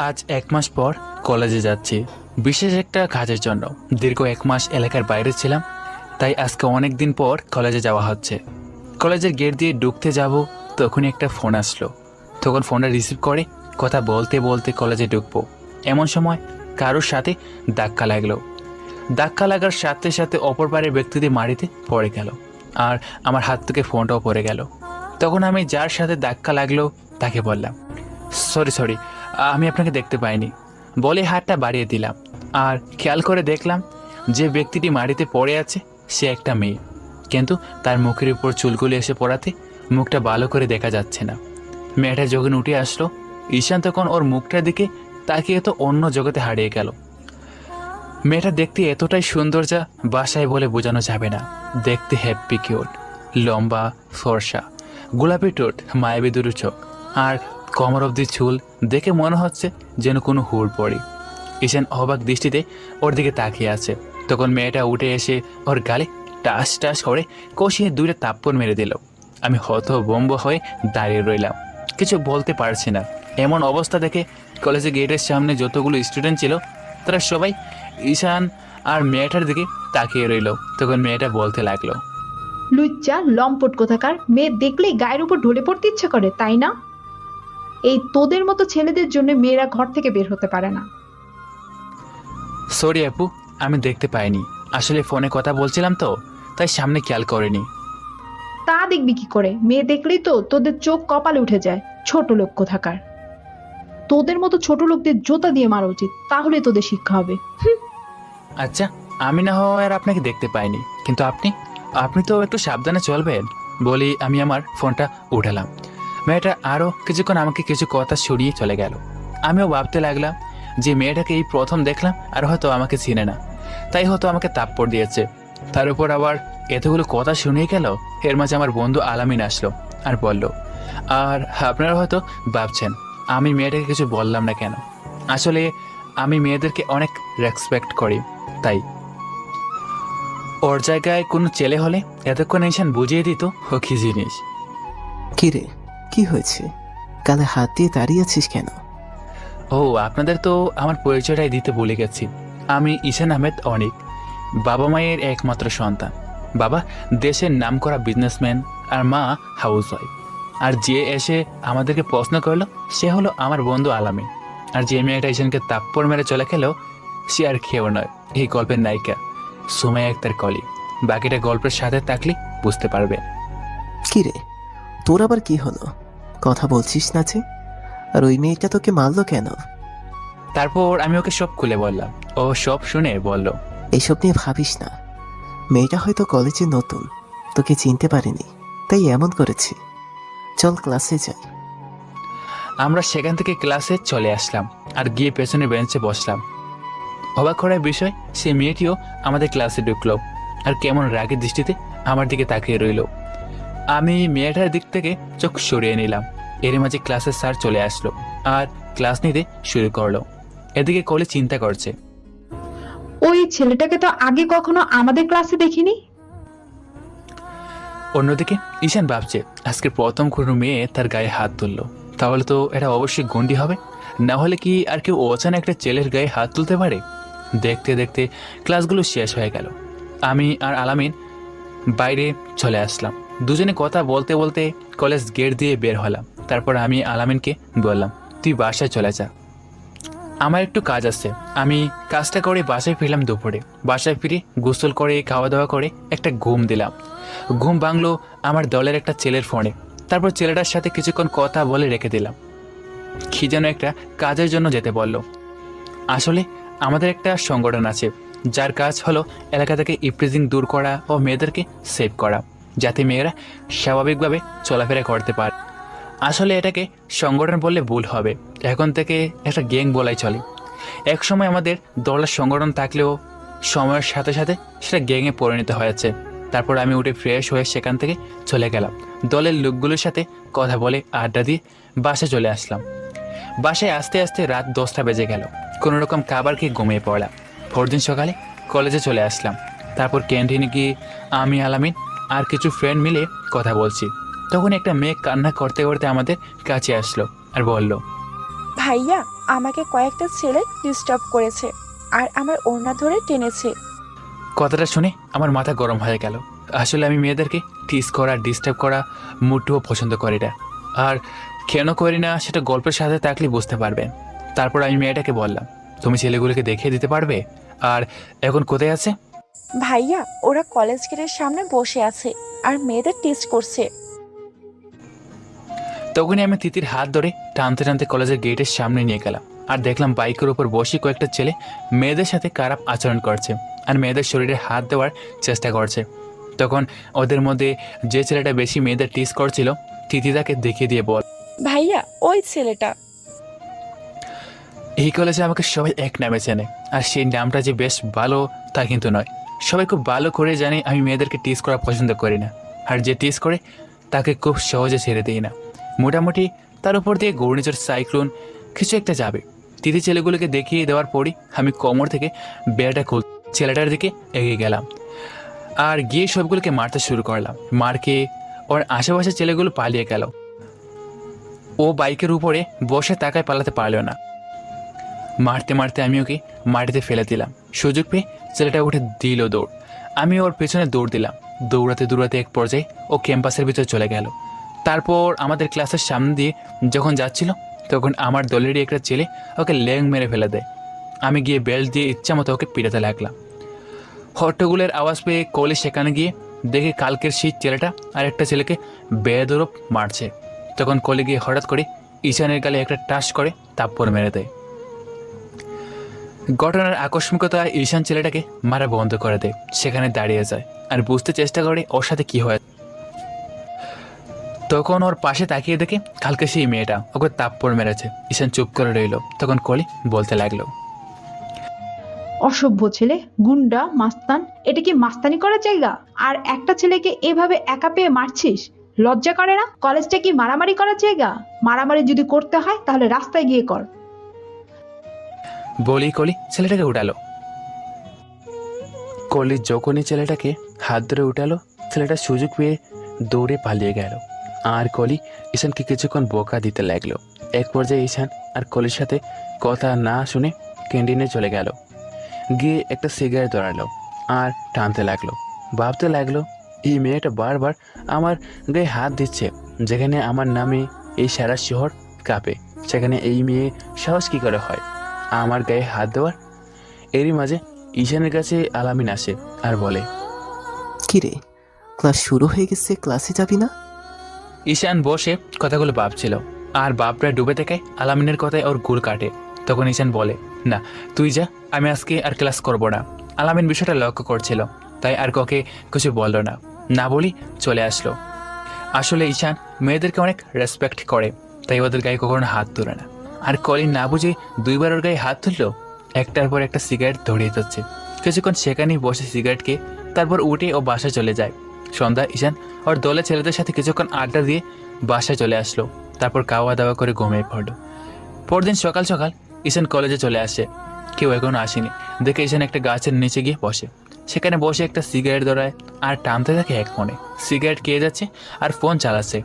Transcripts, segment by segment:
আজ 1 মাস পর কলেজে যাচ্ছি বিশেষ একটা কাজের জন্য। দীর্ঘ 1 মাস এলাকার বাইরে ছিলাম, তাই আজকে অনেক দিন পর কলেজে যাওয়া হচ্ছে। কলেজের গেট দিয়ে ঢুকতে যাব, তখনই একটা ফোন আসলো। তখন ফোনটা রিসিভ করে কথা বলতে বলতে কলেজে ঢুকবো, এমন সময় কারোর সাথে ধাক্কা লাগলো। ধাক্কা লাগার সাথে সাথে অপর পারের ব্যক্তিটি মাটিতে পড়ে গেল, আর আমার হাত থেকে ফোনটাও পড়ে গেল। তখন আমি যার সাথে ধাক্কা লাগলো তাকে বললাম, সরি, আমি আপনাকে দেখতে পাইনি বলে হাতটা বাড়িয়ে দিলাম। আর খেয়াল করে দেখলাম যে ব্যক্তিটি মাটিতে পড়ে আছে সে একটা মেয়ে, কিন্তু তার মুখের উপর চুলগুলি এসে পড়াতে মুখটা ভালো করে দেখা যাচ্ছে না। মেয়েটা যখন উঠে আসলো, ঈশান তখন ওর মুখটার দিকে তাকিয়ে তো অন্য জগতে হারিয়ে গেল। মেয়েটা দেখতে এতটাই সুন্দর যা বাসায় বলে বোঝানো যাবে না। দেখতে হ্যাপি কিউট, লম্বা, ফর্সা, গোলাপি ঠোঁট, মায়াবী দুটো চোখ, আর কমর অবধি চুল দেখে মনে হচ্ছে যেন কোনো হুড় পড়ি। ঈশান অবাক দৃষ্টিতে ওর দিকে তাকিয়ে আছে। তখন মেয়েটা উঠে এসে ওর গালে টাস টাস করে কষিয়ে 2টা থাপ্পড় মেরে দিল। আমি হতভম্ব হয়ে দাঁড়িয়ে রইলাম, কিছু বলতে পারছি না। এমন অবস্থা দেখে কলেজের গেটের সামনে যতগুলো স্টুডেন্ট ছিল তারা সবাই ঈশান আর মেয়েটার দিকে তাকিয়ে রইল। তখন মেয়েটা বলতে লাগলো, লুচ্চা লম্পট কোথাকার, মেয়ে দেখলেই গায়ের উপর ঢলে পড়তে ইচ্ছে করে, তাই না? এই তোদের মতো ছেলেদের জন্য মেয়েরা ঘর থেকে বের হতে পারে না। সরি আপু, আমি দেখতে পাইনি, আসলে ফোনে কথা বলছিলাম তো, তাই সামনে খেয়াল করিনি। তা দেখবি কি করে? মেয়ে দেখলেই তো তোদের চোখ কপালে উঠে যায়। ছোট লোক কোথাকার, তোদের মতো ছোট লোকদের জোতা দিয়ে মারা উচিত, তাহলে তোদের শিক্ষা হবে। আচ্ছা, আমি না হয় আর আপনাকে দেখতে পাইনি, কিন্তু আপনি তো একটু সাবধানে চলবেন বলি আমি আমার ফোনটা উঠালাম। মেয়েটা আরও কিছুক্ষণ আমাকে কিছু কথা শুনিয়ে চলে গেল। আমিও ভাবতে লাগলাম যে মেয়েটাকে এই প্রথম দেখলাম আর হয়তো আমাকে চিনে না, তাই হয়তো আমাকে থাপ্পড় দিয়েছে। তার উপর আবার এতগুলো কথা শুনিয়ে গেল। এর মাঝে আমার বন্ধু আলামিন আসলো আর বলল, আর আপনারা হয়তো ভাবছেন আমি মেয়েটাকে কিছু বললাম না কেন। আসলে আমি মেয়েদেরকে অনেক রেসপেক্ট করি, তাই ওর জায়গায় কোনো ছেলে হলে এতক্ষণ ঈশান বুঝিয়ে দিত ও কি জিনিস। কিরে, কি হয়েছে? কানে হাত দিয়ে দাঁড়িয়ে আছিস কেন? ও, আপনাদের তো আমার পরিচয়টাই দিতে ভুলে গেছি। আমি ঈশান আহমেদ অনিক, বাবা মায়ের একমাত্র সন্তান। বাবা দেশের নামকরা বিজনেসম্যান আর মা হাউস ওয়াইফ। আর যে এসে আমাদেরকে প্রশ্ন করলো সে হলো আমার বন্ধু আলামিন। আর যে মেয়েটা ঈশানকে থাপ্পড় মেরে চলে গেল সে আর কেউ নয়, এই গল্পের নায়িকা সুমাইয়া আক্তার কলি। বাকিটা গল্পের সাথে থাকলে বুঝতে পারবে। কিরে, তোর আবার কি হলো? কথা বলছিস না যে? আর ওই মেয়েটা তোকে মারলো কেন? তারপর আমি ওকে সব খুলে বললাম। ও সব শুনে বলল, এইসব নিয়ে ভাবিস না। মেয়েটা হয়তো কলেজে নতুন, তোকে চিনতে পারেনি, তাই এমন করেছে। চল ক্লাসে যাই। আমরা সেখান থেকে ক্লাসে চলে আসলাম আর গিয়ে পেছনের বেঞ্চে বসলাম। অবাক করার বিষয়, সে মেয়েটিও আমাদের ক্লাসে ঢুকলো আর কেমন রাগের দৃষ্টিতে আমার দিকে তাকিয়ে রইল। আমি মেয়েটার দিক থেকে চোখ সরিয়ে নিলাম। এর মাঝে ক্লাসের স্যার চলে আসলো আর ক্লাস নিতে শুরু করলো। এদিকে কলি চিন্তা করছে, ওই ছেলেটাকে তো আগে কখনো আমাদের ক্লাসে দেখিনি। অন্যদিকে ঈশান ভাবছে আজকে প্রথম কোনো মেয়ে তার গায়ে হাত তুললো, তাহলে তো এটা অবশ্যই গন্ডি হবে। না হলে কি আর কেউ অচানা একটা ছেলের গায়ে হাত তুলতে পারে? দেখতে দেখতে ক্লাসগুলো শেষ হয়ে গেল। আমি আর আলামিন বাইরে চলে আসলাম। দুজনে কথা বলতে বলতে কলেজ গেট দিয়ে বের হলাম। তারপর আমি আলামিনকে বললাম, তুই বাসায় চলে যা, আমার একটু কাজ আছে। আমি কাজটা করে বাসায় ফিরলাম দুপুরে। বাসায় ফিরে গোসল করে খাওয়া দাওয়া করে একটা ঘুম দিলাম। ঘুম ভাঙলো আমার দলের একটা ছেলের ফোনে। তারপর ছেলেটার সাথে কিছুক্ষণ কথা বলে রেখে দিলাম। কি যেন একটা কাজের জন্য যেতে বলল। আসলে আমাদের একটা সংগঠন আছে যার কাজ হলো এলাকা থেকে ইপ্রিজিং দূর করা ও মেয়েদেরকে সেভ করা, যাতে মেয়েরা স্বাভাবিকভাবে চলাফেরা করতে পারে। আসলে এটাকে সংগঠন বললে ভুল হবে, এখন থেকে একটা গ্যাং বলাই চলে। এক সময় আমাদের দলের সংগঠন থাকলেও সময়ের সাথে সাথে সেটা গ্যাংয়ে পরিণত হয়েছে। তারপর আমি উঠে ফ্রেশ হয়ে সেখান থেকে চলে গেলাম। দলের লোকগুলোর সাথে কথা বলে আড্ডা দিয়ে বাসায় চলে আসলাম। বাসায় আস্তে আস্তে রাত 10টা বেজে গেল। কোনো রকম খাবার খেয়ে ঘুমিয়ে পড়লাম। পরদিন সকালে কলেজে চলে আসলাম। তারপর ক্যান্টিনে গিয়ে আমি আলামিন আর কিছু ফ্রেন্ড মিলে কথা বলছি। তখন একটা মেয়ে কান্না করতে করতে আমাদের কাছে আসলো আর বলল, ভাইয়া, আমাকে কয়েকটা ছেলে ডিস্টার্ব করেছে আর আমার ওড়না ধরে টেনেছে। কথাটা শুনে আমার মাথা গরম হয়ে গেল। আসলে আমি মেয়েদেরকে টিস করা ডিস্টার্ব করা মোটেও পছন্দ করি না, আর কেন করি না সেটা গল্পের সাথে থাকলে বুঝতে পারবেন। তারপর আমি মেয়েটাকে বললাম, তুমি ছেলেগুলোকে দেখিয়ে দিতে পারবে আর এখন কোথায় আছে? ভাইয়া, ওরা কলেজ গেটের সামনে বসে আছে আর মেয়েদের টেস্ট করছে। তখনই আমি তিতির হাত ধরে টানতে টানতে কলেজের গেটের সামনে নিয়ে গেলাম, আর দেখলাম বাইকের উপর বসে কয়েকটা ছেলে মেয়েদের সাথে খারাপ আচরণ করছে আর মেয়েদের শরীরে হাত দেওয়ার চেষ্টা করছে। তখন ওদের মধ্যে যে ছেলেটা বেশি মেয়েদের টিস করছিল, তিতি তাকে দেখিয়ে দিয়ে বল, ভাইয়া, ওই ছেলেটা। এই কলেজে আমাকে সবাই এক নামে চেনে, আর সেই নামটা যে বেশ ভালো তা কিন্তু নয়। সবাই খুব ভালো করে জানে আমি মেয়েদেরকে টিস করা পছন্দ করি না, আর যে টিস করে তাকে খুব সহজে ছেড়ে দিই না। মোটামুটি তার উপর দিয়ে ঘূর্ণিঝড় সাইক্লোন কিছু একটা যাবে। তিতি ছেলেগুলোকে দেখিয়ে দেওয়ার পরই আমি কোমর থেকে বেড়াটা খুল ছেলেটার দিকে এগিয়ে গেলাম আর গিয়ে সবগুলোকে মারতে শুরু করলাম। মার খেয়ে ওর আশেপাশে ছেলেগুলো পালিয়ে গেল। ও বাইকের উপরে বসে তাকায় পালাতে পারল না। মারতে মারতে আমি ওকে মাটিতে ফেলে দিলাম। সুযোগ পেয়ে ছেলেটা উঠে দিল দৌড়। আমি ওর পেছনে দৌড় দিলাম। দৌড়াতে দৌড়াতে এক পর্যায়ে ও ক্যাম্পাসের ভিতরে চলে গেল। তারপর আমাদের ক্লাসের সামনে দিয়ে যখন যাচ্ছিল, তখন আমার দলেরই একটা ছেলে ওকে ল্যাং মেরে ফেলে দেয়। আমি গিয়ে বেল্ট দিয়ে ইচ্ছা মতো ওকে পিটাতে লাগলাম। হট্টগোলের আওয়াজ পেয়ে কলি সেখানে গিয়ে দেখে কালকের সেই ছেলেটা আর একটা ছেলেকে বেদরূপ মারছে। তখন কলি গিয়ে হঠাৎ করে ঈশানের গালে একটা টাস করে তাপ্পর মেরে দেয়। ঘটনার আকস্মিকতা ঈশান ছেলেটাকে মারা বন্ধ করে দেয়, সেখানে দাঁড়িয়ে যায় আর বুঝতে চেষ্টা করে ওর সাথে কি হয়। তখন ওর পাশে তাকিয়ে দেখে কালকে সেই মেয়েটা ওকে তাপ্পড় মেরেছে। ঈশান চুপ করে রইল। তখন কলি বলতে লাগলো, অসভ্য ছেলে, গুন্ডা, মাস্তান, এটা কি মাস্তানি করার জায়গা? আর একটা ছেলেকে এভাবে একা পেয়ে মারছিস, লজ্জা করে না? কলেজটা কি মারামারি করার জায়গা? মারামারি যদি করতে হয় তাহলে রাস্তায় গিয়ে কর। বলি কলি ছেলেটাকে উঠালো। কলি যখনই ছেলেটাকে হাত ধরে উঠালো, ছেলেটা সুযোগ পেয়ে দৌড়ে পালিয়ে গেল। আর কলি ঈশানকে কিছুক্ষণ বোকা দিতে লাগলো। এক পর্যায়ে ঈশান আর কলির সাথে কথা না শুনে ক্যান্টিনে চলে গেল। গিয়ে একটা সিগারেট ধরালো আর টানতে লাগলো। ভাবতে লাগলো, এই মেয়েটা বারবার আমার গায়ে হাত দিচ্ছে। যেখানে আমার নামে এই সারা শহর কাঁপে, সেখানে এই মেয়ে সাহস কী করে হয় আমার গায়ে হাত দেওয়ার? এরই মাঝে ঈশানের কাছে আলামিন আসে আর বলে, কিরে, ক্লাস শুরু হয়ে গেছে, ক্লাসে যাবি না? ঈশান বসে কথাগুলো ভাবছিল আর বাপরা ডুবে থেকে আলামিনের কথায় ওর গুড় কাটে। তখন ঈশান বলে, না তুই যা, আমি আজকে আর ক্লাস করব না। আলামিন বিষয়টা লক্ষ্য করছিল, তাই আর কাউকে কিছু বলল না, না বলি চলে আসলো। আসলে ঈশান মেয়েদেরকে অনেক রেসপেক্ট করে, তাই ওদের গায়ে কখনো হাত তোলে না। আর কলিন না বুঝে দুইবার ওর গায়ে হাত তুললো। একটার পর একটা সিগারেট ধরিয়ে যাচ্ছে। কিছুক্ষণ সেখানেই বসে সিগারেট খেয়ে তারপর উঠে ও বাসায় চলে যায়। সন্ধ্যা ঈশান ওর দলের ছেলেদের সাথে কিছুক্ষণ আড্ডা দিয়ে বাসায় চলে আসলো। তারপর খাওয়া দাওয়া করে ঘুমিয়ে পড়লো। পরদিন সকাল সকাল ঈশান কলেজে চলে আসে। কেউ এখনো আসেনি দেখে ঈশান একটা গাছের নিচে গিয়ে বসে। সেখানে বসে একটা সিগারেট ধরায় আর টানতে থাকে এক মনে। সিগারেট খেয়ে যাচ্ছে আর ফোন চালাচ্ছে।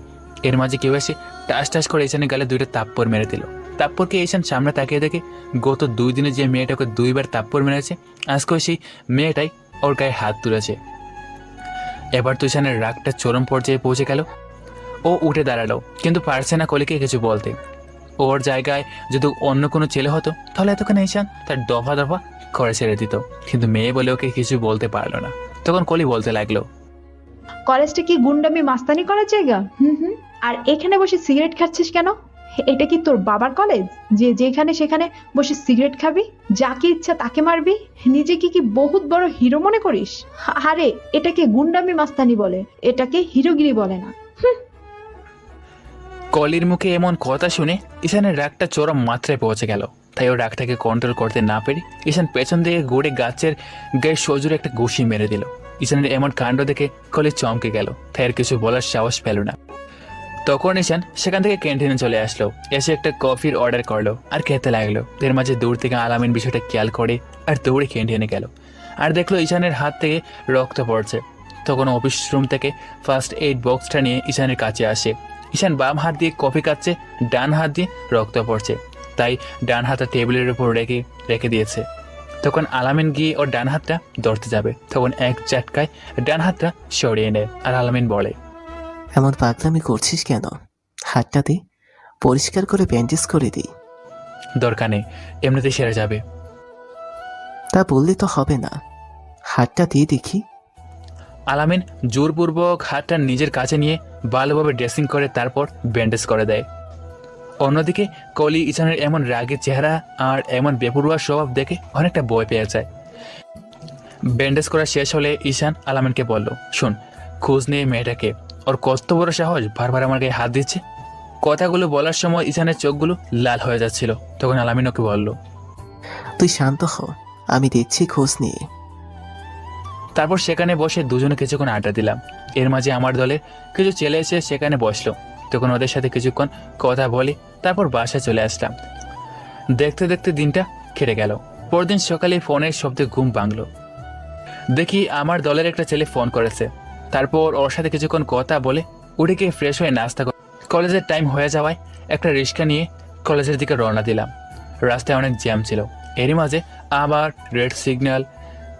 এর মাঝে কেউ এসে টাস টাস করে ঈশানের গালে দুইটা তাপ্পড় মেরে দিল। তাপ্পড়কে ঈশান সামনে তাকিয়ে দেখে গত 2 দিনে যে মেয়েটাকে 2বার তাপ্পড় মেরেছে, আজকেও সেই মেয়েটাই ওর গায়ে হাত তুলেছে। এবার তো ঈশানের রাগটা চরম পর্যায়ে পৌঁছে গেল। ও উঠে দাঁড়ালো, কিন্তু পারছে না কলিকে কিছু বলতে। ওর জায়গায় যদি অন্য কোনো ছেলে হতো তাহলে এতক্ষণ ঈশান তার দফা দফা করে ছেড়ে দিত, কিন্তু মেয়ে বলে ওকে কিছু বলতে পারলো না। তখন কলি বলতে লাগলো, কলেজটা কি গুন্ডামি মাস্তানি করার জায়গা? হুম। আর এখানে বসে সিগারেট খাচ্ছিস কেন? এটা কি তোর বাবার কলেজ যে যেখানে সেখানে বসে সিগারেট খাবি, যাকে ইচ্ছা তাকে মারবি, নিজেকে কি বহুত বড় হিরো মনে করিস? আরে এটাকে গুন্ডামি মাস্তানি বলে, এটাকে হিরোগিরি বলে না। কলির মুখে এমন কথা শুনে ঈশানের রাগটা চরম মাত্রায় পৌঁছে গেল। তাই ওর রাগটাকে কন্ট্রোল করতে না পেরে ঈশান পেছন দিকে গড়ে গাছের গায়ে সজোরে একটা ঘুষি মেরে দিল। ঈশানের এমন কাণ্ড দেখে কলি চমকে গেল, তাই আর কিছু বলার সাহস পেল না। তখন ঈশান সেখান থেকে ক্যান্টিনে চলে আসলো। এসে একটা কফির অর্ডার করলো আর খেতে লাগলো। এর মাঝে দূর থেকে আলামিন বিষয়টা খেয়াল করে আর দৌড়ে ক্যান্টিনে গেল আর দেখলো ঈশানের হাত থেকে রক্ত পড়ছে। তখন অফিস রুম থেকে ফার্স্ট এইড বক্সটা নিয়ে ঈশানের কাছে আসে। ঈশান বাম হাত দিয়ে কফি খাচ্ছে, ডান হাত দিয়ে রক্ত পড়ছে। তাই ডান হাতটা টেবিলের উপর রেখে দিয়েছে। তখন আলামিন গিয়ে ওর ডান হাতটা ধরতে যাবে, তখন এক ঝটকায় ডান হাতটা সরিয়ে নেয় আর আলামিন বলে, এমন পাগলামি করছিস কেন? হাতটা দে, পরিষ্কার করে ব্যান্ডেজ করে দিই। দরকার নেই, এমনিতেই সেরে যাবে। তা বললে তো হবে না, হাতটা দিয়ে দেখি। আলামিন জোরপূর্বক হাতটা নিজের কাছে নিয়ে ভালোভাবে ড্রেসিং করে তারপর ব্যান্ডেজ করে দেয়। অন্যদিকে কলি ঈশানের এমন রাগের চেহারা আর এমন বেপরোয়া স্বভাব দেখে অনেকটা ভয় পেয়ে যায়। ব্যান্ডেজ করা শেষ হলে ঈশান আলামিনকে বলল, শোন, খোঁজ নিয়ে মেয়েটাকে, ওর কত বড় সাহস বারবার আমার গায়ে হাত দিচ্ছে। কথাগুলো বলার সময় ঈশানের চোখগুলো লাল হয়ে যাচ্ছিল। তখন আলামিন ওকে বলল, তুই শান্ত হ, আমি দেখছি খোঁজ নিয়ে। তারপর সেখানে বসে দুজনে কিছুক্ষণ আড্ডা দিলাম। এর মাঝে আমার দলের কিছু ছেলে এসে সেখানে বসলো। তখন ওদের সাথে কিছুক্ষণ কথা বলি, তারপর বাসায় চলে আসলাম। দেখতে দেখতে দিনটা কেটে গেল। পরদিন সকালে ফোনের শব্দে ঘুম ভাঙল। দেখি আমার দলের একটা ছেলে ফোন করেছে। তারপর ওর সাথে কিছুক্ষণ কথা বলে উঠে গিয়ে ফ্রেশ হয়ে নাস্তা করে কলেজের টাইম হয়ে যাওয়ায় একটা রিক্সা নিয়ে কলেজের দিকে রওনা দিলাম। রাস্তায় অনেক জ্যাম ছিল। এরই মাঝে আবার রেড সিগন্যাল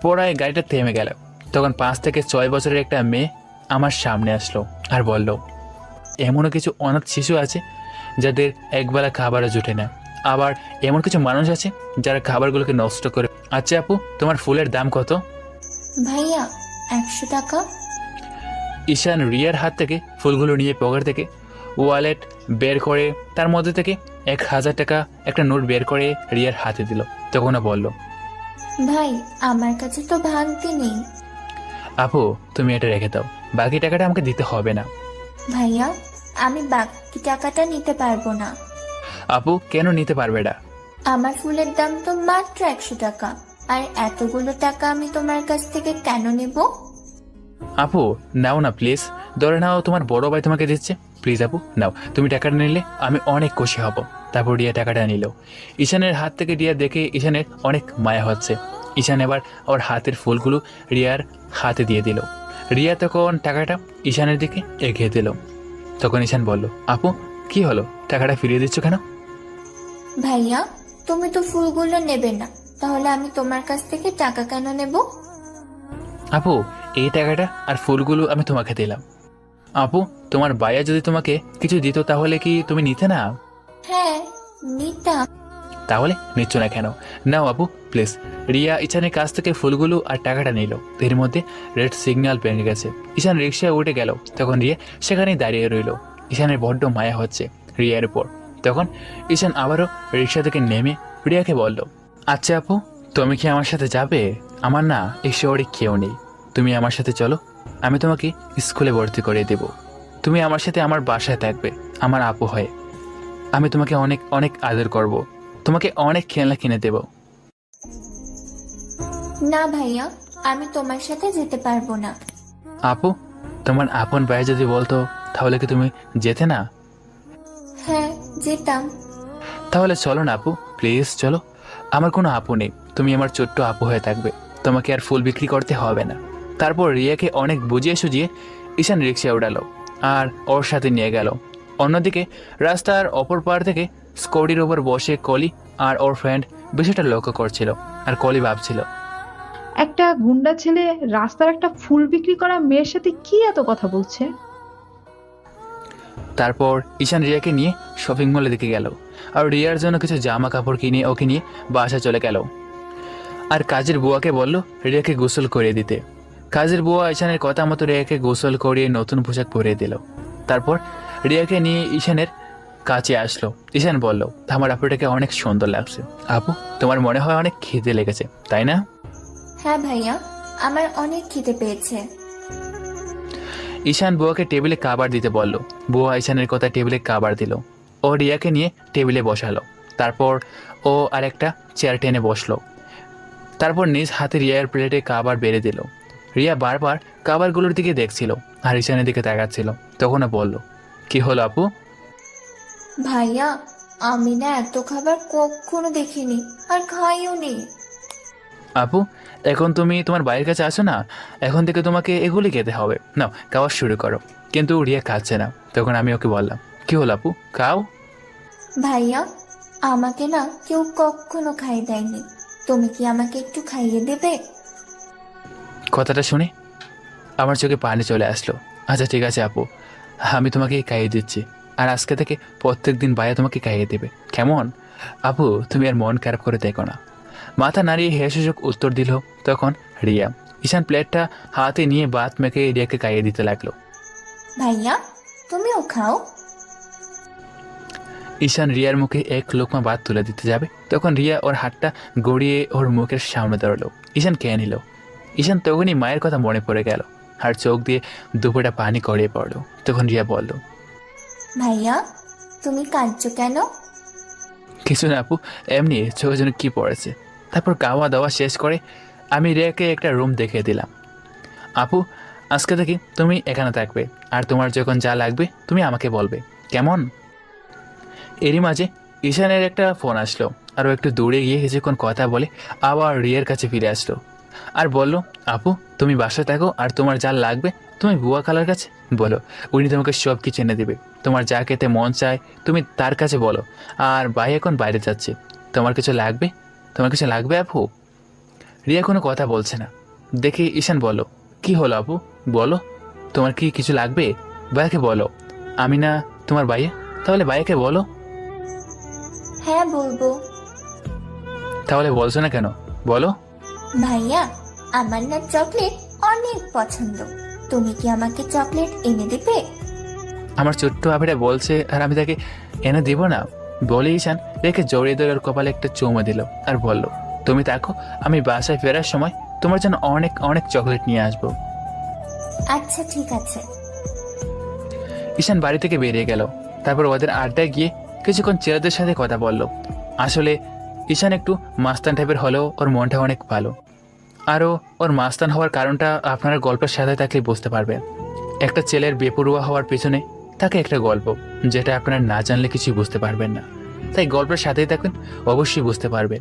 পড়ায় গাড়িটা থেমে গেল। তখন 5 থেকে 6 বছরের একটা মেয়ে আমার সামনে আসলো আর বলল, এমনও কিছু অনাথ শিশু আছে যাদের একবেলা খাবারও জুটে না, আবার এমন কিছু মানুষ আছে যারা খাবারগুলোকে নষ্ট করে। আচ্ছা আপু, তোমার ফুলের দাম কত? ভাইয়া 100 টাকা। ঈশান রিয়ার হাত থেকে ফুলগুলো নিয়ে পকেট থেকে ওয়ালেট বের করে তার মধ্যে থেকে 1000 টাকা একটা নোট বের করে রিয়ার হাতে দিল। তখন ও বলল, ভাই আমার কাছে তো ভাঙতি নেই। আপু তুমি এটা রেখে দাও, বাকি টাকাটা আমাকে দিতে হবে না। ভাইয়া আমি বাকি টাকাটা নিতে পারবো না। আপু কেন নিতে পারবে না? আমার ফুলের দাম তো মাত্র 100 টাকা, আর এতগুলো টাকা আমি তোমার কাছ থেকে কেন নেব? আপু নাও না প্লিজ, ধরে নাও তোমার বড় ভাই তোমাকে দিচ্ছে, প্লিজ আপু নাও, তুমি টাকাটা নিলে আমি অনেক খুশি হব। তারপর রিয়া টাকাটা নিল। ঈশানের হাত থেকে রিয়া দেখে ঈশানের অনেক মায়া হচ্ছে। ঈশান এবার ওর হাতের ফুলগুলো রিয়ার হাতে দিয়ে দিল। রিয়া তখন টাকাটা ঈশানের দিকে এগিয়ে দিল। তখন ঈশান বলল, আপু কি হলো, টাকাটা ফিরিয়ে দিচ্ছ কেন? ভাইয়া তুমি তো ফুলগুলো নেবে না, তাহলে আমি তোমার কাছ থেকে টাকা কেন নেব? আপু এই টাকাটা আর ফুলগুলো আমি তোমাকে দিলাম। আপু তোমার ভাইয়া যদি তোমাকে কিছু দিত তাহলে কি তুমি নিতে না? হ্যাঁ নিতাম। তাহলে নিচ্ছ না কেন? নাও আপু প্লিজ। রিয়া ঈশানের কাছ থেকে ফুলগুলো আর টাকাটা নিল। এর মধ্যে রেড সিগন্যাল ভেঙে গেছে। ঈশান রিক্সায় উঠে গেল। তখন রিয়া সেখানেই দাঁড়িয়ে রইল। ঈশানের বড্ড মায়া হচ্ছে রিয়ার উপর। তখন ঈশান আবারও রিক্সা থেকে নেমে রিয়াকে বলল, আচ্ছা আপু তুমি কি আমার সাথে যাবে? আমার না এই শহরে কেউ নেই, তুমি আমার সাথে চলো, আমি তোমাকে স্কুলে ভর্তি করে দেব। তুমি আমার সাথে আমার বাসায় থাকবে আমার আপু হয়ে। আমি তোমাকে অনেক অনেক আদর করব, তোমাকে অনেক খেলনা কিনে দেব। না ভাইয়া আমি তোমার সাথে যেতে পারবো না। আপু তোমার আপন ভাই যদি বলতো তাহলে কি তুমি যেতে না? হ্যাঁ যেতাম। তাহলে চলো না আপু প্লিজ চলো। আমার কোনো আপু নেই, তুমি আমার ছোট্ট আপু হয়ে থাকবে, তোমাকে আর ফুল বিক্রি করতে হবে না। তারপর রিয়াকে অনেক বুঝিয়ে সুজিয়ে ঈশান রিক্সায় উঠালো আর ওর সাথে নিয়ে গেল। অন্যদিকে রাস্তার অপর পার থেকে স্কুটির ওপর বসে কলি আর ওর ফ্রেন্ড বিষয়টা লক্ষ্য করছিল। আর কলি ভাবছিল, একটা গুন্ডা ছেলে রাস্তার একটা ফুল বিক্রি করা মেয়ের সাথে কি এত কথা বলছে? তারপর ঈশান রিয়াকে নিয়ে শপিং মলের দিকে গেল আর রিয়ার জন্য কিছু জামা কাপড় কিনে ওকে নিয়ে বাসা চলে গেল। আর কাজের বুয়াকে বলল রিয়াকে গোসল করিয়ে দিতে। কাজের বুয়া ঈশানের কথা মতো রিয়াকে গোসল করিয়ে নতুন পোশাক পরিয়ে দিল। তারপর রিয়াকে নিয়ে ঈশানের কাছে আসলো। ঈশান বলল, আমার আপুটাকে অনেক সুন্দর লাগছে। আপু তোমার মনে হয় অনেক খিদে লেগেছে তাই না? হ্যাঁ ভাইয়া আমার অনেক খিদে পেয়েছে। ঈশান বুয়াকে টেবিলে খাবার দিতে বলল। বুয়া ঈশানের কথা টেবিলে খাবার দিল। ও রিয়াকে নিয়ে টেবিলে বসালো। তারপর ও আরেকটা চেয়ার টেনে বসলো। তারপর নিজ হাতে রিয়ার প্লেটে খাবার বেড়ে দিল। রিয়া বারবার খাবারগুলোর দিকে দেখছিল আর ঈশানের দিকে তাকাচ্ছিল। তখনও বলল, কি হলো আপু? ভাইয়া আমি না এত খাবার কখনো দেখিনি আর খাইও নি। আপু এখন তুমি তোমার ভাইয়ের কাছে আসো না, এখন থেকে তোমাকে এগুলি খেতে হবে, নাও খাওয়া শুরু করো। কিন্তু রিয়া খাচ্ছে না। তখন আমি ওকে বললাম, কি হলো আপু খাও। ভাইয়া আমাকে না কেউ কখনো খাইয়ে দেয়নি, তুমি কি আমাকে একটু খাইয়ে দেবে? কথাটা শুনে আমার চোখে পানি চলে আসলো। আচ্ছা ঠিক আছে আপু, আমি তোমাকে খাইয়ে দিচ্ছি, আর আজকে থেকে প্রত্যেক দিন ভাইয়া তোমাকে খাইয়ে দেবে, কেমন? আপু তুমি আর মন খারাপ করে দেখো না। মাথা নাড়িয়ে হেসে উত্তর দিল তখন রিয়া। ঈশান প্লেটটা হাতে নিয়ে ভাত মেখে রিয়াকে খাইয়ে দিতে লাগলো। ভাইয়া তুমিও খাও। ঈশান রিয়ার মুখে এক লোকমা ভাত তুলে দিতে যাবে, তখন রিয়া ওর হাতটা গড়িয়ে ওর মুখের সামনে দাঁড়ালো। ঈশান খেয়ে নিল। ঈশান তখনই মায়ের কথা মনে পড়ে গেল, আর চোখ দিয়ে দুপুরটা পানি গড়িয়ে পড়লো। তখন রিয়া বলল, ভাইয়া তুমি কাঁদছো কেন? কিছু না আপু, এমনি চোখের জন্য কি পড়েছে। তারপর খাওয়া দাওয়া শেষ করে আমি রিয়াকে একটা রুম দেখিয়ে দিলাম। আপু আজকে থেকে তুমি এখানে থাকবে, আর তোমার যখন যা লাগবে তুমি আমাকে বলবে, কেমন? এরই মাঝে ঈশানের একটা ফোন আসলো, আরও একটু দূরে গিয়ে কিছুক্ষণ কথা বলে আবার রিয়ার কাছে ফিরে আসলো আর বলল, আপু তুমি বাসায় থাকো, আর তোমার যা লাগবে তুমি বুয়া খালার কাছে বলো, উনি তোমাকে সব কিছু এনে দেবে। তোমার যা খেতে মন চায় তুমি তার কাছে বলো। আর ভাই এখন বাইরে যাচ্ছে, তোমার কিছু লাগবে? তোমার কিছু লাগবে আপু? রিয়া কোনো কথা বলছে না দেখে ঈশান বলল, কি হলো আপু বলো, তোমার কি কিছু লাগবে? ভাইয়াকে বলো। আমি না তোমার ভাইয়া, তাহলে ভাইয়াকে বলো। হ্যাঁ বলবো। তাহলে বলছো না কেন, বলো। ভাইয়া আমার না চকলেট অনেক পছন্দ, তুমি কি আমাকে চকলেট এনে দেবে? আমার ছোট্ট আবিটা বলছে আর আমি তাকে এনে দিব না? বলে ঈশান রেখে জড়িয়ে ধরে ওর কপালে একটা চুমো দিল আর বলল, তুমি থাকো, আমি বাসায় ফেরার সময় তোমার জন্য অনেক অনেক চকলেট নিয়ে আসবো। আচ্ছা ঠিক আছে। ঈশান বাড়ি থেকে বেরিয়ে গেল। তারপর ওদের আড্ডায় গিয়ে কিছুক্ষণ ছেলেদের সাথে কথা বলল। আসলে ঈশান একটু মাস্তান টাইপের হলেও ওর মনটা অনেক ভালো। আরও ওর মাস্তান হওয়ার কারণটা আপনারা গল্পের সাথে থাকলে বুঝতে পারবেন। একটা ছেলের বেপরোয়া হওয়ার পেছনে থাকে একটা গল্প, যেটা আপনারা না জানলে কিছুই বুঝতে পারবেন না। তাই গল্পের সাথেই থাকুন, অবশ্যই বুঝতে পারবেন।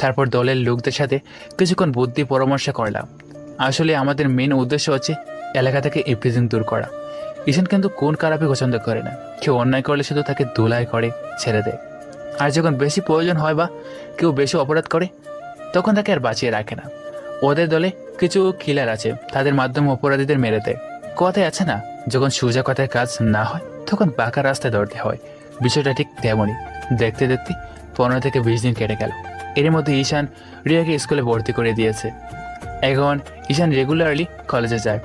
তারপর দলের লোকদের সাথে কিছুক্ষণ বুদ্ধি পরামর্শ করলাম। আসলে আমাদের মেন উদ্দেশ্য হচ্ছে এলাকা থেকে ইপ্রিজিং দূর করা। ঈশান কিন্তু কোন খারাপই পছন্দ করে না। কেউ অন্যায় করলে শুধু তাকে ধুলাই করে ছেড়ে দেয়, আর যখন বেশি প্রয়োজন হয় বা কেউ বেশি অপরাধ করে তখন তাকে আর বাঁচিয়ে রাখে না। ওদের দলে কিছু কিলার আছে, তাদের মাধ্যমে অপরাধীদের মেরে দেয়। কথায় আছে না, যখন সোজা কথায় কাজ না হয় তখন বাঁকা রাস্তায় দৌড়তে হয়। বিষয়টা ঠিক তেমনই। দেখতে দেখতে 15 থেকে 20 দিন কেটে গেল। এর মধ্যে ঈশান রিয়াকে স্কুলে ভর্তি করে দিয়েছে। এখন ঈশান রেগুলারলি কলেজে যায়,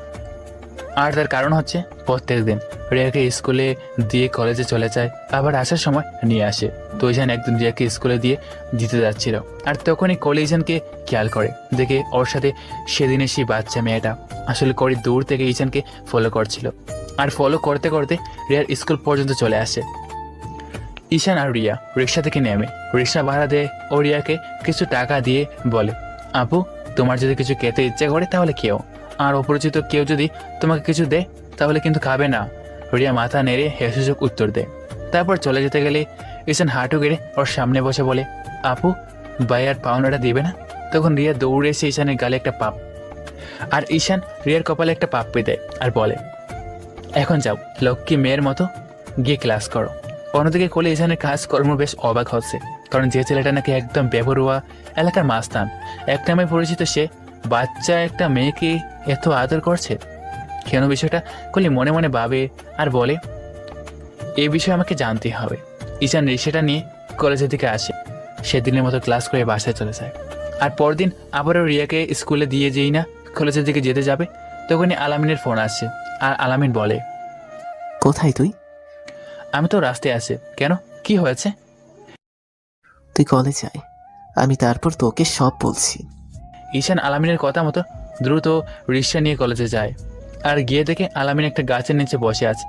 আর তার কারণ হচ্ছে প্রত্যেক দিন রিয়াকে স্কুলে দিয়ে কলেজে চলে যায়, আবার আসার সময় নিয়ে আসে। তো ঈশান একদিন রিয়াকে স্কুলে দিয়ে দিতে যাচ্ছিল, আর তখনই কলি ঈশানকে খেয়াল করে, দেখে ওর সাথে সেদিনে সেই বাচ্চা মেয়েটা আসলে করি দূর থেকে ঈশানকে ফলো করছিল। আর ফলো করতে করতে রিয়ার স্কুল পর্যন্ত চলে আসে। ঈশান আর রিয়া রিক্সা থেকে নেমে রিক্সা ভাড়া দেয় ও রিয়াকে কিছু টাকা দিয়ে বলে, আপু তোমার যদি কিছু খেতে ইচ্ছে করে তাহলে খেও, আর অপরিচিত কেউ যদি তোমাকে কিছু দেয় তাহলে কিন্তু খাবে না। রিয়া মাথা নেড়ে হেসে উত্তর দেয়। তারপর চলে যেতে গেলে ঈশান হাঁটু গেড়ে ওর সামনে বসে বলে, আপু ভাইয়ার পাওনাটা দিবে না? তখন রিয়া দৌড়ে এসে ঈশানের গালে একটা পাপ, আর ঈশান রিয়ার কপালে একটা পাপ্পি দেয় আর বলে, এখন যাও লক্ষ্মী মেয়ের মতো গিয়ে ক্লাস করো। অন্যদিকে কোলে ঈশানের কাজকর্ম বেশ অবাক হচ্ছে, কারণ যে ছেলেটা নাকি একদম বেপরোয়া এলাকার মাস্তান, এক নামে পরিচিত, সে বাচ্চা একটা মেয়েকে এত আদর করছে কেন? বিষয়টা কোলে মনে মনে ভাবে আর বলে, এই বিষয়ে আমাকে জানতে হবে। ঈশান রিক্সাটা নিয়ে কলেজের দিকে আসে। সেদিনের মতো ক্লাস করে বাসায় চলে যায়। আর পরদিন আবারও রিয়াকে স্কুলে দিয়ে যেই না কলেজের দিকে যেতে যাবে, তখনই আলামিনের ফোন আসছে। আর আলামিন বলে, কোথায় তুই? আমি তো রাস্তায় আছি। কেন, কি হয়েছে? তুই কলেজ আয়, আমি তারপর তোকে সব বলছি। ঈশান আলামিনের কথা মতো দ্রুত রিক্সা নিয়ে কলেজে যায়, আর গিয়ে দেখে আলামিন একটা গাছের নিচে বসে আছে,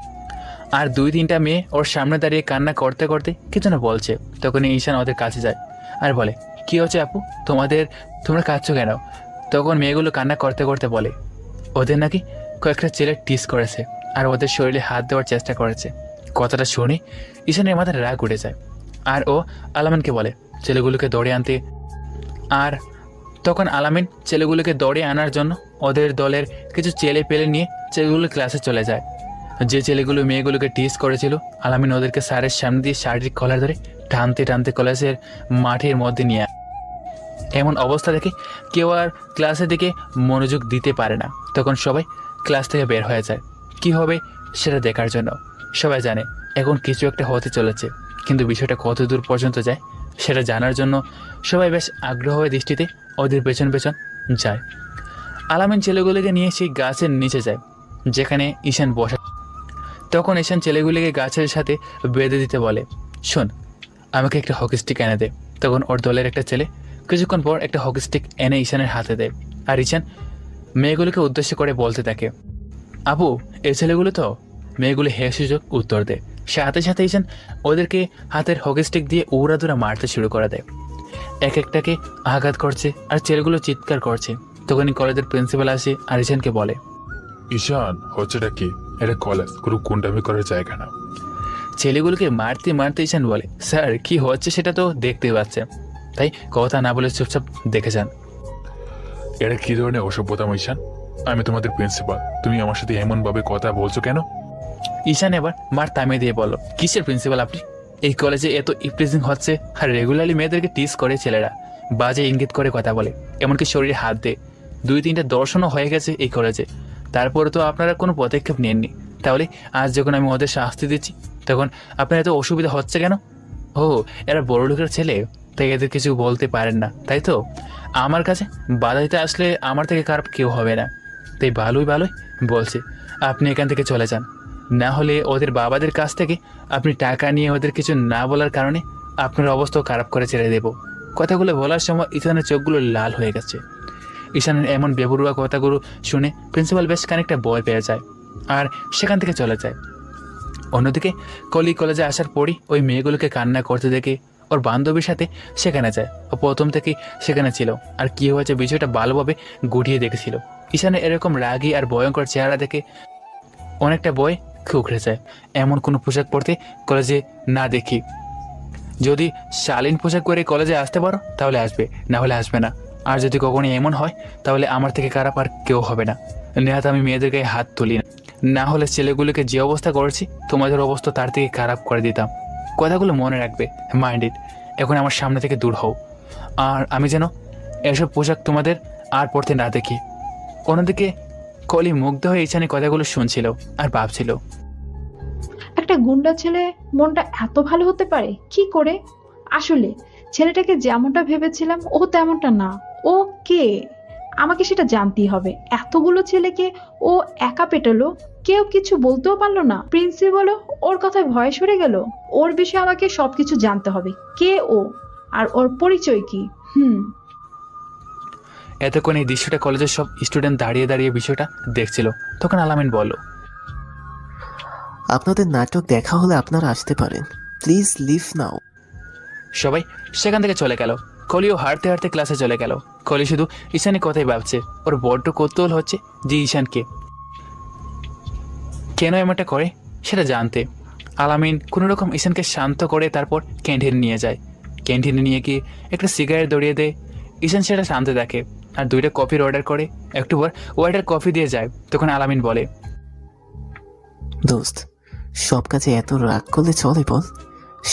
আর 2-3টা মেয়ে ওর সামনে দাঁড়িয়ে কান্না করতে করতে কিছু না বলছে। তখনই ঈশান ওদের কাছে যায় আর বলে, কি হচ্ছে আপু, তোমরা কাঁদছো কেন? তখন মেয়েগুলো কান্না করতে করতে বলে, ওদের নাকি কয়েকটা ছেলে টিস করেছে আর ওদের শরীরে হাত দেওয়ার চেষ্টা করেছে। কথাটা শুনে ঈশানের মাথায় রাগ উঠে যায়, আর ও আলামিনকে বলে ছেলেগুলোকে দৌড়ে আনতে। আর তখন আলামিন ছেলেগুলোকে দৌড়ে আনার জন্য ওদের দলের কিছু ছেলে পেলে নিয়ে ছেলেগুলো ক্লাসে চলে যায়। যে ছেলেগুলো মেয়েগুলোকে টিস করেছিল, আলামিন ওদেরকে স্যারের সামনে দিয়ে শারীরিক কলার ধরে টানতে টানতে কলেজের মাঠের মধ্যে নিয়ে এমন অবস্থা দেখে কেউ আর ক্লাসের দিকে মনোযোগ দিতে পারে না। তখন সবাই ক্লাস থেকে বের হয়ে যায় কি হবে সেটা দেখার জন্য। সবাই জানে এখন কিছু একটা হতে চলেছে, কিন্তু বিষয়টা কত দূর পর্যন্ত যায় সেটা জানার জন্য সবাই বেশ আগ্রহের দৃষ্টিতে ওদের পেছন পেছন যায়। আলামিন ছেলেগুলিকে নিয়ে সেই গাছের নিচে যায় যেখানে ঈশান বসা। তখন ঈশান ছেলেগুলিকে গাছের সাথে বেঁধে দিতে বলে, শোন আমাকে একটা হকি স্টিক এনে দে। তখন ওর দলের একটা ছেলে কিছুক্ষণ পর একটা হকি স্টিক এনে ঈশানের হাতে দেয়। আর ঈশান মেয়েগুলোকে উদ্দেশ্য করে বলতে থাকে, আপু এই ছেলেগুলো তো। মেয়েগুলো হেসে উত্তর দেয়। সাথে সাথে ঈশান ওদেরকে হাতের হকি স্টিক দিয়ে উড়াদুরা মারতে শুরু করে দেয়। এক একটাকে আঘাত করছে আর ছেলেগুলো চিৎকার করছে। তখনই কলেজের প্রিন্সিপাল আসে আর ঈশানকে বলে, ঈশান হচ্ছেটা কি? এটা কলেজ, কোনো গুন্ডামি করার জায়গা না। ছেলেগুলোকে মারতে মারতে ঈশান বলে, স্যার কি হচ্ছে সেটা তো দেখতেই পাচ্ছেন, তাই কথা না বলে চুপচাপ দেখে যান। এটা কি ধরনের অসভ্যতা ঈশান? আমি তোমাদের প্রিন্সিপাল, তুমি আমার সাথে এমন ভাবে কথা বলছো কেন? ঈশান এবার মার থামিয়ে দিয়ে বলল, কিসের প্রিন্সিপাল আপনি? এই কলেজে এত ইপ্রিজিং হচ্ছে আর রেগুলারলি মেয়েদেরকে টিস করে ছেলেরা, বাজে ইঙ্গিত করে কথা বলে, এমনকি শরীরে হাত দেয়। 2-3টা দর্শনও হয়ে গেছে এই কলেজে, তারপরে তো আপনারা কোনো পদক্ষেপ নেননি। তাহলে আজ যখন আমি ওদের শাস্তি দিচ্ছি তখন আপনার এত অসুবিধা হচ্ছে কেন? ও এরা বড় লোকের ছেলে, তাই এদের কিছু বলতে পারেন না, তাই তো? আমার কাছে বাধা দিতে আসলে আমার থেকে খারাপ কেউ হবে না, তাই ভালোই বলছি আপনি এখান থেকে চলে যান। না হলে ওদের বাবাদের কাছ থেকে আপনি টাকা নিয়ে ওদের কিছু না বলার কারণে আপনার অবস্থাও খারাপ করে ছেড়ে দেব। কথাগুলো বলার সময় ঈশানের চোখগুলো লাল হয়ে গেছে। ঈশানের এমন বেপরোয়া কথাগুলো শুনে প্রিন্সিপাল বেশ খানিকটা ভয় পেয়ে যায় আর সেখান থেকে চলে যায়। অন্যদিকে কলেজে আসার পরই ওই মেয়েগুলোকে কান্না করতে দেখে ওর বান্ধবীর সাথে সেখানে যায়। ও প্রথম থেকেই সেখানে ছিল আর কী হয়েছে বিষয়টা ভালোভাবে গুটিয়ে দেখেছিল। ঈশানের এরকম রাগী আর ভয়ঙ্কর চেহারা দেখে অনেকটা ভয় খুঁকড়ে যায়। এমন কোনো পোশাক পরতে কলেজে না দেখি। যদি শালীন পোশাক পরে কলেজে আসতে পারো তাহলে আসবে, না হলে আসবে না। আর যদি কখনো এমন হয় তাহলে আমার থেকে খারাপ আর কেউ হবে না। নেহাত আমি মেয়েদের গায়ে হাত তুলি না, না হলে ছেলেগুলোকে যে অবস্থা করেছি তোমাদের অবস্থা তার থেকে খারাপ করে দিতাম। কথাগুলো মনে রাখবে, মাইন্ড ইট। এখন আমার সামনে থেকে দূর হও, আর আমি যেন এসব পোশাক তোমাদের আর পরতে না দেখি। অন্যদিকে কলি মুগ্ধ হয়ে ঈশানের কথাগুলো শুনছিল আর ভাবছিল, একটা গুন্ডা ছেলে মনটা এত ভালো হতে পারে কি করে? আসলে ছেলেটাকে যেমনটা ভেবেছিলাম ও তেমনটা না। ও কে আমাকে সেটা জানতেই হবে। এতগুলো ছেলেকে ও একা পেটালো, কেউ কিছু বলতেও পারলো না। প্রিন্সিপালও ওর কথায় ভয় সরে গেল। ওর বিষয়ে আমাকে সবকিছু জানতে হবে, কে ও আর ওর পরিচয় কি। এতক্ষণ এই দৃশ্যটা কলেজের সব স্টুডেন্ট দাঁড়িয়ে দাঁড়িয়ে বিষয়টা দেখছিল। তখন আলামিন বলল, আপনাদের নাটক দেখা হলে আপনারা আসতে পারেন, প্লিজ লিভ নাও। সবাই সেখান থেকে চলে গেল। কলিও হাঁটতে হাঁটতে ক্লাসে চলে গেল। কলি শুধু ঈশানের কথাই ভাবছে। ওর বড্ড কৌতূহল হচ্ছে যে ঈশানকে কেন এমনটা করে সেটা জানতে। আলামিন কোনোরকম ঈশানকে শান্ত করে তারপর ক্যান্টিনে নিয়ে যায়। ক্যান্টিনে নিয়ে গিয়ে একটা সিগারেট ধরিয়ে দেয়। ঈশান সেটা শান্তে দেখে আর 2টা কফির অর্ডার করে। একটু পর ওয়াইটার কফি দিয়ে যায়। তখন আলামিন বলে, দোস্ত, সব কাজে এত রাগ করলে চলে বল?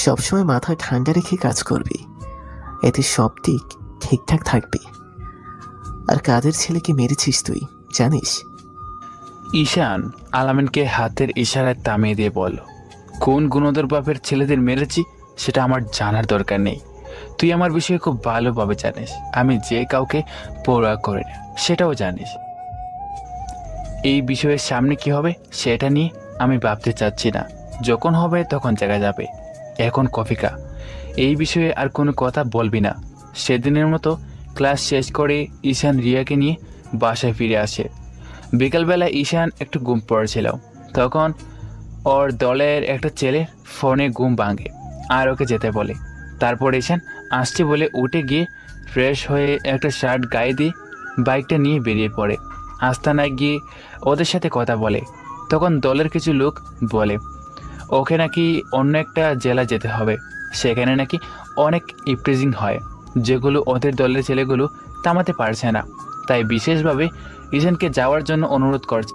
সবসময় মাথায় ঠান্ডা রেখে কাজ করবি, এতে সব দিক ঠিকঠাক থাকবে। আর কাদের ছেলেকে মেরেছিস তুই জানিস? ঈশান আলামিনকে হাতের ইশারায় থামিয়ে দিয়ে বলল, কোন গুণধর বাপের ছেলেদের মেরেছি সেটা আমার জানার দরকার নেই। তুই আমার বিষয়ে খুব ভালোভাবে জানিস। আমি যে কাউকে পরোয়া করি না, সেটাও জানিস। এই বিষয়ের সামনে কি হবে সেটা নিয়ে আমি ভাবতে চাচ্ছি না। যখন হবে তখন জায়গা যাবে। এখন কফি খা। এই বিষয়ে আর কোনো কথা বলবি না। সেদিনের মতো ক্লাস শেষ করে ঈশান রিয়াকে নিয়ে বাসায় ফিরে আসে। বিকালবেলা ঈশান একটু ঘুম পড়েছিল। তখন ওর দলের একটা ছেলে ফোনে ঘুম ভাঙে আর ওকে যেতে বলে। তারপর ঈশান আসছে বলে উঠে গিয়ে ফ্রেশ হয়ে একটা শার্ট গায়ে দিয়ে বাইকটা নিয়ে বেরিয়ে পড়ে। আস্তানায় গিয়ে ওদের সাথে কথা বলে। তখন দলের কিছু লোক বলে ওকে নাকি অন্য একটা জেলা যেতে হবে, সেখানে নাকি অনেক ইপ্রিজিং হয় যেগুলো ওদের দলের ছেলেগুলো থামাতে পারছে না। তাই বিশেষভাবে ঈশানকে যাওয়ার জন্য অনুরোধ করছে।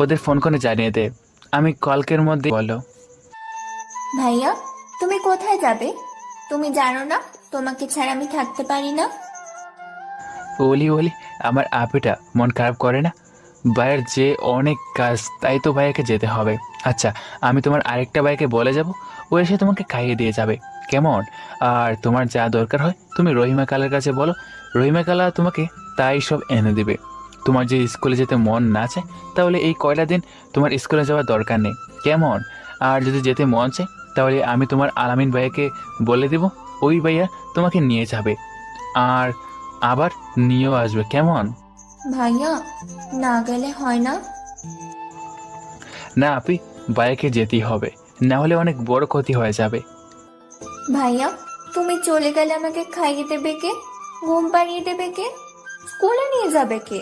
ওদের ফোন করে জানিয়ে দে আমি কালকের মধ্যে। বলো ভাইয়া তুমি কোথায় যাবে? তুমি জানো না তোমাকে ছাড়া আমি থাকতে পারি না? ওলি ওলি, আমার আপিটা মন খারাপ করে না? ভাইয়ের যে অনেক কাজ, তাই তো ভাইয়াকে যেতে হবে। আচ্ছা, আমি তোমার আরেকটা ভাইকে বলে যাব, ও এসে তোমাকে খাইয়ে দিয়ে যাবে, কেমন? আর তোমার যা দরকার হয় তুমি রহিমা কালার কাছে বলো, রহিমা কালা তোমাকে তাই সব এনে দিবে। তোমার যে স্কুলে যেতে মন না চায়, তাহলে এই কয়টা দিন তোমার স্কুলে যাওয়ার দরকার নেই, কেমন? আর যদি যেতে মন চায়, তাহলে আমি তোমার আলামিন ভাইয়াকে বলে দেব, ওই ভাইয়া তোমাকে নিয়ে যাবে আর আবার নিয়েও আসবে, কেমন? ভাইয়া, না গেলে হয় না? না আপি, ভাইয়াকে যেতেই হবে, না হলে অনেক বড় ক্ষতি হয়ে যাবে। ভাইয়া, তুমি চলে গেলে আমাকে খাইয়ে দেবে কে? ঘুম পাড়িয়ে দেবে কে? স্কুলে নিয়ে যাবে কে?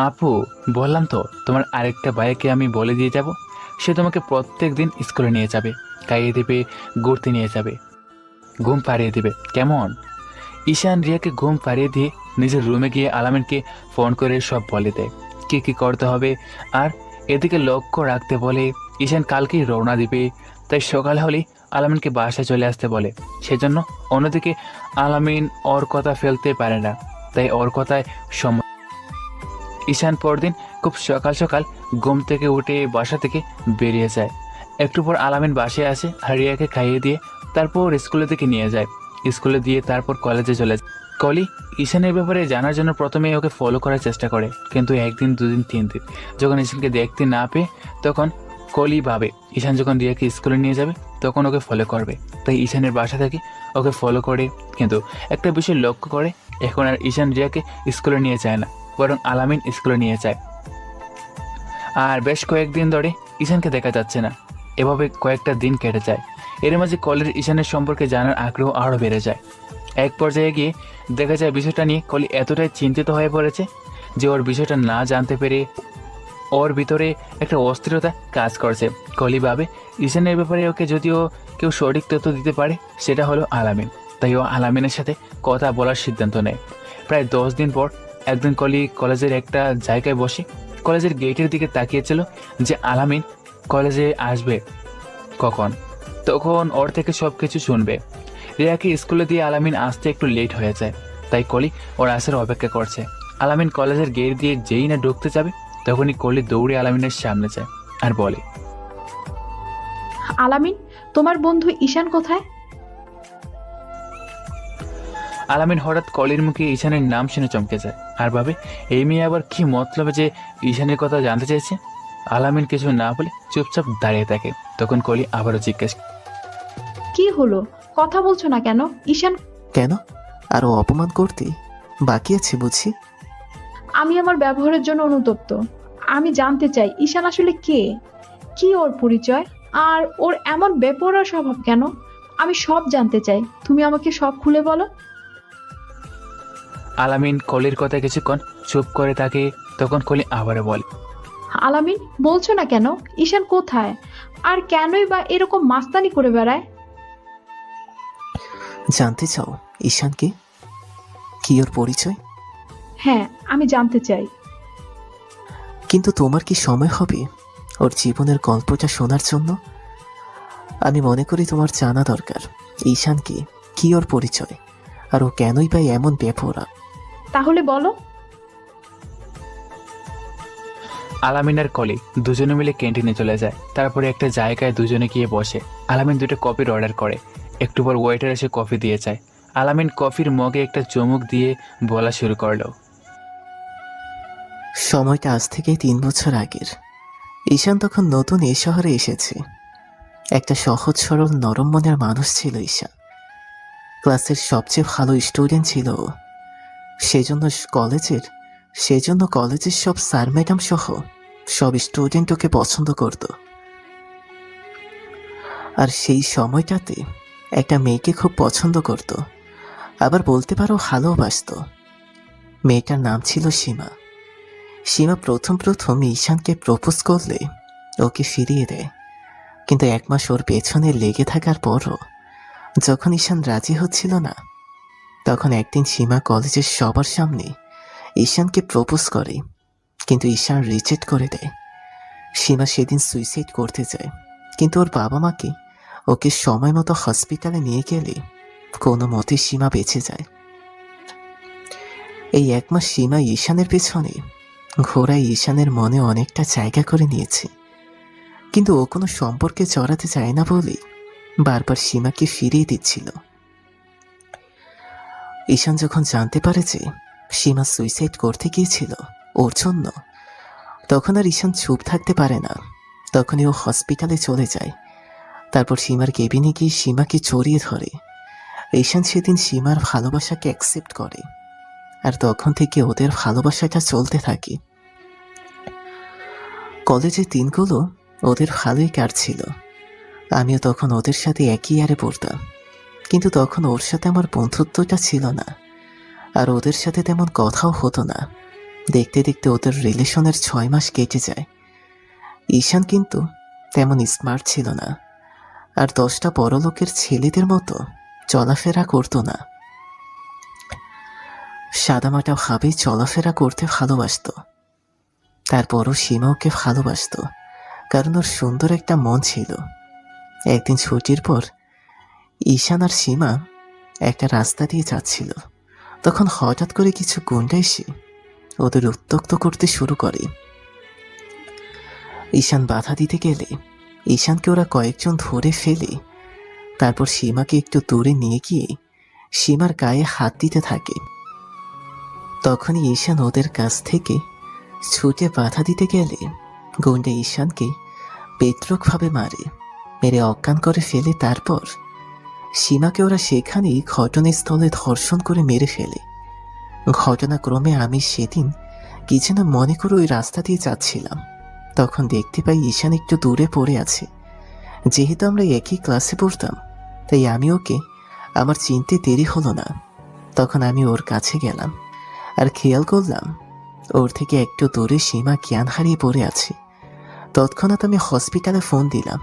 আপু, বললাম তো তোমার আরেকটা ভাইয়াকে আমি বলে দিয়ে যাব, সে তোমাকে প্রত্যেক দিন স্কুলে নিয়ে যাবে, খাইয়ে দেবে, ঘুরতে নিয়ে যাবে, ঘুম পাড়িয়ে দেবে, কেমন? ঈশান রিয়াকে ঘুম পাড়িয়ে দিয়ে নিজের রুমে গিয়ে আলামিনকে ফোন করে সব বলে দেয় কি কি করতে হবে। আর এদিকে লক্ষ্য রাখতে বলে ঈশান কালকেই রওনা দিবে, তাই সকাল হলেই আলামিনকে বাসায় চলে আসতে বলে। সেজন্য অন্যদিকে আলামিন ওর কথা ফেলতে পারে না, তাই ওর কথায় সময়। ঈশান পরদিন খুব সকাল সকাল ঘুম থেকে উঠে বাসা থেকে বেরিয়ে যায়। একটু পর আলামিন বাসায় আসে আর রিয়াকে খাইয়ে দিয়ে তারপর স্কুলের দিকে নিয়ে যায়। স্কুলে দিয়ে তারপর কলেজে চলে যায়। কলি ঈশানের ব্যাপারে জানার জন্য প্রথমে ওকে ফলো করার চেষ্টা করে, কিন্তু একদিন, দুদিন, 3 দিন যখন ঈশানকে দেখতে না পেয়ে, তখন কলি ভাবে ঈশান যখন রিয়াকে স্কুলে নিয়ে যাবে তখন ওকে ফলো করবে, তাই ঈশানের বাসা থেকে ওকে ফলো করে। কিন্তু একটা বিষয় লক্ষ্য করে, এখন আর ঈশান রিয়াকে স্কুলে নিয়ে যায় না, বরং আলামিন স্কুলে নিয়ে যায়। আর বেশ কয়েকদিন ধরে ঈশানকে দেখা যাচ্ছে না। এভাবে কয়েকটা দিন কেটে যায়। এর মাঝে কলির ঈশানের সম্পর্কে জানার আগ্রহ আরও বেড়ে যায়। এক পর্যায়ে গিয়ে দেখা যায় বিষয়টা নিয়ে কলি এতটাই চিন্তিত হয়ে পড়েছে যে ওর বিষয়টা না জানতে পেরে ওর ভিতরে একটা অস্থিরতা কাজ করছে। কলি ভাবে ঈশানের ব্যাপারে ওকে যদিও কেউ সঠিক তথ্য দিতে পারে, সেটা হলো আলামিন, তাই ও আলামিনের সাথে কথা বলার সিদ্ধান্ত নেয়। প্রায় 10 দিন পর একদিন কলি কলেজের একটা জায়গায় বসে কলেজের গেটের দিকে তাকিয়েছিল যে আলামিন কলেজে আসবে কখন, তখন ওর থেকে সব কিছু শুনবে। রিয়াকে স্কুলে দিয়ে আলামিন আসতে একটু লেট হয়ে যায়, তাই কলি ওর আসার অপেক্ষা করছে। আলামিন কলেজের গেট দিয়ে যেই না ঢুকতে যাবে, তখনই কলি দৌড়ে আলামিনের সামনে যায় আর বলে, আলামিন, তোমার বন্ধু ঈশান কোথায়? আলামিন হঠাৎ কলির মুখে ঈশানের নাম শুনে চমকে যায় আর ভাবে এই মেয়ে আবার কি মতলবে যে ঈশানের কথা জানতে চাইছে। আলামিন কিছু না বলে চুপচাপ দাঁড়িয়ে থাকে। তখন কলি আবারও জিজ্ঞেস, কি হলো, কথা বলছো না কেন? ঈশান? কেন? আরো অপমান করতে বাকি আছে বুঝি? আমি আমার ব্যবহারের জন্য অনুতপ্ত। আমি জানতে চাই ঈশান আসলে কে, কি ওর পরিচয়, আর ওর এমন বেপরোয়া স্বভাব কেন? আমি সব জানতে চাই, তুমি আমাকে সব খুলে বলো। আলামিন কলির কথা কিছুক্ষণ চুপ করে থাকে। তখন কলি আবারও বলে, আলামিন, বলছো না কেন? ঈশান কোথায়, আর কেনই বা এরকম মাস্তানি করে বেড়ায়? জানতে চাও ঈশানকে? কি ওর পরিচয়? হ্যাঁ, আমি জানতে চাই। কিন্তু তোমার কি সময় হবে ওর জীবনের গল্পটা শোনার জন্য? আমি মনে করি তোমার জানা দরকার ঈশানকে, কি ওর পরিচয়, আর ও কেনই বা এমন বেপরোয়া। তাহলে বলো। আলামিন আর কলি দুজনে মিলে ক্যান্টিনে চলে যায়। তারপরে একটা জায়গায় দুজনে গিয়ে বসে। আলামিন 2টা কফির অর্ডার করে। একটু পর ওয়েটার এসে কফি দিয়ে যায়। আলামিন কফির মগে একটা চুমুক দিয়ে বলা শুরু করলো, সময়টা আজ থেকে 3 বছর আগের। ঈশান তখন নতুন এই শহরে এসেছে। একটা সহজ সরল নরম মনের মানুষ ছিল ঈশান। ক্লাসের সবচেয়ে ভালো স্টুডেন্ট ছিল ও। সেজন্য কলেজের সব স্যার ম্যাডাম সহ সব স্টুডেন্ট ওকে পছন্দ করত। আর সেই সময়টাতে একটা মেয়েকে খুব পছন্দ করত, আবার বলতে পারো ভালোবাসতো। মেয়েটার নাম ছিল সীমা। সীমা প্রথম ঈশানকে প্রপোজ করলে ওকে ফিরিয়ে দেয়, কিন্তু 1 মাস ওর পেছনে লেগে থাকার পরও যখন ঈশান রাজি হচ্ছিল না, তখন একদিন সীমা কলেজের সবার সামনে ঈশানকে প্রপোজ করে, কিন্তু ঈশান রিজেক্ট করে দেয়। সীমা সেদিন সুইসাইড করতে যায়, কিন্তু ওর বাবা মাকে ওকে সময় মতো হসপিটালে নিয়ে গেলে কোনো মতে সীমা বেঁচে যায়। এই 1 মাস সীমা ঈশানের পেছনে ঘোড়ায় ঈশানের মনে অনেকটা জায়গা করে নিয়েছে, কিন্তু ও কোনো সম্পর্কে জড়াতে চায় না বলেই বারবার সীমাকে ফিরিয়ে দিচ্ছিল। ঈশান যখন জানতে পারে যে সীমা সুইসাইড করতে গিয়েছিল ওর জন্য, তখন আর ঈশান চুপ থাকতে পারে না। তখনই ও হসপিটালে চলে যায়। তারপর সীমার কেবিনে গিয়ে সীমাকে জড়িয়ে ধরে। ঈশান সেদিন সীমার ভালোবাসাকে অ্যাকসেপ্ট করে, আর তখন থেকে ওদের ভালোবাসাটা চলতে থাকে। কলেজের দিনগুলো ওদের ভালোই কাটছিল। আমিও তখন ওদের সাথে একই ইয়ারে পড়তাম, কিন্তু তখন ওর সাথে আমার বন্ধুত্বটা ছিল না, আর ওদের সাথে তেমন কথাও হতো না। দেখতে দেখতে ওদের রিলেশনের 6 মাস কেটে যায়। ঈশান কিন্তু তেমন স্মার্ট ছিল না, আর 10টা বড়লোকের ছেলেদের মতো চলাফেরা করতো না। সাদামাটা ভাবে চলাফেরা করতে ভালোবাসতো। তারপরও সীমা ওকে ভালোবাসতো, কারণ ওর সুন্দর একটা মন ছিল। একদিন ছুটির পর ঈশান আর সীমা একটা রাস্তা দিয়ে যাচ্ছিল। তখন হঠাৎ করে কিছু গুন্ডা এসে ওদের উত্ত্যক্ত করতে শুরু করে। ঈশান বাধা দিতে গেলে ঈশানকে ওরা কয়েকজন ধরে ফেলে তারপর সীমাকে একটু দূরে নিয়ে গিয়ে সীমার গায়ে হাত দিতে থাকে। তখনই ঈশান ওদের কাছ থেকে ছুটে বাধা দিতে গেলে গুন্ডা ঈশানকে বেত্রকভাবে মেরে অজ্ঞান করে ফেলে। তারপর সীমাকে ওরা সেখানেই ঘটনাস্থলে ধর্ষণ করে মেরে ফেলে। ঘটনাক্রমে আমি সেদিন কি যেন মনে করে ওই রাস্তা দিয়ে যাচ্ছিলাম। তখন দেখতে পাই ঈশান একটু দূরে পড়ে আছে। যেহেতু আমরা একই ক্লাসে পড়তাম, তাই আমি ওকে আমার চিনতে দেরি হলো না। তখন আমি ওর কাছে গেলাম আর খেয়াল করলাম ওর থেকে একটু দূরে সীমা জ্ঞান হারিয়ে পড়ে আছে। তৎক্ষণাৎ আমি হসপিটালে ফোন দিলাম।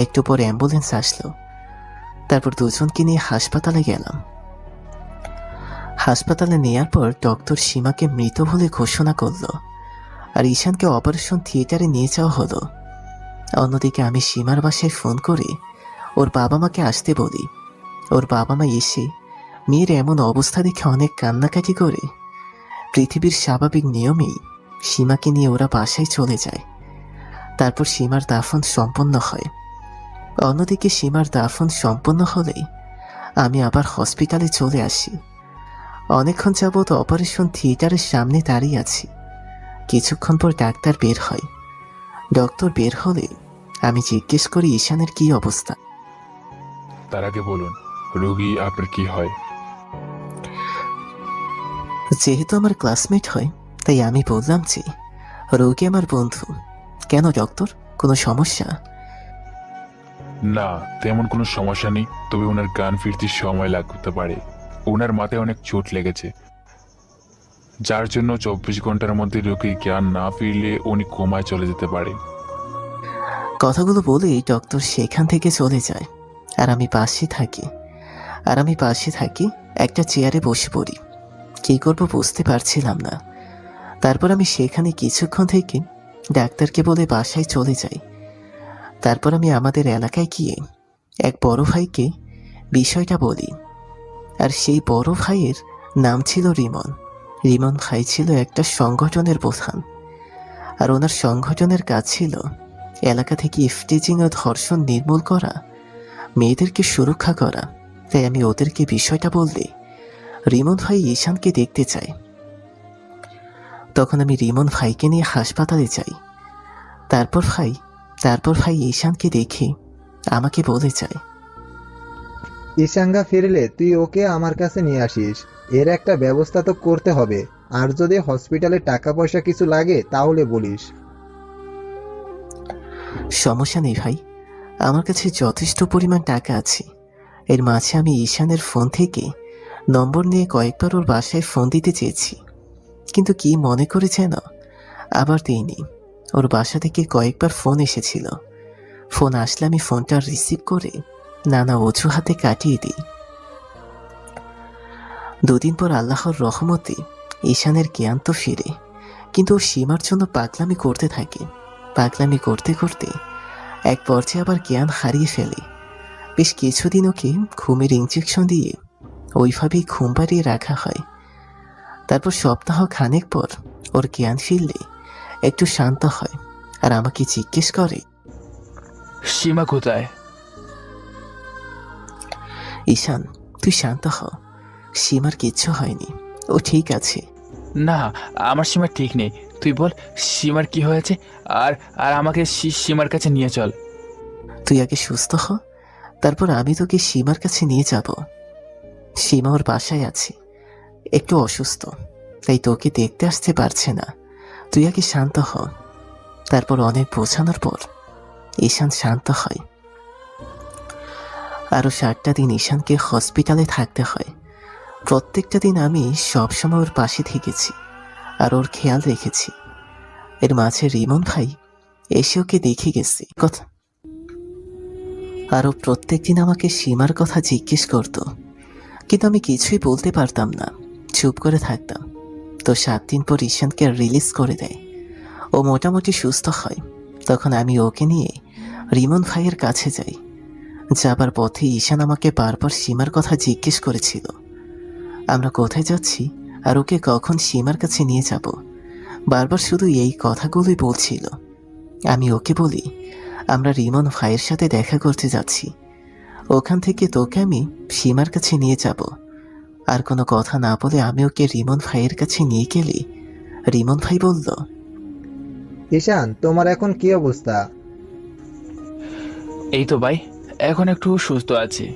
একটু পর অ্যাম্বুলেন্স আসলো। তারপর দুজনকে নিয়ে হাসপাতালে গেলাম। হাসপাতালে নেয়ার পর ডক্টর সীমাকে মৃত বলে ঘোষণা করলো, আর ঈশানকে অপারেশন থিয়েটারে নিয়ে যাওয়া হলো। অন্যদিকে আমি সীমার বাসায় ফোন করে ওর বাবা মাকে আসতে বলি। ওর বাবা মা এসে মেয়ের এমন অবস্থা দেখে অনেক কান্নাকাটি করে পৃথিবীর স্বাভাবিক নিয়মেই সীমাকে নিয়ে ওরা বাসায় চলে যায়। তারপর সীমার দাফন সম্পন্ন হয়। অন্যদিকে সীমার দাফন সম্পন্ন হলেই আমি আবার হসপিটালে চলে আসি। অনেকক্ষণ যাবৎ অপারেশন থিয়েটারের সামনে দাঁড়িয়ে আছি। কিছুক্ষণ পর ডাক্তার বের হয়। ডক্টর বের হলে আমি জিজ্ঞেস করি ঈশানের কি অবস্থা। তার আগে বলুন, রোগী আপনার কি হয়? যেহেতু আমার ক্লাসমেট হয়, তাই আমি বললাম যে রোগী আমার বন্ধু। কেন ডক্টর, কোনো সমস্যা? না, তেমন কোনো সমস্যা নেই, তবে ওনার জ্ঞান ফিরতে সময় লাগতে পারে। ওনার মাথায় অনেক চোট লেগেছে, যার জন্য 24 ঘন্টার মধ্যে রোগীর জ্ঞান না ফিরলে উনি কোমায় চলে যেতে পারে। কথাগুলো বলেই ডক্টর সেখান থেকে চলে যায়, আর আমি পাশে থাকি একটা চেয়ারে বসে পড়ি। কী করবো বুঝতে পারছিলাম না। তারপর আমি সেখানে কিছুক্ষণ থেকে ডাক্তারকে বলে বাসায় চলে যাই। তারপর আমি আমাদের এলাকায় গিয়ে এক বড় ভাইকে বিষয়টা বলি, আর সেই বড় ভাইয়ের নাম ছিল রিমন। রিমন ভাই ছিল একটা সংগঠনের প্রধান, আর ওনার সংগঠনের কাজ ছিল এলাকা থেকে ইফটিজিং ও ধর্ষণ নির্মূল করা, মেয়েদেরকে সুরক্ষা করা। তাই আমি ওদেরকে বিষয়টা বললে রিমন ভাই ঈশানকে দেখতে চায়। তখন আমি রিমন ভাইকে নিয়ে হাসপাতালে যাই। তারপর ভাই ঈশানকে দেখে আমাকে বলে যায়, ঈশাঙ্গা ফিরলে তুই ওকে আমার কাছে নিয়ে আসিস। এর একটা ব্যবস্থা তো করতে হবে, আর যদি হসপিটালে টাকা পয়সা কিছু লাগে তাহলে বলিস। সমস্যা নেই ভাই, আমার কাছে যথেষ্ট পরিমাণ টাকা আছে। এর মাঝে আমি ঈশানের ফোন থেকে নম্বর নিয়ে কয়েকবার ওর বাসায় ফোন দিতে চেয়েছি, কিন্তু কি মনে করে যেন আবার দিইনি। ওর বাসা থেকে কয়েকবার ফোন এসেছিল। ফোন আসলে আমি ফোনটা রিসিভ করে নানা অজুহাতে কাটিয়ে দিই। 2 দিন পর আল্লাহর রহমতে ঈশানের জ্ঞান তো ফিরে, কিন্তু ও সীমার জন্য পাগলামি করতে থাকে। পাগলামি করতে করতে এক পর্যায়ে আবার জ্ঞান হারিয়ে ফেলে। বেশ কিছুদিন ওকে ঘুমের ইঞ্জেকশন দিয়ে ওইভাবেই ঘুম পাড়িয়ে রাখা হয়। তারপর সপ্তাহ খানেক পর ওর জ্ঞান ফিরলে একটু শান্ত হয় আর আমাকে জিজ্ঞেস করে, সীমা কোথায়? ঈশান তুই শান্ত হ, সীমার কিচ্ছু হয়নি, ও ঠিক আছে। না, আমার সীমা ঠিক নেই। তুই বল সীমার কি হয়েছে, আর আর আমাকে সীমার কাছে নিয়ে চল। তুই আগে সুস্থ হ, তারপর আমি তোকে সীমার কাছে নিয়ে যাব। সীমা ওর বাসায় আছে, একটু অসুস্থ, তাই তোকে দেখতে আসতে পারছে না। তুই আগে শান্ত হ। তারপর অনেক বোঝানোর পর ঈশান শান্ত হয়। আরও 7টা দিন ঈশানকে হসপিটালে থাকতে হয়। প্রত্যেকটা দিন আমি সবসময় ওর পাশে থেকেছি আর ওর খেয়াল রেখেছি। এর মাঝে রিমন ভাই এসে ওকে দেখে গেছে কথা। আরও প্রত্যেকদিন আমাকে সীমার কথা জিজ্ঞেস করত, কিন্তু আমি কিছুই বলতে পারতাম না, চুপ করে থাকতাম। তো 7 দিন পর ঈশানকে রিলিজ করে দেয়। ও মোটামুটি সুস্থ হয়। তখন আমি ওকে নিয়ে রিমন ভাইয়ের কাছে যাই। যাবার পথে ঈশান আমাকে বারবার সীমার কথা জিজ্ঞেস করেছিল, আমরা কোথায় যাচ্ছি আর ওকে কখন সীমার কাছে নিয়ে যাব। বারবার শুধু এই কথাগুলোই বলছিল। আমি ওকে বলি, আমরা রিমন ভাইয়ের সাথে দেখা করতে যাচ্ছি, ওখান থেকে তোকে আমি সীমার কাছে নিয়ে যাব। আর কোনো কথা না বলে আমি ওকে রিমন ভাইয়ের কাছে নিয়ে গেলে রিমন ভাই বলল, ঈশান তোমার এখন কি অবস্থা? এই তো ভাই, এখন একটু সুস্থ আছি।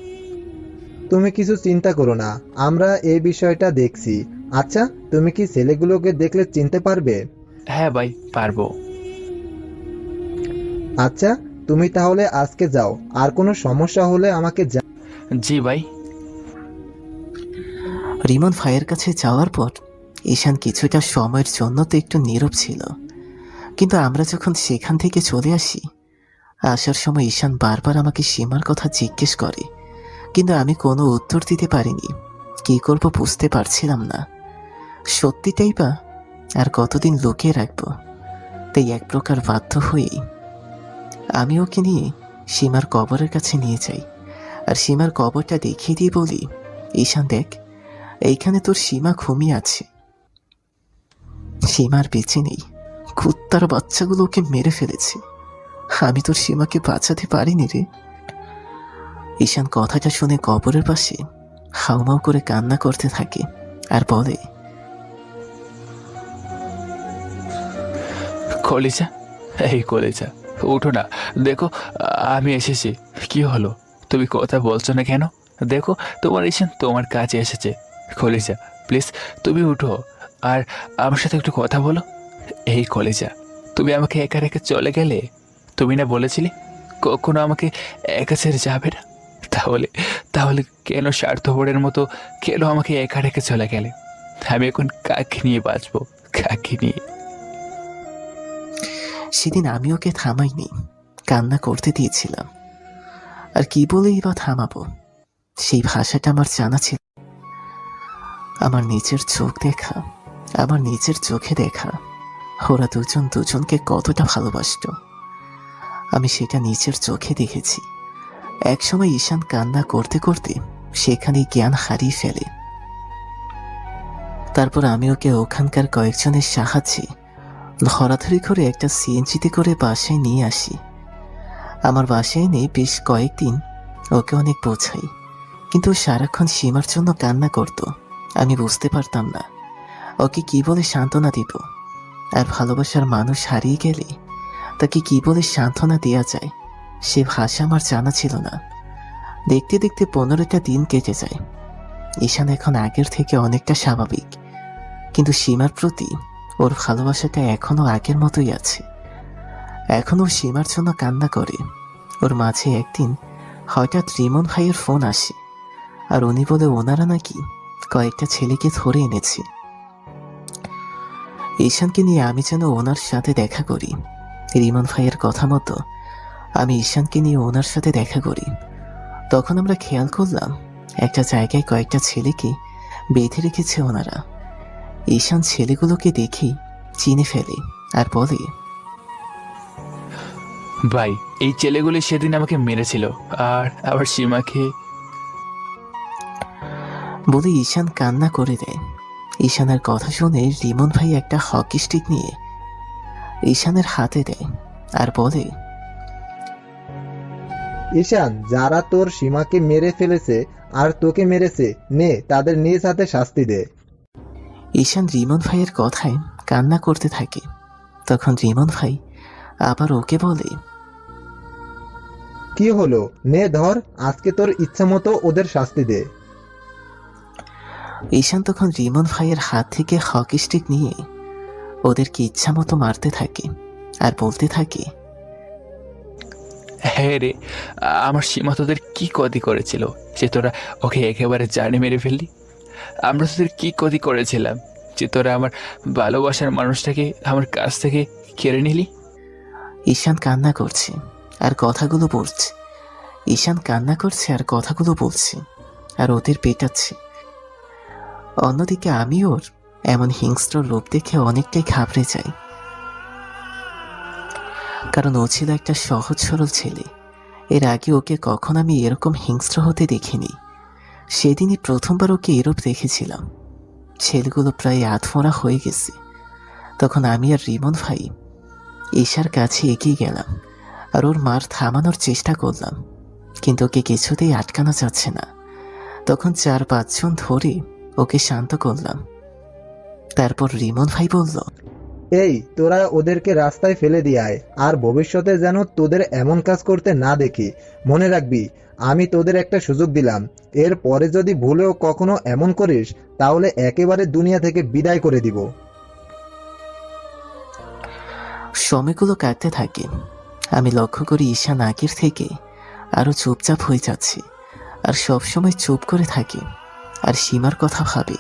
তুমি কিছু চিন্তা করো না, আমরা এই বিষয়টা দেখছি। আচ্ছা, তুমি কি ছেলেগুলোকে দেখলে চিনতে পারবে? হ্যাঁ ভাই, পারবো। আচ্ছা, তুমি তাহলে আজকে যাও, আর কোনো সমস্যা হলে আমাকে জি ভাই। রিমন ভাইয়ের কাছে যাওয়ার পর ঈশান কিছুটা সময়ের জন্য তো একটু নীরব ছিল, কিন্তু আমরা যখন সেখান থেকে চলে আসি, আসার সময় ঈশান বারবার আমাকে সীমার কথা জিজ্ঞেস করে, কিন্তু আমি কোনো উত্তর দিতে পারিনি। কি করব বুঝতে পারছিলাম না। সত্যিটাই বা আর কতদিন লুকিয়ে রাখবো। তাই এক প্রকার বাধ্য হয়েই আমি ওকে নিয়ে সীমার কবরের কাছে নিয়ে যাই আর সীমার কবরটা দেখিয়ে দিয়ে বলি, ঈশান দেখ, এইখানে তোর সীমা ঘুমিয়ে আছে। সীমার বেঁচে নেই, কুত্তার বাচ্চাগুলো ওকে মেরে ফেলেছে। আমি তোর সীমাকে বাঁচাতে পারিনি রে। ঈশান কথাটা শুনে কবরের পাশে হাউমাউ করে কান্না করতে থাকে আর বলে, কলিজা, এই কলিজা, উঠো না, দেখো আমি এসেছি। কি হলো, তুমি কথা বলছো না কেন? দেখো তোমার ঈশান তোমার কাছে এসেছে। কলিজা প্লিজ তুমি উঠো আর আমার সাথে একটু কথা বলো। এই কলিজা, তুমি আমাকে একা রেখে চলে গেলে। তুমি না বলেছিলে কখনো আমাকে একা ছেড়ে যাবে না? তাহলে তাহলে কেন স্বার্থপরের মতো কেন আমাকে একা রেখে চলে গেলে? আমি এখন কাকে নিয়ে বাঁচবো, কাকে নিয়ে? সেদিন আমি ওকে থামাইনি, কান্না করতে দিয়েছিলাম। আর কি বলেই বা থামাবো, সেই ভাষাটা আমার জানা ছিল। আমার নিজের চোখ দেখা, আমার নিজের চোখে দেখা ওরা দুজন দুজনকে কতটা ভালোবাসত, আমি সেটা নিজের চোখে দেখেছি। একসময় ঈশান কান্না করতে করতে সেখানেই জ্ঞান হারিয়ে ফেলে। তারপর আমি ওকে ওখানকার কয়েকজনের সাহায্যে ধরাধরি করে একটা সিএনজিতে করে বাসায় নিয়ে আসি। আমার বাসায় এনে বেশ কয়েকদিন ওকে অনেক বোঝাই, কিন্তু ও সারাক্ষণ সীমার জন্য কান্না করত। আমি বুঝতে পারতাম না ওকে কি বলে সান্ত্বনা দিব। আর ভালোবাসার মানুষ হারিয়ে গেলে তাকে কি বলে সান্ত্বনা দেওয়া যায় সে ভাষা আমার জানা ছিল না। দেখতে দেখতে 15টা দিন কেটে যায়। ঈশান এখন আগের থেকে অনেকটা স্বাভাবিক, কিন্তু সীমার প্রতি ওর ভালোবাসাটা এখনো আগের মতোই আছে। এখনও সীমার জন্য কান্না করে। ওর মাঝে একদিন হঠাৎ রিমন ভাইয়ের ফোন আসে, আর উনি বলে ওনারা নাকি কয়েকটা ছেলেকে ধরে এনেছে। ঈশানকে নিয়ে আমি যেন ওনার সাথে দেখা করি। রিমন ভাইয়ের কথা মতো আমি ঈশানকে নিয়ে ওনার সাথে দেখা করি। তখন আমরা খেয়াল করলাম একটা জায়গায় কয়েকটা ছেলেকে বেঁধে রেখেছে ওনারা। ঈশান ছেলেগুলোকে দেখেই চিনে ফেলে আর বলে, ভাই, এই ছেলেগুলি সেদিন আমাকে মেরেছিল, আর আবার সীমাকে। বলে ঈশান কান্না করে দেয়। ঈশানের কথা শুনে রিমন ভাই একটা হকি স্টিক নিয়ে ঈশানের হাতে দেয় আর বলে, ঈশান, যারা তোর সীমাকে মেরে ফেলেছে আর তোকে মেরেছে, নে তাদের নিজ হাতে শাস্তি দে। ঈশান রিমন ভাইয়ের কথায় কান্না করতে থাকে। তখন রিমন ভাই আবার ওকে বলে, কি হলো, নে ধর, আজকে তোর ইচ্ছা মতো ওদের শাস্তি দে। ঈশান তখন রিমন ভাইয়ের হাত থেকে হকি স্টিক নিয়ে ওদেরকে ইচ্ছা মতো মারতে থাকে আর বলতে থাকে, হ্যাঁ রে, আমার সীমা তোদের কি ক্ষতি করেছিল যে তোরা ওকে একেবারে জানে মেরে ফেললি? আমরা তোদের কি ক্ষতি করেছিলাম যে তোরা আমার ভালোবাসার মানুষটাকে আমার কাছ থেকে কেড়ে নিলি? ঈশান কান্না করছে আর কথাগুলো বলছে। ঈশান কান্না করছে আর কথাগুলো বলছে আর ওদের পেটাচ্ছে। অন্যদিকে আমি ওর এমন হিংস্র রূপ দেখে অনেকটাই ঘাবড়ে যাই, কারণ ও ছিল একটা সহজ সরল ছেলে। এর আগে ওকে কখন আমি এরকম হিংস্র হতে দেখিনি। সেদিনই প্রথমবার ওকে এরূপ দেখেছিলাম। ছেলেগুলো প্রায় আধমরা হয়ে গেছে। তখন আমি আর রিমন ভাই ঈশার কাছে এগিয়ে গেলাম আর ওর মার থামানোর চেষ্টা করলাম, কিন্তু ওকে কিছুতেই আটকানো যাচ্ছে না। তখন 4-5 জন ধরে ওকে শান্ত করলাম। তারপর রিমন ভাই বলল, এই, তোরা ওদেরকে রাস্তায় ফেলে দিয়ে আয়, আর ভবিষ্যতে যেন তোদের এমন কাজ করতে না দেখি। মনে রাখবি, আমি তোদের একটা সুযোগ দিলাম। এর পরে যদি ভুলেও কখনো এমন করিস, তাহলে একেবারে দুনিয়া থেকে বিদায় করে দিব। সময়গুলো কাটতে থাকে। আমি লক্ষ্য করি ঈশান আগের থেকে আরো চুপচাপ হয়ে যাচ্ছে আর সবসময় চুপ করে থাকে আর সীমার কথা ভাবে।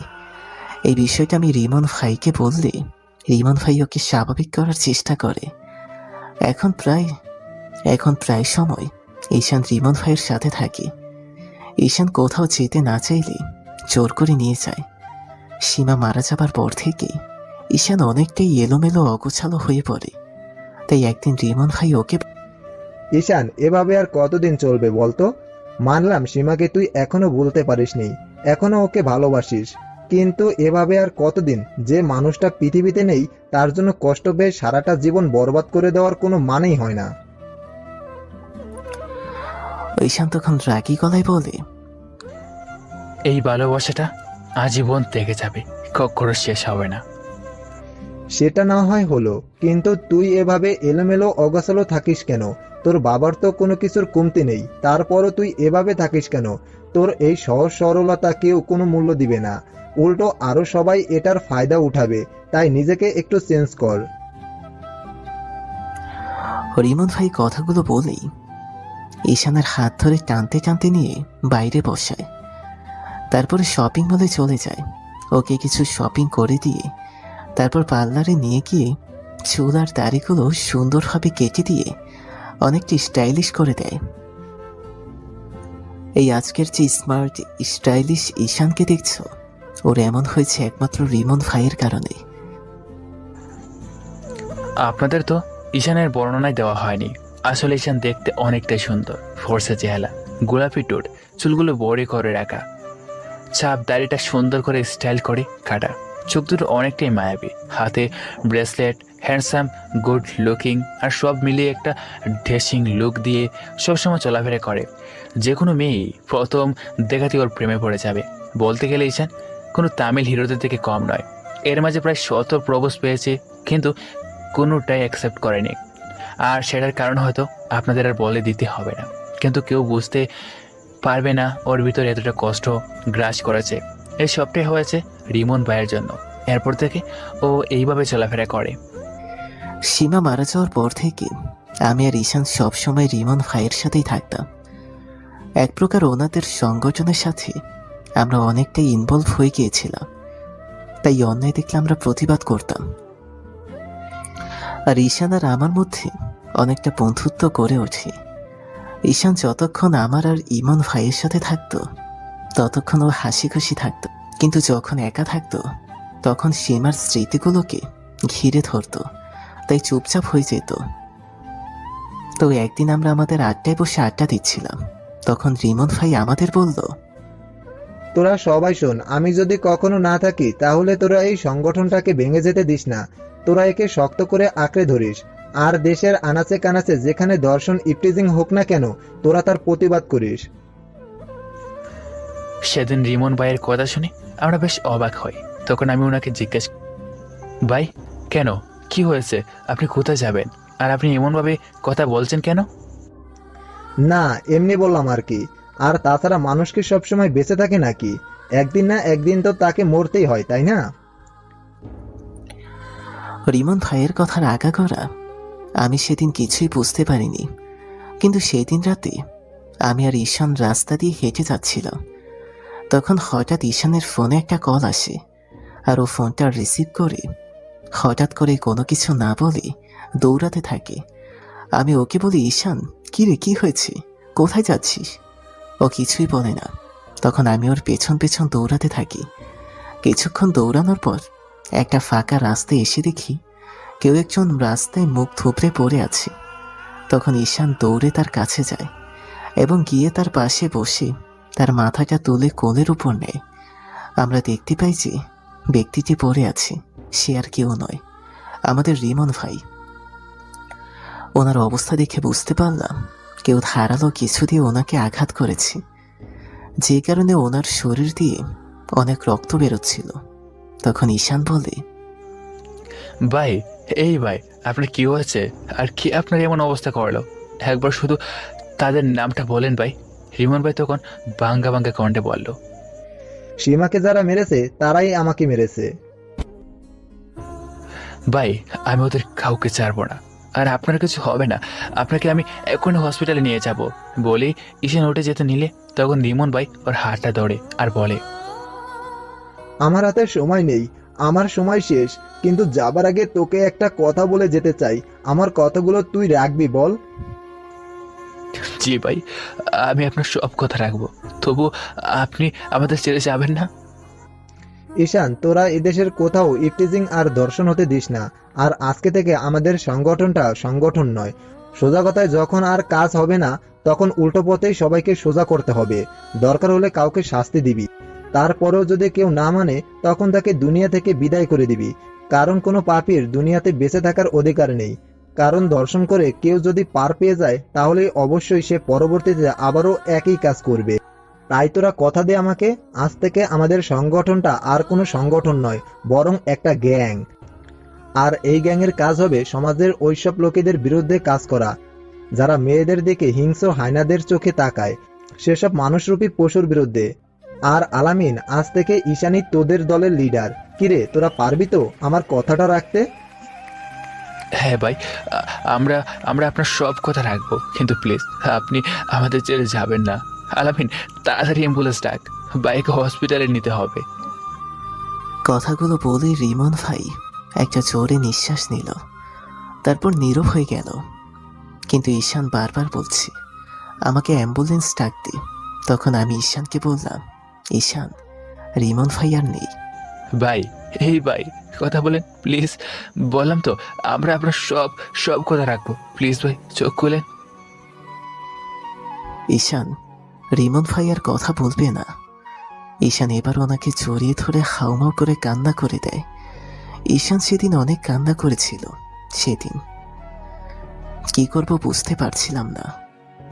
এই বিষয়টা আমি রিমন ভাইকে বললে রিমন ভাই ওকে স্বাভাবিক করার চেষ্টা করে। এখন প্রায় সময় ঈশান রিমন ভাইয়ের সাথে থাকে। ঈশান কোথাও যেতে না চাইলে জোর করে নিয়ে যায়। সীমা মারা যাবার পর থেকে ঈশান অনেকটাই এলোমেলো অগোছালো হয়ে পড়ে। তাই একদিন রিমন ভাই ওকে, ঈশান, এভাবে আর কতদিন চলবে বলতো? মানলাম সীমাকে তুই এখনো ভুলতে পারিসনি, এখনো ওকে ভালোবাসিস, কিন্তু এভাবে আর কতদিন? যে মানুষটা পৃথিবীতে নেই তার জন্য কষ্ট পেয়ে সারাটা জীবন বরবাদ করে দেওয়ার কোনো মানেই হয় না। ঈশান তখন রাগী গলায় বলে, এই ভালোবাসাটা আজীবন থেকে যাবে, কখনো শেষ হবে না। সেটা না হয় হলো, কিন্তু তুই এভাবে এলোমেলো অগোছালো থাকিস কেন? তোর বাবার তো কোনো কিছুর কমতি নেই, তারপরও তুই এভাবে থাকিস কেন? তোর এই সহজ সরলতা কেউ কোনো মূল্য দিবে না, উল্টো আরো সবাই এটার ফায়দা উঠাবে। তাই নিজেকে একটু চেঞ্জ কর। রিমন ভাই কথাগুলো বলেই ঈশানের হাত ধরে টানতে টানতে নিয়ে বাইরে বসায়। তারপরে শপিং মলে চলে যায়। ওকে কিছু শপিং করে দিয়ে তারপর পার্লারে নিয়ে গিয়ে চুল আর দাড়িগুলো সুন্দরভাবে কেটে দিয়ে অনেকটা স্টাইলিশ করে দেয়। এই আজকের যে স্মার্ট স্টাইলিশ ঈশানকে দেখছো, ওর এমন হয়েছে একমাত্র রিমন ভাইয়ের কারণে। আপনাদের তো ঈশানের বর্ণনায় দেওয়া হয়নি। আসলে ঈশান দেখতে অনেকটাই সুন্দর, ফর্সা চেহারা, গোলাপি ঠোঁট, চুলগুলো বড়ি করে রাখা, চাপ দাড়িটা সুন্দর করে স্টাইল করে কাটা, চোখ দুটো অনেকটাই মায়াবী, হাতে ব্রেসলেট, হ্যান্ডসাম, গুড লুকিং, আর সব মিলিয়ে একটা ড্রেসিং লুক দিয়ে সবসময় চলাফেরা করে। যে কোনো মেয়েই প্রথম দেখাতে ওর প্রেমে পড়ে যাবে। বলতে গেলে ঈশান কোনো তামিল হিরোদের থেকে কম নয়। এর মাঝে প্রায় 100 প্রপোজ পেয়েছে, কিন্তু কোনোটাই অ্যাকসেপ্ট করেনি। আর সেটার কারণ হয়তো আপনাদের আর বলে দিতে হবে না, কিন্তু কেউ বুঝতে পারবে না ওর ভিতরে এতটা কষ্ট গ্রাস করেছে। এই সবটাই হয়েছে রিমন ভাইয়ের জন্য। এরপর থেকে ও এইভাবে চলাফেরা করে। সীমা মারা যাওয়ার পর থেকে আমি আর ঈশান সবসময় রিমন ভাইয়ের সাথেই থাকতাম। এক প্রকার ওনাদের সংগঠনের সাথে আমরা অনেকটাই ইনভলভ হয়ে গিয়েছিলাম। তাই অন্যায় দেখলে আমরা প্রতিবাদ করতাম। আর ঈশান আর আমার মধ্যে অনেকটা বন্ধুত্ব গড়ে ওঠে। ঈশান যতক্ষণ আমার আর ইমন ভাইয়ের সাথে থাকতো ততক্ষণ ও হাসি খুশি থাকতো, কিন্তু যখন একা থাকতো তখন সীমার স্মৃতিগুলোকে ঘিরে ধরতো, তাই চুপচাপ হয়ে যেত। তো একদিন আমরা আমাদের আড্ডায় বসে আড্ডা দিচ্ছিলাম, তখন রিমন ভাই আমাদের বলল, তোরা সবাই শোন, আমি যদি কখনো না থাকি তাহলে তোরা এই সংগঠনটাকে ভেঙে যেতে দিস না। তোরা একে শক্ত করে আঁকড়ে ধরিস। আর দেশের আনাচে কানাচে যেখানে দর্শন ইফটিজিং হোক না কেন, তোরা তার প্রতিবাদ করিস। সেদিন রিমন ভাইয়ের কথা শুনে আমরা বেশ অবাক হই। তখন আমি ওনাকে জিজ্ঞেস, ভাই কেন, কি হয়েছে, আপনি কোথায় যাবেন, আর আপনি এমনভাবে কথা বলছেন কেন? না, এমনি বললাম আর কি। আর তাছাড়া মানুষ কি সবসময় বেঁচে থাকে নাকি? একদিন না একদিন তো তাকে মরতেই হয়, তাই না? রিমন ভাইয়ের কথার আগাগোড়া আমি সেদিন কিছুই বুঝতে পারিনি। কিন্তু সেদিন রাতে আমি আর ঈশান রাস্তা দিয়ে হেঁটে যাচ্ছিলাম। তখন হঠাৎ ঈশানের ফোনে একটা কল আসে, আর ও ফোনটা রিসিভ করে হঠাৎ করে কোনো কিছু না বলে দৌড়াতে থাকে। আমি ওকে বলি, ঈশান কি রে, কি হয়েছে, কোথায় যাচ্ছিস? ও কিছুই বলে না। তখন আমি ওর পেছন পেছন দৌড়াতে থাকি। কিছুক্ষণ দৌড়ানোর পর একটা ফাঁকা রাস্তায় এসে দেখি কেউ একজন রাস্তায় মুখ থুবড়ে পড়ে আছে। তখন ঈশান দৌড়ে তার কাছে যায় এবং গিয়ে তার পাশে বসে তার মাথাটা তুলে কোলের উপর নেয়। আমরা দেখতে পাই যে ব্যক্তিটি পড়ে আছে সে আর কেউ নয়, আমাদের রিমন ভাই। ওনার অবস্থা দেখে বুঝতে পারলাম কেউ ধারালো কিছু দিয়ে ওনাকে আঘাত করেছে, যে কারণে ওনার শরীর দিয়ে অনেক রক্ত বেরোচ্ছিল। তখন ঈশান বলে, ভাই, এই ভাই, আপনার কি হয়েছে, আর কি আপনার এমন অবস্থা করলো? একবার শুধু তাদের নামটা বলেন ভাই। রিমন ভাই তখন বাঙ্গা বাঙ্গা কণ্ঠে বলল, সীমাকে যারা মেরেছে তারাই আমাকে মেরেছে। ভাই আমি ওদের কাউকে ছাড়বো না, আর আপনার কিছু হবে না, আপনাকে আমি এখনই হসপিটালে নিয়ে যাব। বলে ঈশান উঠে যেতে নিলে তখন রিমন ভাই ওর হাতটা ধরে আর বলে, আমার হাতে সময় নেই, আমার সময় শেষ। কিন্তু যাবার আগে তোকে একটা কথা বলে যেতে চাই। আমার কথাগুলো তুই রাখবি, বল? জি ভাই, আমি আপনার সব কথা রাখবো, তবু আপনি আমাদের ছেড়ে যাবেন না। ঈশান, তোরা এদেশের কোথাও ইফটিজিং আর ধর্ষণ হতে দিস না। আর আজকে থেকে আমাদের সংগঠনটা সংগঠন নয়। সোজা কথায় যখন আর কাজ হবে না, তখন উল্টো পথেই সবাইকে সোজা করতে হবে। দরকার হলে কাউকে শাস্তি দিবি। তারপরেও যদি কেউ না মানে, তখন তাকে দুনিয়া থেকে বিদায় করে দিবি। কারণ কোনো পাপীর দুনিয়াতে বেঁচে থাকার অধিকার নেই। কারণ দর্শন করে কেউ যদি পার পেয়ে যায়, তাহলে অবশ্যই সে পরবর্তীতে আবারও একই কাজ করবে। তাই তোরা কথা দে আমাকে, আজ থেকে আমাদের সংগঠনটা আর কোনো সংগঠন নয়, বরং একটা গ্যাং। আর এই গ্যাংয়ের কাজ হবে সমাজের ওইসব লোকেদের বিরুদ্ধে কাজ করা, যারা মেয়েদের দিকে হিংস্র হায়নাদের চোখে তাকায়, সেসব মানুষরূপী পশুর বিরুদ্ধে। আর আলামিন, আজ থেকে ঈশানী তোদের দলের লিডার। কিরে, তোরা পারবি তো আমার কথাটা রাখতে? হ্যাঁ ভাই, আমরা আমরা আপনার সব কথা রাখবো, কিন্তু প্লিজ আপনি আমাদের ছেড়ে যাবেন না। আলামিন, তাড়াতাড়ি অ্যাম্বুলেন্স ডাক, বাইকে হসপিটালে নিতে হবে। কথাগুলো বলে রিমন ভাই একটা জোরে নিঃশ্বাস নিল, তারপর নীরব হয়ে গেল। কিন্তু ঈশান বারবার বলছে আমাকে অ্যাম্বুলেন্স ডাক দি। তখন আমি ঈশানকে বললাম, ঈশান, রিমন ভাই আর নেই। ভাই, এই ভাই, কথা বলেন প্লিজ। বললাম তো, আমরা আপনার সব সব কথা রাখবো, প্লিজ ভাই চোখ খুলেন। ঈশান, রিমন ভাই আর কথা বলবে না। ঈশান এবার ওনাকে জড়িয়ে ধরে হাউমাউ করে কান্না করে দেয়। ঈশান সেদিন অনেক কান্না করেছিল। সেদিন কি করব বুঝতে পারছিলাম না।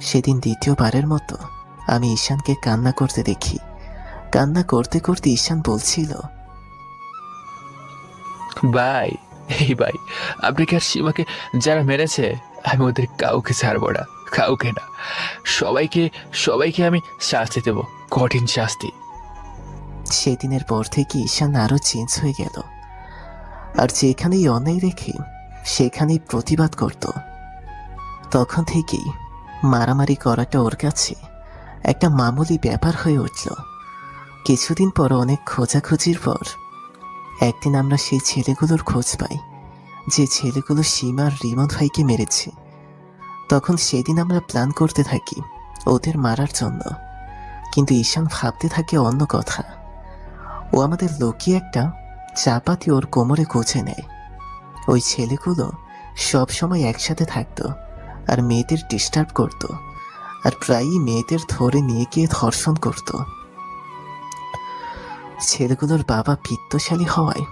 সেদিন দ্বিতীয়বারের মতো আমি ঈশানকে কান্না করতে দেখি। কান্না করতে করতে ঈশান বলছিল, ভাই, এই ভাই, আপনি কি আর সীমাকে যারা মেরেছে, আমি ওদের কাউকে ছাড়বো না, কাউকে না। সবাইকে সবাইকে আমি শাস্তি দেব, কঠিন শাস্তি। সেদিনের পর থেকে ঈশান আরো চেঞ্জ হয়ে গেল। আর যেখানেই অন্যায় দেখে সেখানেই প্রতিবাদ করত। তখন থেকেই মারামারি করাটা ওর কাছে একটা মামুলি ব্যাপার হয়ে উঠল। কিছুদিন পর অনেক খোঁজাখুঁজির পর একদিন আমরা সেই ছেলেগুলোর খোঁজ পাই, যে ছেলেগুলো সীমা আর রিমন ভাইকে মেরেছে। তখন সেদিন আমরা প্ল্যান করতে থাকি ওদের মারার জন্য, কিন্তু ঈশান ভাবতে থাকে অন্য কথা। ও আমাদের লুকিয়ে একটা চাপাতি ওর কোমরে গুঁজে নেয়। ওই ছেলেগুলো সব সময় একসাথে থাকতো, আর মেয়েদের ডিস্টার্ব করত, আর প্রায়ই মেয়েদের ধরে নিয়ে গিয়ে ধর্ষণ করত। ছেলেগুলোর বাবা বিত্তশালী হওয়ায়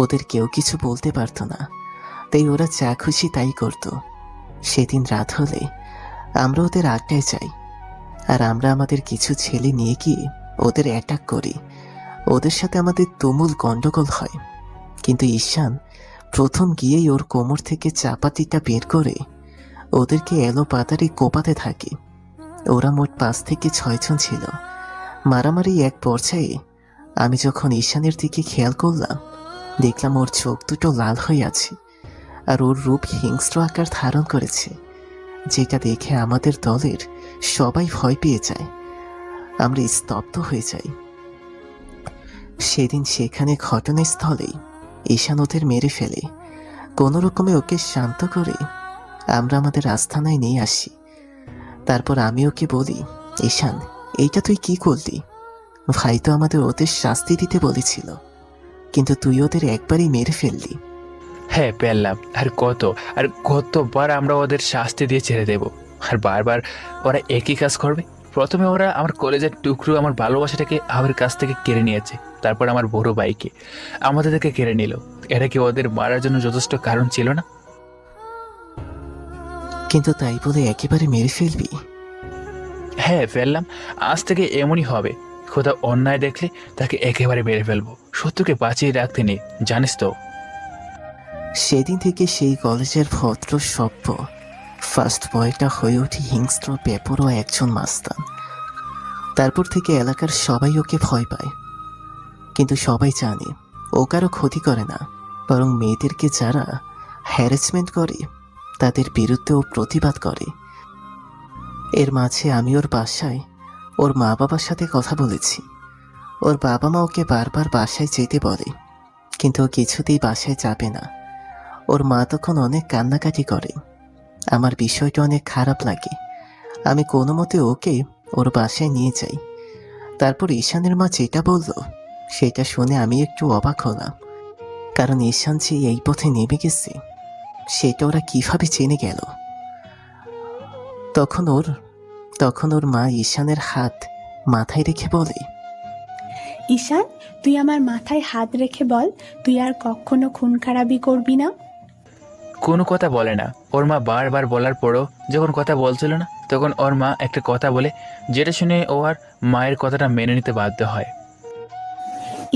ওদের কেউ কিছু বলতে পারতো না, তাই ওরা যা খুশি তাই করত। সেদিন রাত হলে আমরা ওদের আড্ডায় যাই, আর আমরা আমাদের কিছু ছেলে নিয়ে গিয়ে ওদের অ্যাটাক করি। ওদের সাথে আমাদের তুমুল গন্ডগোল হয়, কিন্তু ঈশান প্রথম গিয়েই ওর কোমর থেকে চাপাতিটা বের করে ওদেরকে এলো পাতারি কোপাতে থাকে। ওরা মোট 5 থেকে 6 জন ছিল। মারামারি এক পর্যায়ে আমি যখন ঈশানের দিকে খেয়াল করলাম, দেখলাম ওর চোখ দুটো লাল হয়ে আছে আর ওর রূপ হিংস্র আকার ধারণ করেছে, যেটা দেখে আমাদের দলের সবাই ভয় পেয়ে যায়। আমরা স্তব্ধ হয়ে যাই। সেদিন সেখানে ঘটনাস্থলেই ঈশান ওদের মেরে ফেলে। কোনো রকমে ওকে শান্ত করে আমরা আমাদের আস্তানায় নিয়ে আসি। তারপর আমি ওকে বলি, ঈশান, এইটা তুই কি করলি? ভাই তো আমাদের ওদের শাস্তি দিতে বলেছিল, কিন্তু তুই ওদের একবারই মেরে ফেললি। হ্যাঁ পেলাম, আর কতবার আমরা ওদের শাস্তি দিয়ে ছেড়ে দেব, আর বারবার ওরা একই কাজ করবে। প্রথমে ওরা আমার কলেজের টুকরো আমার ভালোবাসাটাকে আমার কাছ থেকে কেড়ে নিয়েছে, তারপর আমার বড় ভাইকে আমাদের থেকে কেড়ে নিল। এটা কি ওদের মারার জন্য যথেষ্ট কারণ ছিল না? কিন্তু তাই বলে একেবারে মেরে ফেলবি? হ্যাঁ ফেললাম, আজ থেকে এমনই হবে। কোথাও অন্যায় দেখলে তাকে একেবারে মেরে ফেলবো, শত্রুকে বাঁচিয়ে রাখতে নেই, জানিস তো। সেদিন থেকে সেই কলেজের ভদ্র সভ্য ফার্স্ট বয়টা হয়ে ওঠে হিংস্র বেপরোয়া একজন মাস্তান। তারপর থেকে এলাকার সবাই ওকে ভয় পায়, কিন্তু সবাই জানে ও কারো ক্ষতি করে না, বরং মেয়েদেরকে যারা হ্যারাসমেন্ট করে তাদের বিরুদ্ধেও প্রতিবাদ করে। এর মাঝে আমি ওর বাসায় ওর মা বাবার সাথে কথা বলেছি। ওর বাবা মা ওকে বারবার বাসায় যেতে বলে, কিন্তু ও কিছুতেই বাসায় যাবে না। ওর মা তখন অনেক কান্নাকাটি করে। আমার বিষয়টা অনেক খারাপ লাগে। আমি কোনো মতে ওকে ওর বাসায় নিয়ে যাই। তারপর ঈশানের মা যেটা বলল সেটা শুনে আমি একটু অবাক হলাম, কারণ ঈশান যে এই পথে নেমে গেছে সেটা ওরা কিভাবে জেনে গেল। তখন ওর মা ঈশানের হাত মাথায় রেখে বলে, ঈশান, তুই আমার মাথায় হাত রেখে বল, তুই আর কখনো খুন খারাপি করবি না। কোনো কথা বলে না। ওর মা বারবার বলার পরও যখন কথা বলছিল না, তখন ওর মা একটা কথা বলে, যেটা শুনে ও আর মায়ের কথাটা মেনে নিতে বাধ্য হয়।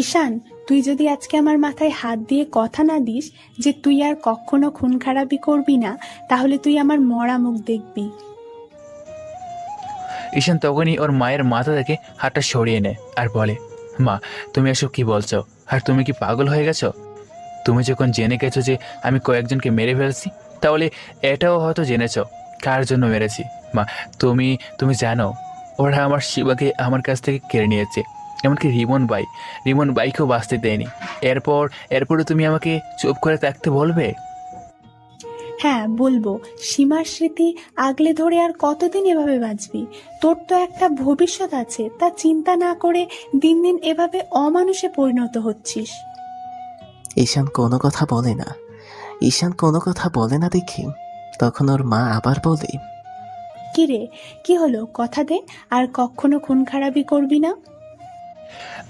ঈশান, তুই যদি আজকে আমার মাথায় হাত দিয়ে কথা না দিস যে তুই আর কখনো খুন খারাপি করবি না, তাহলে তুই আমার মরা মুখ দেখবি। ঈশান তখনই ওর মায়ের মাথা থেকে হাতটা সরিয়ে নেয় আর বলে, মা তুমি এসব কি বলছো? আর তুমি কি পাগল হয়ে গেছো? তুমি যখন জেনে গেছো যে আমি কয়েকজনকে মেরে ফেলছি, তাহলে এটাও হয়তো জেনেছো কার জন্য মেরেছি। মা তুমি জানো ওরা আমার শিবাকে আমার কাছ থেকে কেড়ে নিয়েছে, এমনকি রিমন বাইকেও বাঁচতে দেয়নি। এরপরে তুমি আমাকে চুপ করে থাকতে বলবে? হ্যাঁ বলবো। সীমার স্মৃতি আগলে ধরে আর কতদিন এভাবে বাঁচবি? তোর তো একটা ভবিষ্যৎ আছে, তা চিন্তা না করে দিন দিন এভাবে অমানুষে পরিণত হচ্ছিস। ঈশান কোনো কথা বলে না দেখি তখন ওর মা আবার বলে, কি রে, কি হলো? কথা দে, আর কখনো খুন খারাপি করবি না।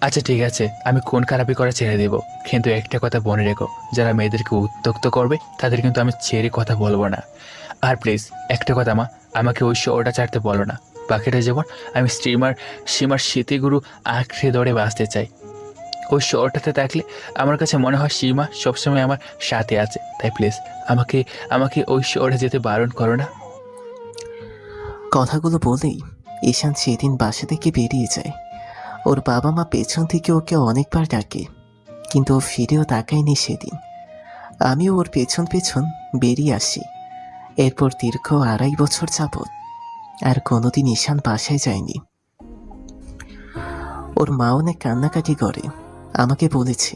আচ্ছা ঠিক আছে, আমি কোন খারাপি করা ছেড়ে দেব, কিন্তু একটা কথা মনে রেখো, যারা মেয়েদেরকে উত্ত্যক্ত করবে তাদের কিন্তু আমি ছেড়ে কথা বলবো না। আর প্লিজ একটা কথা মা, আমাকে ওই শোটা ছাড়তে বলো না। বাকিটা যেমন আমি সীমার স্মৃতিগুরু আঁকড়ে ধরে বাঁচতে চাই। ওই শোটাতে থাকলে আমার কাছে মনে হয় সীমা সবসময় আমার সাথে আছে। তাই প্লিজ আমাকে ওই শোটা যেতে বারণ করো না। কথাগুলো বলেই ঈশান সেদিন বাসা থেকে বেরিয়ে যায়। ওর বাবা মা পেছন থেকে ওকে অনেকবার ডাকে, কিন্তু ও ফিরেও তাকায়নি সেদিন। আমিও ওর পেছন পেছন বেরিয়ে আসি। এরপর দীর্ঘ 2.5 বছর যাবৎ আর কোনোদিন ঈশান বাসায় যায়নি। ওর মা অনেক কান্নাকাটি করে, আমাকে বলেছে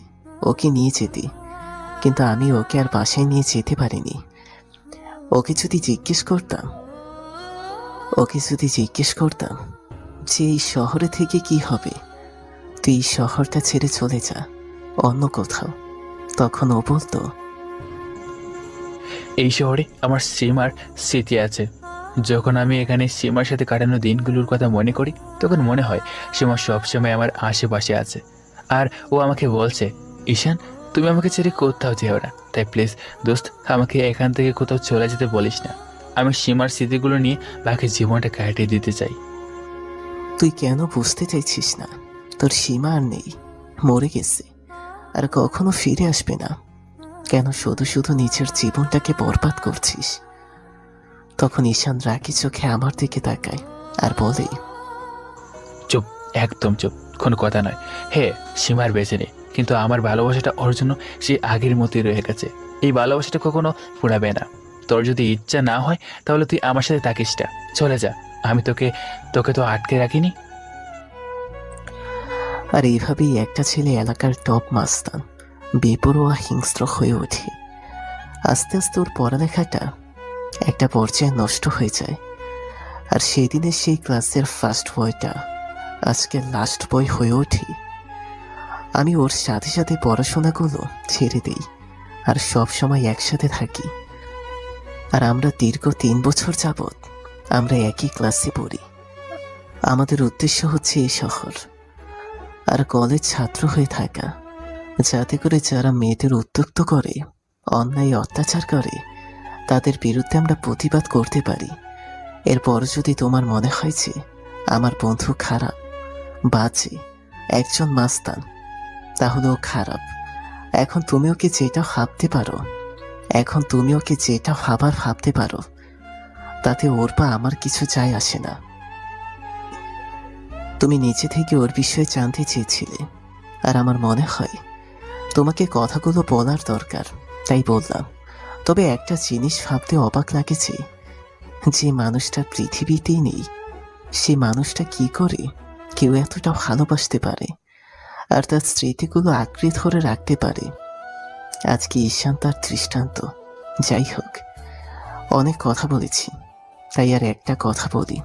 ওকে নিয়ে যেতে, কিন্তু আমি ওকে আর বাসায় নিয়ে যেতে পারিনি। ওকে যদি জিজ্ঞেস করতাম যে এই শহরে থেকে কি হবে, তুই এই শহরটা ছেড়ে চলে যা অন্য কোথাও, তখন ও বলতো, এই শহরে আমার সীমার স্মৃতি আছে। যখন আমি এখানে সীমার সাথে কাটানো দিনগুলোর কথা মনে করি তখন মনে হয় সীমা সবসময় আমার আশেপাশে আছে। আর ও আমাকে বলছে, ঈশান তুমি আমাকে ছেড়ে কোথাও যেও না, তাই প্লিজ দোস্ত আমাকে এখান থেকে কোথাও চলে যেতে বলিস না। আমি সীমার স্মৃতিগুলো নিয়ে বাকি জীবনটা কাটিয়ে দিতে চাই। তুই কেন বুঝতে চাইছিস না? তোর সীমা আর নেই, মরে গেছে, আর কখনো ফিরে আসবে না। কেন শুধু শুধু নিজের জীবনটাকে বরবাদ করছিস? তখন ঈশান রাগি চোখে আমার দিকে তাকায় আর বলে, চুপ, একদম চুপ, কোনো কথা নয়। হে, সীমার বেঁচে নেই, কিন্তু আমার ভালোবাসাটা ওর জন্য সে আগের মতোই রয়ে গেছে। এই ভালোবাসাটা কখনো ফুরাবে না। তোর যদি ইচ্ছা না হয় তাহলে তুই আমার সাথে থাকিস না, চলে যা। আমি তোকে তো আটকে রাখিনি। আর এইভাবেই একটা ছেলে এলাকার টপ মাস্তান বেপরোয়া হিংস্র হয়ে ওঠে। আস্তে আস্তে ওর পড়ালেখাটা একটা পর্যায়ে নষ্ট হয়ে যায়। আর সেদিনের সেই ক্লাসের ফার্স্ট বয়টা আজকে লাস্ট বয় হয়ে ওঠে। আমি ওর সাথে সাথে পড়াশোনাগুলো ছেড়ে দিই আর সব সময় একসাথে থাকি। আর আমরা দীর্ঘ 3 বছর যাবৎ আমরা একই ক্লাসে পড়ি। আমাদের উদ্দেশ্য হচ্ছে এই শহর আর কলেজ ছাত্র হয়ে থাকা, যাতে করে যারা মেয়েদের উদ্যুক্ত করে, অন্যায় অত্যাচার করে, তাদের বিরুদ্ধে আমরা প্রতিবাদ করতে পারি। এরপর যদি তোমার মনে হয় যে আমার বন্ধু খারাপ, বাজে, একজন মাস্তান, তাহলে ও খারাপ। এখন তুমি ওকে যেটা ভাবতে পারো, তাতে ওর বা আমার কিছু যায় আসে না। তুমি নিজে থেকে ওর বিষয়ে জানতে চেয়েছিলে, আর আমার মনে হয় তোমাকে কথাগুলো বলার দরকার, তাই বললাম। তবে একটা জিনিস ভাবতে অবাক লাগে যে মানুষটা পৃথিবীতেই নেই, সে মানুষটা কি করে কেউ এতটা ভালোবাসতে পারে আর তার স্মৃতিগুলো আঁকড়ে ধরে রাখতে পারে। আজকে ঈশান তার দৃষ্টান্ত। যাই হোক, অনেক কথা বলেছি, তাই আর একটা কথা বলি।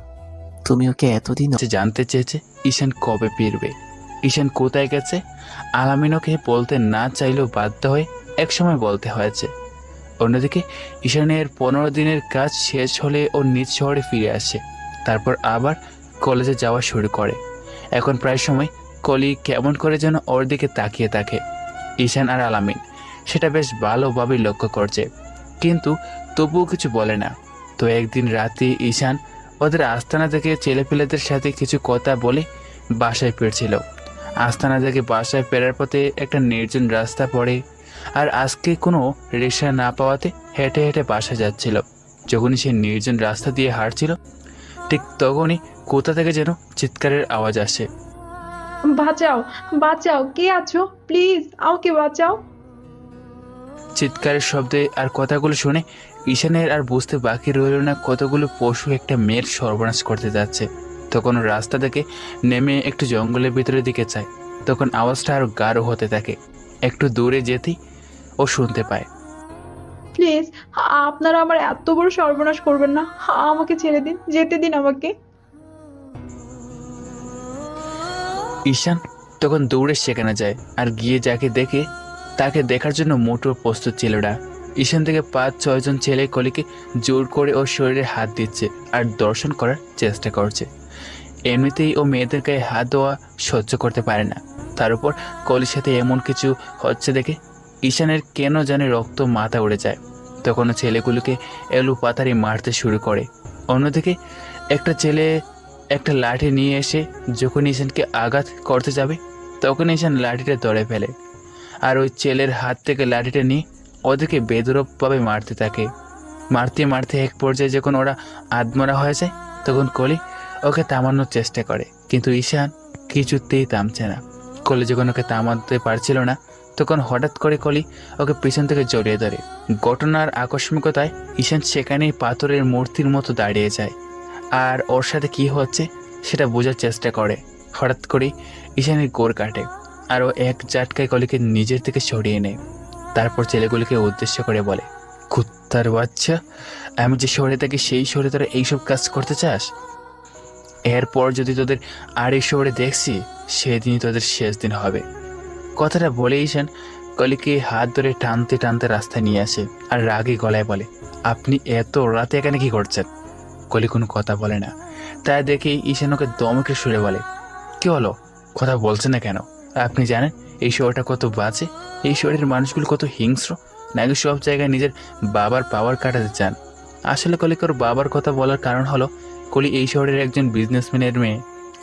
তুমি ওকে এতদিন সে জানতে চেয়েছে ঈশান কবে ফিরবে, ঈশান কোথায় গেছে। আলামিনকে বলতে না চাইলেও বাধ্য হয়ে একসময় বলতে হয়েছে। অন্যদিকে ঈশানের 15 দিনের কাজ শেষ হলে ও নিজ শহরে ফিরে আসে, তারপর আবার কলেজে যাওয়া শুরু করে। এখন প্রায় সময় কলি কেমন করে যেন ওর দিকে তাকিয়ে থাকে। ঈশান আর আলামিন সেটা বেশ ভালোভাবে লক্ষ্য করছে, কিন্তু তবুও কিছু বলে না। তো একদিন রাতে ঈশান ওদের আস্তানা থেকে ছেলেপেলেদের সাথে কিছু কথা বলে বাসায় ফিরছিল। আস্তানা থেকে বাসায় ফেরার পথে একটা নির্জন রাস্তা পড়ে, আর আজকে কোনো রিক্সা না পাওয়াতে হেঁটে হেঁটে বাসা যাচ্ছিল। যখনই সে নির্জন রাস্তা দিয়ে হাঁটছিল, ঠিক তখনই কোথা থেকে যেন চিৎকারের আওয়াজ আসে। বাঁচাও, বাঁচাও, কে আছো? প্লিজ আমাকে বাঁচাও। চিৎকারের শব্দে আর কথাগুলো শুনে ঈশানের আর বুঝতে বাকি রইল না কতগুলো পশু একটা মেয়ের সর্বনাশ করতে যাচ্ছে। তখন ও রাস্তা থেকে নেমে একটু জঙ্গলের ভিতরের দিকে চায়। তখন আওয়াজটা আরো গাঢ় হতে থাকে। একটু দূরে যেতেই ও শুনতে পায়, প্লিজ আপনারা আমার এত বড় সর্বনাশ করবেন না, আমাকে ছেড়ে দিন, যেতে দিন আমাকে। ঈশান তখন দৌড়ে সেখানে যায় আর গিয়ে যাকে দেখে তাকে দেখার জন্য মোটেও প্রস্তুত ছিল না। ঈশান থেকে 5-6 জন ছেলে কলিকে জোর করে ওর শরীরে হাত দিচ্ছে আর দর্শন করার চেষ্টা করছে। এমনিতেই ও মেয়েদের গায়ে হাত দেওয়া সহ্য করতে পারে না, তার উপর কলির সাথে এমন কিছু হচ্ছে দেখে ঈশানের কেন জানে রক্ত মাথা উড়ে যায়। তখন ও ছেলেগুলোকে এলু পাতারি মারতে শুরু করে। অন্যদিকে একটা ছেলে একটা লাঠি নিয়ে এসে যখন ঈশানকে আঘাত করতে যাবে তখন ঈশান লাঠিটা ধরে ফেলে, আর ওই ছেলের হাত থেকে লাঠিটা নিয়ে ওদেরকে বেদরূপভাবে মারতে থাকে। মারতে মারতে এক পর্যায়ে যখন ওরা আধমরা হয়ে যায় তখন কলি ওকে থামানোর চেষ্টা করে, কিন্তু ঈশান কিছুতেই থামছে না। কলি যখন ওকে থামাতে পারছিল না তখন হঠাৎ করে কলি ওকে পিছন থেকে জড়িয়ে ধরে। ঘটনার আকস্মিকতায় ঈশান সেখানেই পাথরের মূর্তির মতো দাঁড়িয়ে যায় আর ওর সাথে কি হচ্ছে সেটা বোঝার চেষ্টা করে। হঠাৎ করেই ঈশানের গোড় কাটে আর ও এক ঝাটকায় কলিকে নিজের থেকে সরিয়ে নেয়। তারপর ছেলেগুলিকে উদ্দেশ্য করে বলে, কুত্তার বাচ্চা, আমি যে শহরে থাকি সেই শহরে তোরা এইসব কাজ করতে চাস? এরপর যদি তোদের আর এই শহরে দেখছি সেদিনই তোদের শেষ দিন হবে। কথাটা বলে ঈশান কলিকে হাত ধরে টানতে টানতে রাস্তায় নিয়ে আসে আর রাগে গলায় বলে, আপনি এত রাতে এখানে কি করছেন? কলি কোনো কথা বলে না। তাই দেখে ঈশান ওকে দমকে সুরে বলে, কি হলো, কথা বলছে না কেন? আপনি জানেন এই শহরটা কত বাজে, এই শহরের মানুষগুলো কত হিংস্র, নাকি সব জায়গায় নিজের বাবার পাওয়ার কাটাতে চান? আসলে কলিকে ওর বাবার কথা বলার কারণ হলো কলি এই শহরের একজন বিজনেসম্যানের মেয়ে,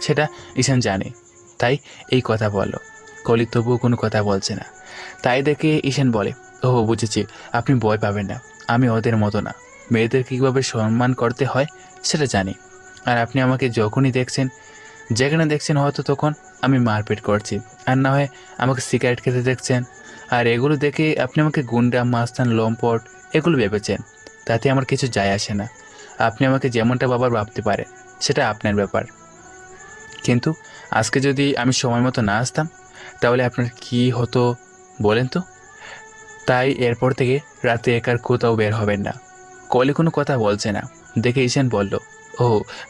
সেটা ঈশান জানে, তাই এই কথা বলল। কলি তবুও কোনো কথা বলছে না। তাই দেখে ঈশান বলে, ও বুঝেছি, আপনি ভয় পাবেন না, আমি ওদের মতো না, মেয়েদের কীভাবে সম্মান করতে হয় সেটা জানি। আর আপনি আমাকে যখনই দেখছেন, যেখানে দেখছেন, হয়তো তখন আমি মারপিট করছি, আর না হয় আমাকে সিগারেট খেতে দেখছেন, আর এগুলো দেখে আপনি আমাকে গুন্ডা, মাস্তান, লম্পট এগুলো ভেবেছেন। তাতে আমার কিছু যায় আসে না। আপনি আমাকে যেমনটা বাবার ভাবতে পারেন, সেটা আপনার ব্যাপার। কিন্তু আজকে যদি আমি সময় মতো না আসতাম, তাহলে আপনার কি হতো বলেন তো? তাই এরপর থেকে রাতে একার কোথাও বের হবেন না। কলি কোনো কথা বলছে না দেখে ঈশান বলল, ও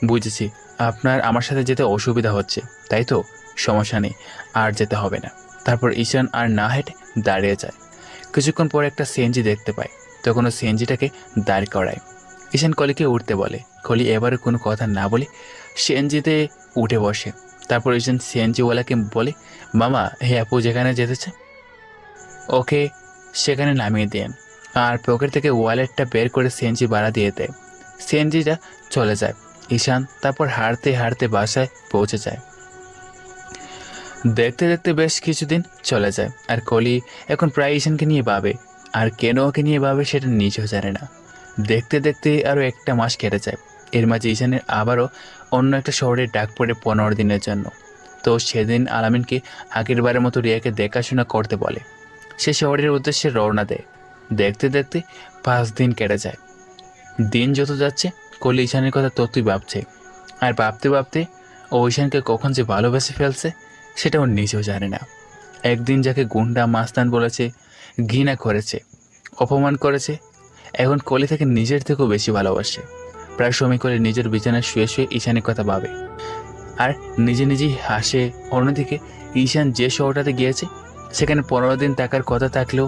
বুঝেছি, আপনার আমার সাথে যেতে অসুবিধা হচ্ছে, তাই তো, সমস্যা নেই, আর যেতে হবে না। তারপর ঈশান আর না হেঁটে দাঁড়িয়ে যায়। কিছুক্ষণ পর একটা সিএনজি দেখতে পায়, তখন ও সিএনজিটাকে দাঁড় করায়। ঈশান কলিকে উঠতে বলে। কলি এবারে কোনো কথা না বলে সিএনজিতে উঠে বসে। তারপর ঈশান সিএনজিওয়ালাকে বলে, মামা, হে আপু যেখানে যেতেছে ওকে সেখানে নামিয়ে দেন। আর পকেট থেকে ওয়ালেটটা বের করে সিএনজি ভাড়া দিয়ে দেয়। সিএনজিটা চলে যায়। ঈশান তারপর হাঁটতে হাঁটতে বাসায় পৌঁছে যায়। দেখতে দেখতে বেশ কিছুদিন চলে যায়, আর কলি এখন প্রায় ঈশানকে নিয়ে ভাবে, আর কেন ওকে নিয়ে ভাবে সেটা নিজেও জানে না। দেখতে দেখতে আরও একটা মাস কেটে যায়। এর মাঝে ঈশানের আবারও অন্য একটা শহরে ডাক পড়ে 15 দিনের জন্য। তো সেদিন আলামিনকে আগের বারের মতো রিয়াকে দেখাশোনা করতে বলে। সে শহরের উদ্দেশ্যে রওনা দেয়। দেখতে দেখতে 5 দিন কেটে যায়। দিন যত যাচ্ছে কলি ঈশানের কথা ততই ভাবছে, আর ভাবতে ভাবতে ও ঈশানকে কখন যে ভালোবেসে ফেলছে সেটা ও নিজেও জানে না। একদিন যাকে গুন্ডা, মাস্তান বলেছে, ঘৃণা করেছে, অপমান করেছে, এখন কলি থেকে নিজের থেকেও বেশি ভালোবাসে। প্রায় সময় করে নিজের বিছানায় শুয়ে শুয়ে ঈশানের কথা ভাবে আর নিজে নিজেই হাসে। অন্যদিকে ঈশান যে শহরটাতে গিয়েছে সেখানে 15 দিন থাকার কথা থাকলেও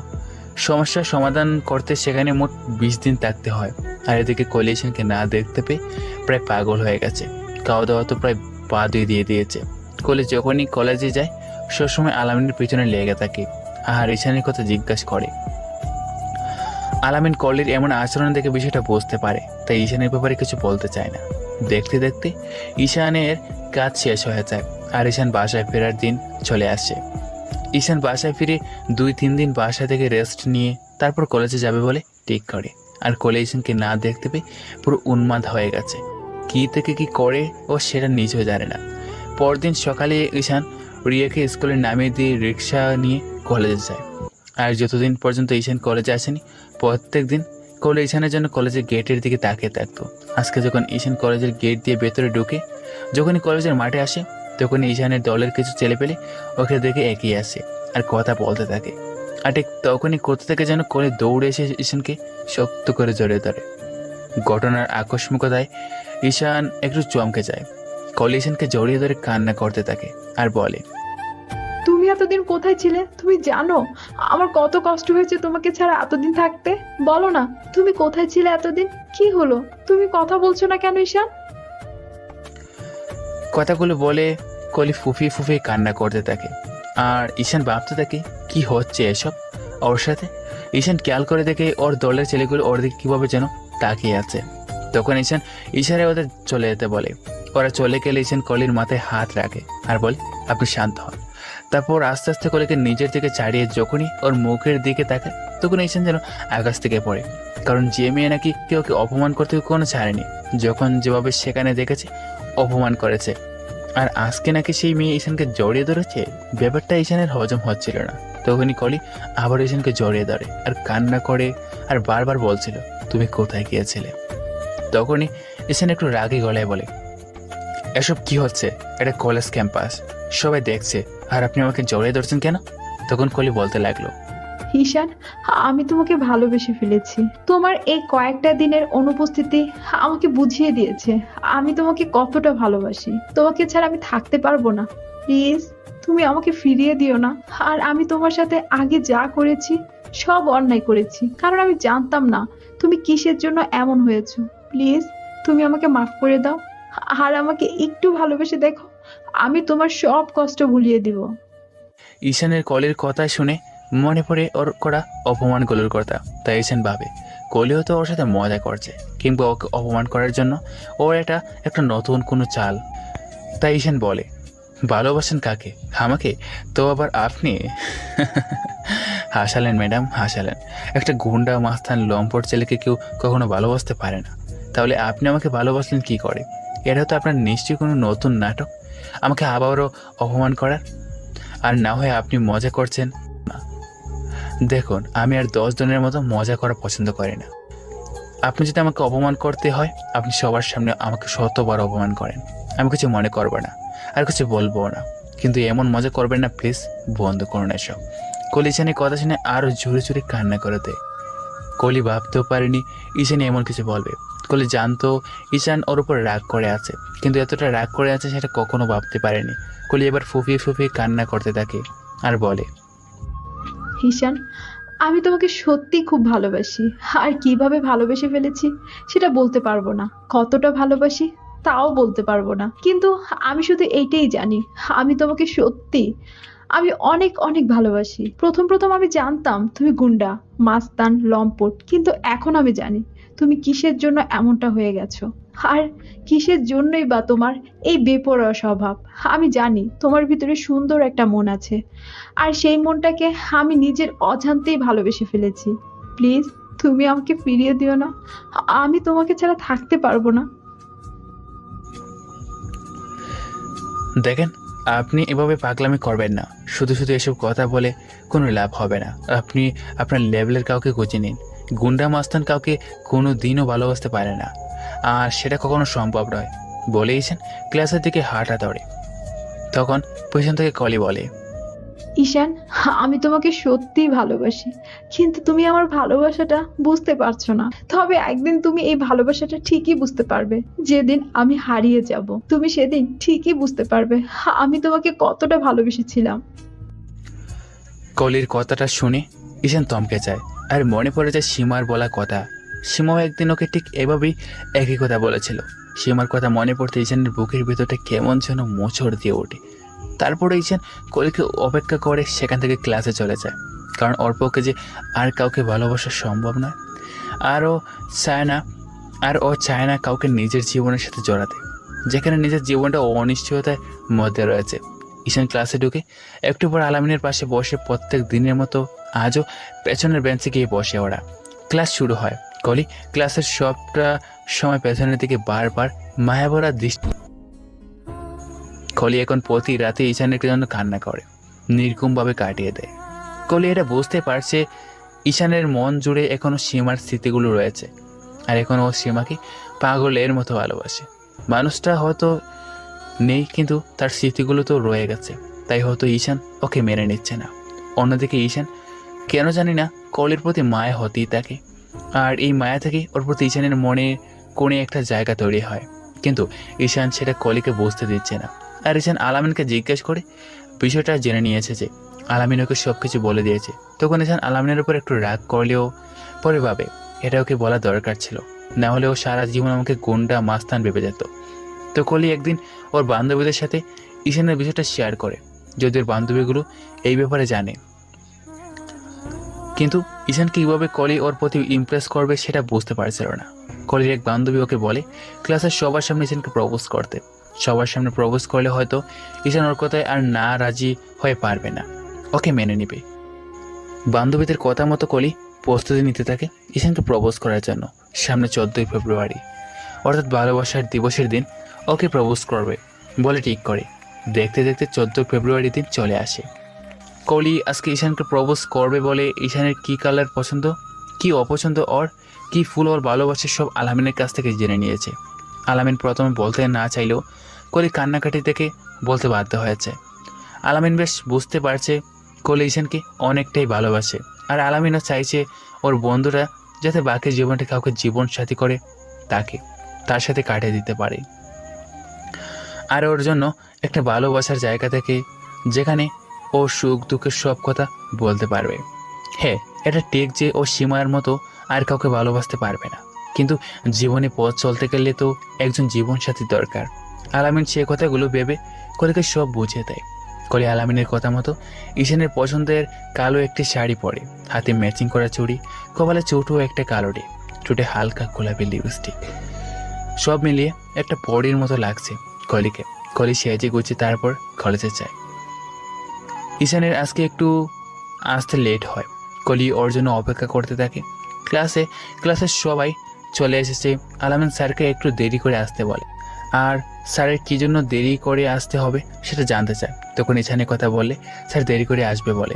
সমস্যার সমাধান করতে সেখানে মোট 20 দিন থাকতে হয়। আর এদিকে কলি ঈশানকে না দেখতে পেয়ে প্রায় পাগল হয়ে গেছে। খাওয়া দাওয়া তো প্রায় পা দিয়ে দিয়েছে। কলি যখনই কলেজে যায় সবসময় আলামিনের পিছনে লেগে থাকে আর ঈশানের কথা জিজ্ঞাসা করে। আলামিন কলির এমন আচরণ দেখে বিষয়টা বুঝতে পারে, তাই ঈশানের ব্যাপারে কিছু বলতে চায় না। দেখতে দেখতে ঈশানের কাজ শেষ হয়ে যায় আর ঈশান বাসায় ফেরার দিন চলে আসে। ঈশান বাসায় ফিরে 2-3 দিন বাসা থেকে রেস্ট নিয়ে তারপর কলেজে যাবে বলে ঠিক করে। আর কলে ঈশানকে না দেখতে পেয়ে পুরো উন্মাদ হয়ে গেছে। কী থেকে কী করে ও সেটা নিজেও জানে না। পরদিন সকালে ঈশান রিয়াকে স্কুলে নামিয়ে দিয়ে রিক্সা নিয়ে কলেজে যায়। আর যতদিন পর্যন্ত ঈশান কলেজে আসেনি, প্রত্যেক দিন কলে ঈশানের জন্য কলেজের গেটের দিকে তাকিয়ে থাকতো। আজকে যখন ঈশান কলেজের গেট দিয়ে ভেতরে ঢুকে যখনই কলেজের মাঠে আসে, তখনই ঈশানের দলের কিছু ছেলে পেলে ওকে দেখে এগিয়ে আসে আর কথা বলতে থাকে। আর ঠিক তখনই কোথা থেকে যেন কলে দৌড়ে এসে ঈশানকে শক্ত করে জড়িয়ে ধরে। ঘটনার আকস্মিকতায় ঈশান একটু চমকে যায়। কলে ঈশানকে জড়িয়ে ধরে কান্না করতে থাকে আর বলে, তুমি এতদিন কোথায় ছিলে? তুমি জানো আমার কত কষ্ট হয়েছে তোমাকে ছাড়া এতদিন থাকতে? বলো না, তুমি কোথায় ছিলে এতদিন? কি হলো, তুমি কথা বলছো না কেন ঈশান? কথাগুলো বলে কলি ফুফিয়ে ফুফিয়ে কান্না করতে থাকে। আর ঈশান ভাবতে থাকে কি হচ্ছে এসব ওর সাথে। ঈশান খেয়াল করে দেখে ওর দলের ছেলেগুলো ওর দিকে কীভাবে যেন তাকিয়ে আছে। তখন ঈশান ইশারায় ওদের চলে যেতে বলে। ওরা চলে গেলে ঈশান কলির মাথায় হাত রাখে আর বলে, আপনি শান্ত হন। তারপর আস্তে আস্তে কলিকে নিজের দিকে ছাড়িয়ে যখনই ওর মুখের দিকে তাকায়, তখন ঈশান যেন আকাশ থেকে পড়ে। কারণ যে মেয়ে নাকি কেউ অপমান করতে কোনো ছাড়েনি, যখন যেভাবে সেখানে দেখেছে অপমান করেছে, আর আজকে নাকি সেই মেয়ে ঈশানকে জড়িয়ে ধরেছে, ব্যাপারটা ঈশানের হজম হচ্ছিল না। তখনই কলি আবার ঈশানকে জড়িয়ে ধরে আর কান্না করে আর বারবার বলছিল, তুমি কোথায় গিয়েছিলে? তখনই ঈশান একটু রাগে গলায় বলে, এসব কি হচ্ছে? এটা কলেজ ক্যাম্পাস, সবাই দেখছে, আর আপনি আমাকে জড়িয়ে ধরছেন কেন? তখন কলি বলতে লাগলো, ঈশান, আমি তোমাকে ভালোবেসে ফেলেছি। তোমার এই কয়েকটা দিনের অনুপস্থিতি আমাকে বুঝিয়ে দিয়েছে আমি তোমাকে কতটা ভালোবাসি। তোমাকে ছাড়া আমি থাকতে পারবো না। প্লিজ তুমি আমাকে ফিরিয়ে দিও না। আর আমি তোমার সাথে আগে যা করেছি সব অন্যায় করেছি, কারণ আমি জানতাম না তুমি কিসের জন্য এমন হয়েছো। প্লিজ তুমি আমাকে মাফ করে দাও, আর আমাকে একটু ভালোবেসে দেখো, আমি তোমার সব কষ্ট ভুলিয়ে দিব। ঈশানের কলির কথা শুনে মনে পড়ে ওর করা অপমানগুলোর কথা। তাই ঈশান ভাবে কলিও তো ওর সাথে মজা করছে, কিংবা ওকে অপমান করার জন্য ওর একটা নতুন কোনো চাল। তাই ঈশান বলে, ভালোবাসেন কাকে? আমাকে? তো আবার আপনি? হাসালেন ম্যাডাম, হাসালেন। একটা গুন্ডা মাস্তান লম্পট ছেলেকে কেউ কখনো ভালোবাসতে পারে না, তাহলে আপনি আমাকে ভালোবাসলেন কি করে? এটা তো আপনার নিশ্চয়ই কোনো নতুন নাটক, আমাকে আবারও অপমান করার। আর না হয় আপনি মজা করছেন না। দেখুন, আমি আর 10 জনের মতো মজা করা পছন্দ করি না। আপনি যদি আমাকে অপমান করতে হয়, আপনি সবার সামনে আমাকে 100বার অপমান করেন, আমি কিছু মনে করবো না, আর কিছু বলবো না, কিন্তু এমন মজা করবেন না প্লিজ, বন্ধ করুন এসব। কলি ঈশানের কথা শুনে আরও জোরে জোরে কান্না করে দেয়। কলি ভাবতেও পারেনি ঈশান এমন কিছু বলবে। কলি জানতো ঈশান ওর উপর রাগ করে আছে, কিন্তু এতটা রাগ করে আছে সেটা কখনো ভাবতে পারেনি। কলি এবার ফুফিয়ে ফুফিয়ে কান্না করতে থাকে আর বলে, ঈশান, আমি তোমাকে সত্যি খুব ভালোবাসি, আর কিভাবে ভালোবেসে ফেলেছি সেটা বলতে পারবো না, কতটা ভালোবাসি তাও বলতে পারবো না, কিন্তু আমি শুধু এইটাই জানি, আমি তোমাকে সত্যি, আমি অনেক অনেক ভালোবাসি। প্রথম প্রথম আমি জানতাম তুমি গুন্ডা মাস্তান লম্পট, কিন্তু এখন আমি জানি তুমি কিসের জন্য এমনটা হয়ে গেছো, আর কিসের জন্যই বা তোমার এই বেপরোয়া স্বভাব। আমি জানি তোমার ভিতরে সুন্দর একটা মন আছে, আর সেই মনটাকে আমি নিজের অজান্তেই ভালোবেসে ফেলেছি। প্লিজ তুমি আমাকে ফিরিয়ে দিও না, আমি তোমাকে ছাড়া থাকতে পারবো না। দেখেন, আপনি এভাবে পাগলামি করবেন না। শুধু শুধু এসব কথা বলে কোনো লাভ হবে না। আপনি আপনার লেভেলের কাউকে খুঁজে নিন। গুন্ডা মাস্তান কাউকে কোনো দিনও ভালোবাসতে পারে না, আর সেটা কখনো সম্ভব নয়। বলেইছেন ক্লাসের দিকে হাঁটা ধরে। তখন পেছন থেকে কলি বলে, ঈশান, আমি তোমাকে সত্যিই ভালোবাসি, কিন্তু তুমি আমার ভালোবাসাটা বুঝতে পারছো না। তবে একদিন তুমি এই ভালোবাসাটা ঠিকই বুঝতে পারবে, যেদিন আমি হারিয়ে যাব তুমি সেদিন ঠিকই বুঝতে পারবে আমি তোমাকে কতটা ভালোবেসেছিলাম। কলির কথাটা শুনে ঈশান থমকে যায়, আর মনে পড়ে যায় সীমার বলা কথা। সীমাও একদিন ওকে ঠিক এভাবেই একই কথা বলেছিল। সীমার কথা মনে পড়তে ঈশানের বুকের ভিতরটা কেমন যেন মোচড় দিয়ে ওঠে। তারপরে ঈশান কলিকে অপেক্ষা করে সেখান থেকে ক্লাসে চলে যায়, কারণ ওর পক্ষে যে আর কাউকে ভালোবাসা সম্ভব নয়। ও চায় না কাউকে নিজের জীবনের সাথে জড়াতে, যেখানে নিজের জীবনটা অনিশ্চয়তার মধ্যে রয়েছে। ঈশান ক্লাসে ঢুকে একটু পর আলামিনের পাশে বসে প্রত্যেক দিনের মতো আজও পেছনের বেঞ্চে গিয়ে বসে ওরা। ক্লাস শুরু হয়। কলি ক্লাসের সবটা সময় পেছনের দিকে বারবার মায়াভরা দৃষ্টি। কলি এখন প্রতি রাতে ঈশানের জন্য কান্না করে, নির্ঘুমভাবে কাটিয়ে দেয়। কলি এটা বুঝতে পারছে ঈশানের মন জুড়ে এখনো সীমার স্মৃতিগুলো রয়েছে, আর এখন ও সীমাকে পাগলের মতো ভালোবাসে। মানুষটা হয়তো নেই, কিন্তু তার স্মৃতিগুলো তো রয়ে গেছে, তাই হয়তো ঈশান ওকে মেনে নিচ্ছে না। অন্যদিকে ঈশান কেন জানি না কলির প্রতি মায়া হতেই থাকে, আর এই মায়া থেকে ওর প্রতি ঈশানের মনে কোণে একটা জায়গা তৈরি হয়, কিন্তু ঈশান সেটা কলিকে বুঝতে দিচ্ছে না। আর ঈশান আলামিনকে জিজ্ঞেস করে বিষয়টা জেনে নিয়েছে যে আলামিন ওকে সব কিছু বলে দিয়েছে। তখন ঈশান আলামিনের উপর একটু রাগ করলেও পরে ভাবে এটা ওকে বলা দরকার ছিল, না হলে ও সারা জীবন আমাকে গুন্ডা মাস্তান ভেবে যেত। তো কলি একদিন ওর বান্ধবীদের সাথে ঈশানের বিষয়টা শেয়ার করে, যদি ওর বান্ধবীগুলো এই ব্যাপারে জানে। কিন্তু ঈশান কীভাবে কলি ওর প্রতি ইমপ্রেস করবে সেটা বুঝতে পারছিল না। কলির এক বান্ধবী ওকে বলে ক্লাসের সবার সামনে ঈশানকে প্রপোজ করতে। সবার সামনে প্রপোজ করলে হয়তো ঈশান ওর কথায় আর না রাজি হয়ে পারবে না, ওকে মেনে নেবে। বান্ধবীদের কথা মতো কলি প্রস্তুতি নিতে থাকে ঈশানকে প্রপোজ করার জন্য। সামনে 14ই ফেব্রুয়ারি, অর্থাৎ ভালোবাসার দিবসের দিন ওকে প্রপোজ করবে বলে ঠিক করে। দেখতে দেখতে 14 ফেব্রুয়ারি দিন চলে আসে। কলি আজকে ঈশানকে প্রপোজ করবে বলে ঈশানের কী কালার পছন্দ, কী অপছন্দ, ওর কী ফুল ওর ভালোবাসে সব আলামিনের কাছ থেকে জেনে নিয়েছে। আলামিন প্রথমে বলতে না চাইলেও কলি কান্নাকাটি থেকে বলতে বাধ্য হয়েছে। আলামিন বেশ বুঝতে পারছে কলি ঈশানকে অনেকটাই ভালোবাসে, আর আলামিনও চাইছে ওর বন্ধুরা যাতে বাকি জীবনটা কাউকে জীবন সাথী করে তার সাথে কাটিয়ে দিতে পারে। আর ওর জন্য একটা ভালোবাসার জায়গা থেকে যেখানে ও সুখ দুঃখের সব কথা বলতে পারবে। হ্যাঁ, এটা ঠিক যে ও সীমার মতো আর কাউকে ভালোবাসতে পারবে না, কিন্তু জীবনে পথ চলতে গেলে তো একজন জীবনসাথী দরকার। আলামিন সে কথাগুলো ভেবে কলিকে সব বুঝিয়ে দেয়। কলি আলামিনের কথা মতো ঈশানের পছন্দের কালো একটি শাড়ি পরে, হাতে ম্যাচিং করা চুড়ি, কপালে ছোটো একটা কালো টিপ, ঠোঁটে হালকা গোলাপি লিপস্টিক, সব মিলিয়ে একটা পরীর মতো লাগছে কলিকে। কলি সেজে গুছে তারপর কলেজে যায়। ঈশানের আজকে একটু আসতে লেট হয়। কলি ওর জন্য অপেক্ষা করতে থাকে। ক্লাসের সবাই চলে এসেছে। আলামিন স্যারকে একটু দেরি করে আসতে বলে, আর স্যারের কী জন্য দেরি করে আসতে হবে সেটা জানতে চায়। তখন ঈশানের কথা বললে স্যার দেরি করে আসবে বলে।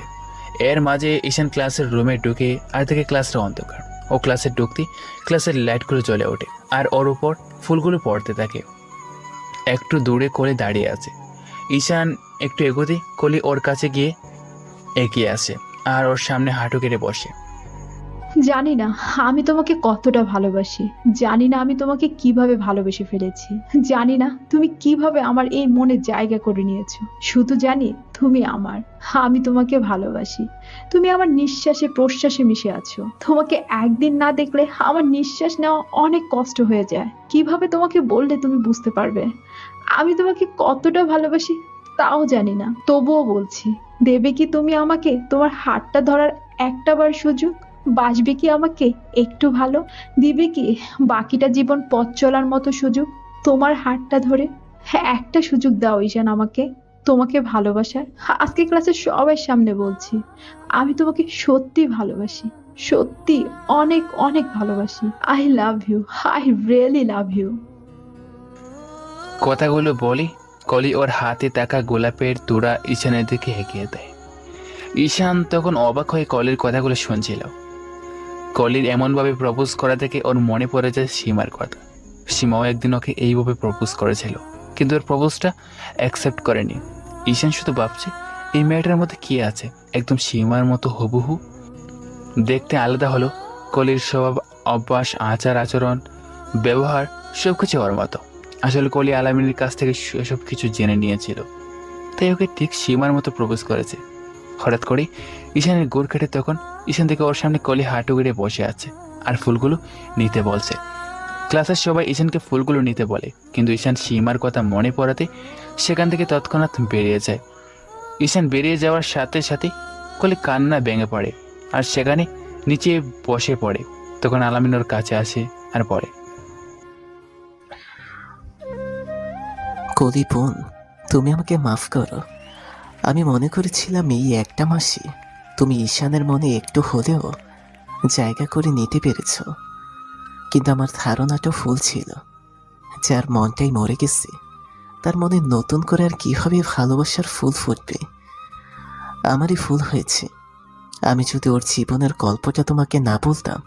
এর মাঝে ঈশান ক্লাসের রুমে ঢুকে আর দেখে ক্লাসটা অন্ধকার। ও ক্লাসে ঢুকতে ক্লাসের লাইটগুলো জ্বলে ওঠে আর ওর উপর ফুলগুলো পড়তে থাকে। একটু দূরে কলি দাঁড়িয়ে আছে। ঈশান একটু এগোতে কলি ওর কাছে গিয়ে এগিয়ে আসে আর ওর সামনে হাঁটু কেটে বসে। জানি না আমি তোমাকে কতটা ভালোবাসি, জানি না আমি তোমাকে কিভাবে ভালোবেসে ফেলেছি, জানি না তুমি কিভাবে আমার এই মনে জায়গা করে নিয়েছো। শুধু জানি তুমি আমার, আমি তোমাকে ভালোবাসি। তুমি আমার নিঃশ্বাসে প্রশ্বাসে মিশে আছো। তোমাকে একদিন না দেখলে আমার নিঃশ্বাস নেওয়া অনেক কষ্ট হয়ে যায়। কিভাবে তোমাকে বললে তুমি বুঝতে পারবে আমি তোমাকে কতটা ভালোবাসি তাও জানি না, তবুও বলছি, দেবে কি তুমি আমাকে তোমার হাতটা ধরার একটা বার সুযোগ? বাসবে কি আমাকে একটু ভালো? দিবে কি বাকিটা জীবন পথ চলার মতো সুযোগ তোমার হাতটা ধরে? হ্যাঁ, একটা সুযোগ দাও ঈশান আমাকে, তোমাকে ভালোবাসার। আজকে ক্লাসের সবার সামনে বলছি, আমি তোমাকে সত্যি ভালোবাসি, সত্যি অনেক অনেক ভালোবাসি। I love you, I really love you. কথাগুলো বলি কলি ওর হাতে থাকা গোলাপের তোড়া ঈশানের দিকে এগিয়ে দেয়। ঈশান তখন অবাক হয়ে কলির কথাগুলো শুনছিল। কলির এমনভাবে প্রপোজ করা থেকে ওর মনে পড়ে যায় সীমার কথা। সীমাও একদিন ওকে এইভাবে প্রপোজ করেছিল, কিন্তু ওর প্রপোজটা অ্যাকসেপ্ট করেনি। ঈশান শুধু ভাবছে এই মেয়েটার মধ্যে কি আছে, একদম সীমার মতো হুবহু দেখতে আলাদা হলো। কলির স্বভাব, অভ্যাস, আচার আচরণ, ব্যবহার সব কিছু ওর মতো। আসলে কলি আলামিনের কাছ থেকে এসব কিছু জেনে নিয়েছিল, তাই ওকে ঠিক সীমার মতো প্রপোজ করেছে। হঠাৎ করে ঈশানের গোড় কেটে তখন ঈশান থেকে ওর সামনে কলি হাঁটু গেড়ে বসে আছে আর ফুলগুলো নিতে বলছে। ক্লাসের সবাই ঈশানকে ফুলগুলো নিতে বলে, কিন্তু ঈশান সীমার কথা মনে পড়াতে সেখান থেকে তৎক্ষণাৎ বেরিয়ে যায়। ঈশান বেরিয়ে যাওয়ার সাথে সাথে কলি কান্না ভেঙে পড়ে আর সেখানে নিচে বসে পড়ে। তখন আলামিন ওর কাছে আসে আর বলে, কলি বোন, তুমি আমাকে মাফ করো। আমি মনে করেছিলাম এই একটা মাসে তুমি ঈশানের মনে একটু হলেও জায়গা করে নিতে পেরেছ, কিন্তু আমার ধারণাটা ভুল ছিল। যার মনটাই মরে গেছে তার মনে নতুন করে আর কীভাবে ভালোবাসার ফুল ফুটবে? আমারই ভুল হয়েছে। আমি যদি ওর জীবনের গল্পটা তোমাকে না বলতাম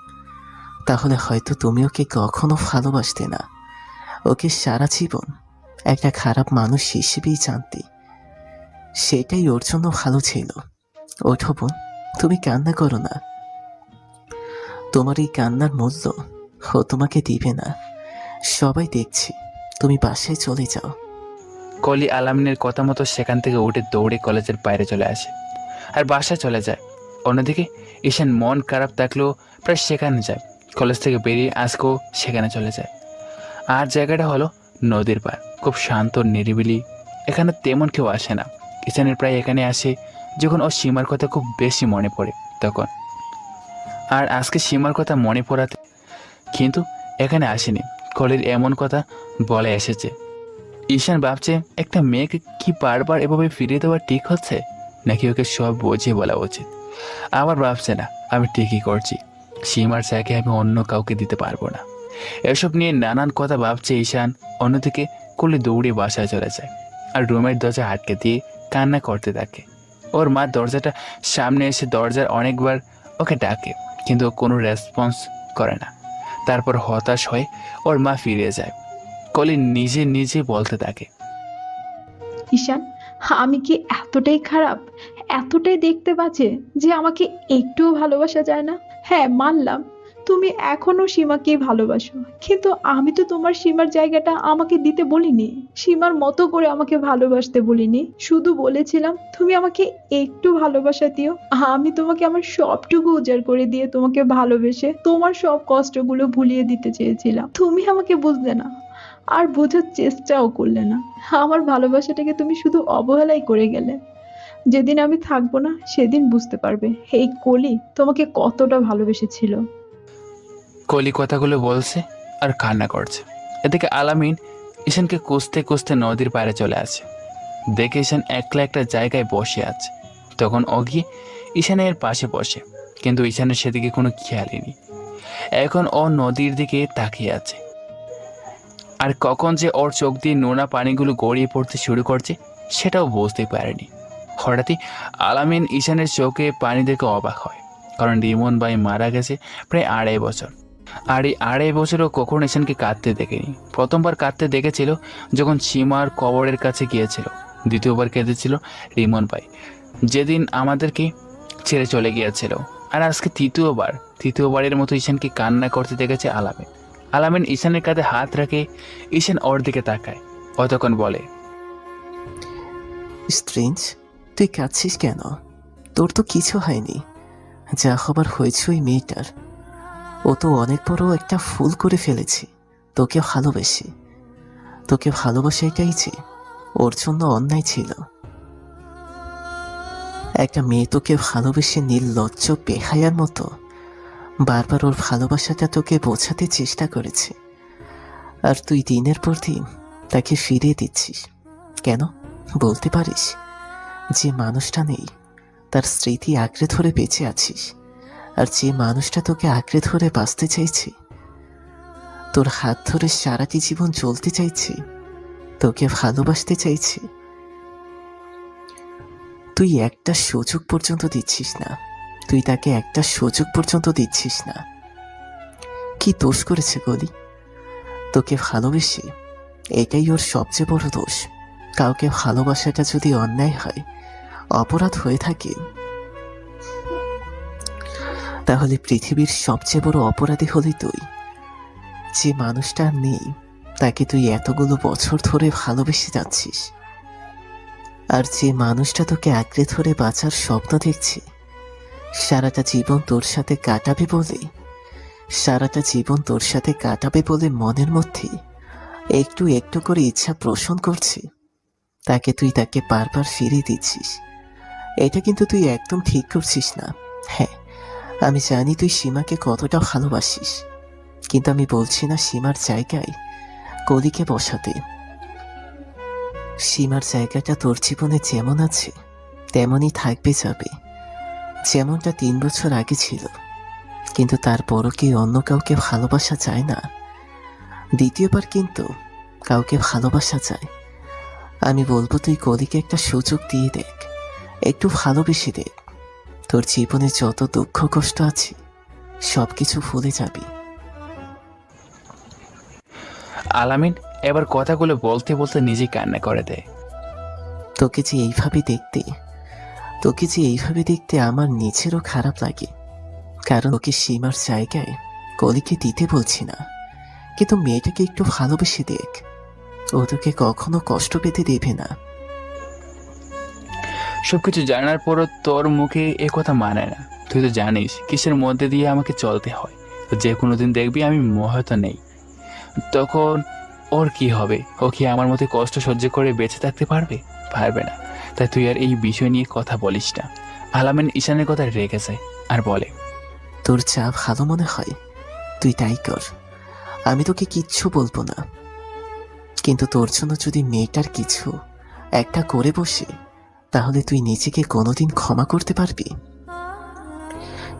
তাহলে হয়তো তুমি ওকে কখনো ভালোবাসতে না। ওকে সারা জীবন একটা খারাপ মানুষ হিসেবেই জানতে। সেটাই ওর জন্য ভালো ছিল। ওঠো বোন, তুমি কান্না করো না। তোমার এই কান্নার মূল্য ও তোমাকে দিবে না। সবাই দেখছে, তুমি বাসায় চলে যাও। কলি আলামিনের কথা মতো সেখান থেকে উঠে দৌড়ে কলেজের বাইরে চলে আসে আর বাসায় চলে যায়। অন্যদিকে ঈশান মন খারাপ থাকলেও প্রায় সেখানে যায়। কলেজ থেকে বেরিয়ে আজকেও সেখানে চলে যায়। আর জায়গাটা হলো নদীর পাড়, খুব শান্ত নিরিবিলি। এখানে তেমন কেউ আসে না। ঈশানের প্রায় এখানে আসে যখন ও সীমার কথা খুব বেশি মনে পড়ে তখন। আর আজকে সীমার কথা মনে পড়াতে কিন্তু এখানে আসেনি। কলির এমন কথা বলে এসেছে। ঈশান ভাবছে একটা মেয়েকে কি বারবার এভাবে ফিরিয়ে দেওয়া ঠিক হচ্ছে, নাকি ওকে সব বুঝিয়ে বলা উচিত। আবার ভাবছে না, আমি ঠিকই করছি, সীমার জায়গায় আমি অন্য কাউকে দিতে পারবো না। এসব নিয়ে নানান কথা ভাবছে ঈশান। অন্যদিকে কলি দৌড়ে বাসায় চলে যায় আর রুমের দরজা আটকে দিয়ে কান্না করতে থাকে। ওর মা দরজাটা সামনে এসে দরজার অনেকবার ওকে ডাকে, কিন্তু ও কোনো রেসপন্স করে না। তারপর হতাশ হয়ে ওর মা ফিরে যায়। কলি নিজে নিজে বলতে থাকে, ঈশান, আমি কি এতটাই খারাপ, এতটাই দেখতে বাজে যে আমাকে একটুও ভালোবাসা যায় না? হ্যাঁ মানলাম, তুমি এখনো সীমাকেই ভালোবাসো, কিন্তু আমি তো তোমার সীমার জায়গাটা আমাকে দিতে বলিনি, সীমার মতো করে আমাকে ভালোবাসতে বলিনি। শুধু বলেছিলাম তুমি আমাকে একটু ভালোবাসা দিও, আমি তোমাকে আমার সবটুকু উজাড় করে দিয়ে তোমাকে ভালোবেসে তোমার সব কষ্টগুলো ভুলিয়ে দিতে চেয়েছিলাম। তুমি আমাকে বুঝলে না, আর বোঝার চেষ্টাও করলে না। আমার ভালোবাসাটাকে তুমি শুধু অবহেলাই করে গেলে। যেদিন আমি থাকবো না সেদিন বুঝতে পারবে এই কলি তোমাকে কতটা ভালোবেসেছিল। কলি কথাগুলো বলছে আর কান্না করছে। এদিকে আলামিন ঈশানকে খুঁজতে খুঁজতে নদীর পাড়ে চলে আসে। দেখে ঈশান একলা একটা জায়গায় বসে আছে। তখন ও গিয়ে ঈশানের পাশে বসে, কিন্তু ঈশানের সেদিকে কোনো খেয়ালই নেই। এখন ও নদীর দিকে তাকিয়ে আছে, আর কখন যে ওর চোখ দিয়ে নোনা পানিগুলো গড়িয়ে পড়তে শুরু করছে সেটাও বুঝতেই পারেনি। হঠাৎই আলামিন ঈশানের চোখে পানি দেখে অবাক হয়, কারণ রিমন ভাই মারা গেছে প্রায় 2.5 বছর। আর এই 2.5 বছরও কখনো ঈশানকে কাঁদতে দেখেনি। প্রথমবার কাঁদতে দেখেছিল যখন সীমার কবরের কাছে গিয়েছিল, দ্বিতীয়বার কেঁদেছিল রিমন ভাই যেদিন আমাদেরকে ছেড়ে চলে গিয়েছিল, আর আজকে তৃতীয়বারের মতো ঈশানকে কান্না করতে দেখেছে আলামিন। আলামিন ঈশানের কাঁধে হাত রাখে, ঈশান ওর দিকে তাকায়। ও তখন বলে, স্ট্রেঞ্জ, তুই কাঁদছিস কেন? তোর তো কিছু হয়নি। যা হবার হয়েছে ওই মেয়েটার। ও তো অনেক বড় একটা ভুল করে ফেলেছে তোকে ভালোবেসে। তোকে ভালোবাসাটাই যে ওর জন্য অন্যায় ছিল। একটা মেয়ে তোকে ভালোবেসে নির্লজ্জ বেহায়ার মতো বারবার ওর ভালোবাসাটা তোকে বোঝাতে চেষ্টা করেছে, আর তুই দিনের পর দিন তাকে ফিরিয়ে দিচ্ছিস কেন বলতে পারিস? যে মানুষটা নেই তার স্মৃতি আঁকড়ে ধরে বেঁচে আছিস, আর যে মানুষটা তোকে আঁকড়ে ধরে বাঁচতে চাইছে, তোর হাত ধরে সারাটি জীবন চলতে চাইছে, তোকে ভালোবাসতে চাইছে, তুই একটা সুযোগ পর্যন্ত দিচ্ছিস না। তুই তাকে একটা সুযোগ পর্যন্ত দিচ্ছিস না। কি দোষ করেছে গলি? তোকে ভালোবেসে, এটাই ওর সবচেয়ে বড় দোষ। কাউকে ভালোবাসাটা যদি অন্যায় হয়, অপরাধ হয়ে থাকে, তাহলে পৃথিবীর সবচেয়ে বড় অপরাধী হলি তুই। যে মানুষটা আর নেই তাকে তুই এতগুলো বছর ধরে ভালোবেসে যাচ্ছিস, আর যে মানুষটা তোকে আঁকড়ে ধরে বাঁচার স্বপ্ন দেখছে, সারাটা জীবন তোর সাথে কাটাবে বলে মনের মধ্যে একটু একটু করে ইচ্ছা পোষণ করছে, তাকে তুই তাকে বারবার ফিরিয়ে দিচ্ছিস। এটা কিন্তু তুই একদম ঠিক করছিস না। হ্যাঁ, আমি জানি তুই সীমাকে কতটা ভালোবাসিস, কিন্তু আমি বলছি না সীমার জায়গায় কলিকে বসাতে। সীমার জায়গাটা তোর জীবনে যেমন আছে তেমনই থাকবে, যাবে। যেমনটা 3 বছর আগে ছিল, কিন্তু তারপরও কি অন্য কাউকে ভালোবাসা যায় না? দ্বিতীয়বার কিন্তু কাউকে ভালোবাসা যায়। আমি বলবো তুই কলিকে একটা সুযোগ দিয়ে দেখ, একটু ভালোবেসে দেখ। তোর জীবনে যত দুঃখ কষ্ট আছে সবকিছু ভুলে যাবি। আলামিন এবার কথাগুলো বলতে বলতে নিজে কান্না করে দেয়। তোকে যে এইভাবে দেখতে আমার নিজেরও খারাপ লাগে, কারণ ওকে সীমার জায়গায় কলিকে দিতে বলছি না, কিন্তু মেয়েটাকে একটু ভালোবেসে দেখ। ও তোকে কখনো কষ্ট পেতে দেবে না। সবকিছু জানার পরও তোর মুখে এ কথা মানে না। তুই তো জানিস কিসের মধ্যে দিয়ে আমাকে চলতে হয়। যে কোনো দিন দেখবি আমি মোহিত নেই, তখন ওর কি হবে? ও কি আমার মতো কষ্ট সহ্য করে বেঁচে থাকতে পারবে? পারবে না। তাই তুই আর এই বিষয় নিয়ে কথা বলিস না। আলামিন ঈশানের কথা রেগে যায় আর বলে, তোর যা ভালো মনে হয় তুই তাই কর, আমি তোকে কিচ্ছু বলবো না। কিন্তু তোর জন্য যদি মেয়েটার কিছু একটা করে বসে, তাহলে তুই নিজেকে কোনোদিন ক্ষমা করতে পারবি?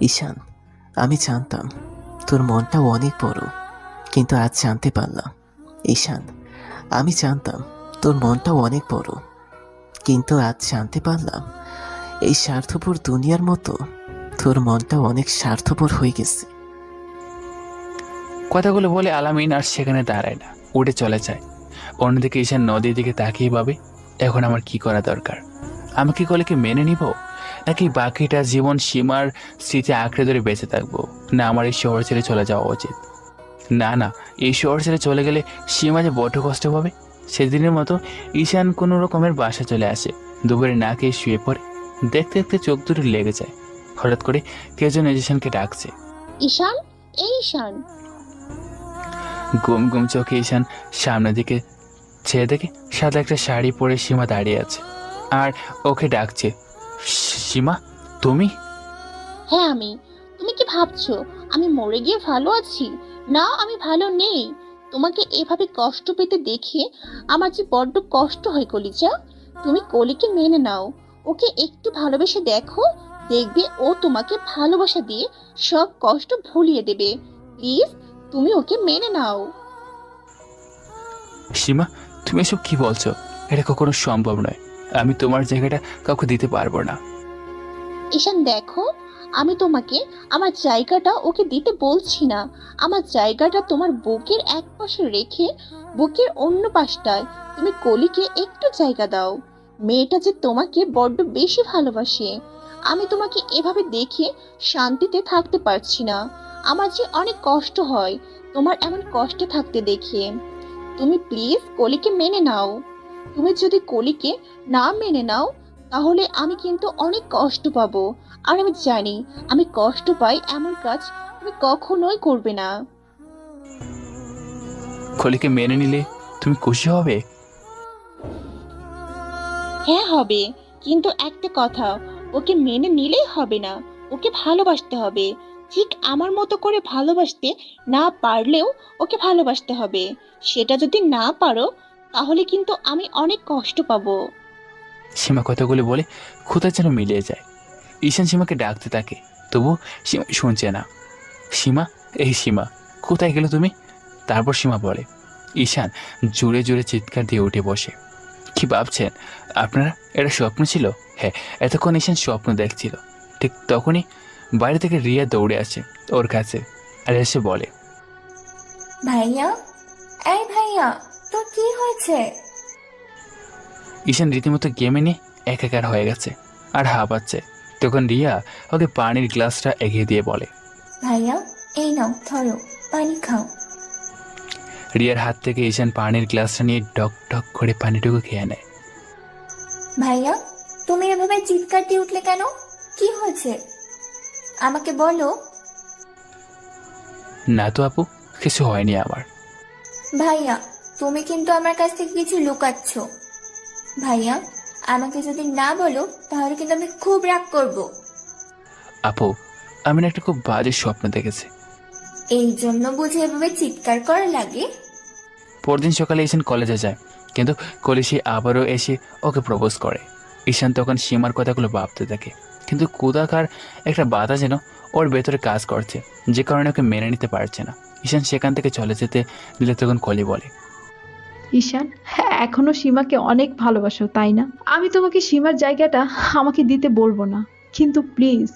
ঈশান, আমি জানতাম তোর মনটা অনেক বড়, কিন্তু আজ জানতে পারলাম। ঈশান, আমি জানতাম তোর মনটা অনেক বড়, কিন্তু আজ জানতে পারলাম এই স্বার্থপর দুনিয়ার মতো তোর মনটা অনেক স্বার্থপর হয়ে গেছে। কথাগুলো বলে আলামিন আর সেখানে দাঁড়ায় না, উঠে চলে যায়। অন্যদিকে ঈশান নদীর দিকে তাকিয়ে ভাবে, এখন আমার কি করা দরকার? আমি কি কলিকে মেনে নিব, নাকি বাকিটা জীবন সীমার স্মৃতি আঁকড়ে ধরে বেঁচে থাকবো, না আমার এই শহর ছেড়ে চলে যাওয়া উচিত? না না, এই শহর ছেড়ে চলে গেলে সীমা যে বড্ড কষ্ট পাবে। সেদিনের মতো ঈশান কোনো রকমের বাসা চলে আসে, দুপুরে না খেয়ে শুয়ে পড়ে। দেখতে দেখতে চোখ দুটো লেগে যায়। হঠাৎ করে কে যেন ঈশানকে ডাকছে। ঈশান, এই ঈশান। ঘুম ঘুম চোখে ঈশান সামনের দিকে ছেড়ে দেখে সাদা একটা শাড়ি পরে সীমা দাঁড়িয়ে আছে আর ওকে ডাকছে। সীমা, তুমি? হ্যাঁ আমি। তুমি কি ভাবছো আমি মরে গিয়ে ভালো আছি? না, আমি ভালো নেই। তোমাকে এভাবে কষ্ট পেতে দেখে আমার যে বড্ড কষ্ট হয় কলিজা। তুমি কলিকে মেনে নাও, ওকে একটু ভালোবেসে দেখো, দেখবে ও তোমাকে ভালোবাসা দিয়ে সব কষ্ট ভুলিয়ে দেবে। প্লিজ তুমি ওকে মেনে নাও। সীমা, তুমি এসব কি বলছো? এটা কখনো সম্ভব নয়। আমি তোমার জায়গাটা কাউকে দিতে পারবো না। ঈশান দেখো, আমি তোমাকে আমার জায়গাটা ওকে দিতে বলছি না। আমার জায়গাটা তোমার বুকের এক পাশে রেখে বুকের অন্য পাশটায় তুমি কলিকে একটু জায়গা দাও। মেয়েটা যে তোমাকে বড্ড বেশি ভালোবাসে। আমি তোমাকে এভাবে দেখে শান্তিতে থাকতে পারছি না। আমার যে অনেক কষ্ট হয় তোমার এমন কষ্টে থাকতে দেখে। তুমি প্লিজ কলিকে মেনে নাও। তুমি যদি কলিকে না মেনে নাও তাহলে আমি কিন্তু অনেক কষ্ট পাবো। আর আমি জানি আমি কষ্ট পাই এমন কাজ তুমি কখনোই করবে না। কলিকে মেনে নিলে তুমি খুশি হবে? হ্যাঁ হবে, কিন্তু একটা কথা, ওকে মেনে নিলেই হবে না, ওকে ভালোবাসতে হবে। ঠিক আমার মতো করে ভালোবাসতে না পারলেও ওকে ভালোবাসতে হবে। সেটা যদি না পারো তাহলে কিন্তু আমি অনেক কষ্ট পাবো। সীমা কথাগুলো বলে কোথায় যেন মিলিয়ে যায়। ঈশান সীমাকে ডাকতে থাকে, তবু সীমা শুনছে না। সীমা, এই সীমা, কোথায় গেলে তুমি? তারপর সীমা বলে। ঈশান জোরে জোরে চিৎকার দিয়ে উঠে বসে। কি ভাবছেন আপনারা? এটা স্বপ্ন ছিল? হ্যাঁ, এতক্ষণ ঈশান স্বপ্ন দেখছিল। ঠিক তখনই বাইরে থেকে রিয়া দৌড়ে আসে ওর কাছে আর এসে বলে, ভাইয়া, এই ভাইয়া, তোর কি হয়েছে? ঈশান রীতিমতো গেমে নিয়ে একাকার হয়ে গেছে আর হাঁপাচ্ছে। তখন রিয়া ওকে পানির গ্লাসটা এগিয়ে দিয়ে বলে, ভাইয়া, এই নাও, ধরো, পানি খাও। রিয়ার হাত থেকে ঈশান পানির গ্লাসটা নিয়ে ঢক ঢক করে পানিটুকু খেয়ে নেয়। ভাইয়া, তুমি এভাবে চিৎকার দিয়ে উঠলে কেন? কি হয়েছে আমাকে বলো। না তো আপু, কিছু হয়নি আমার। ভাইয়া, তুমি কিন্তু আমার কাছ থেকে কিছু লুকাচ্ছ। ভাইয়া, আমাকে যদি না বলো তাহলে কিন্তু আমি খুব রাগ করব। আপু, আমি না একটা খুব বাজে স্বপ্ন দেখেছি। এই জন্য বুঝে এভাবে চিৎকার করা লাগে? পরদিন সকালে ঈশান কলেজে যায়, কিন্তু কলেজে আবারও এসে ওকে প্রপোজ করে। ঈশান তখন সীমার কথাগুলো ভাবতে থাকে, কিন্তু কোথাকার একটা বাধা যেন ওর ভেতরে কাজ করছে, যে কারণে ওকে মেনে নিতে পারছে না। ঈশান সেখান থেকে চলে যেতে দিলে তখন কলি বলে, ঈশান, হ্যাঁ, এখনো সীমাকে অনেক ভালোবাসো তাই না? আমি তোমাকে সীমার জায়গাটা আমাকে দিতে বলবো না, কিন্তু প্লিজ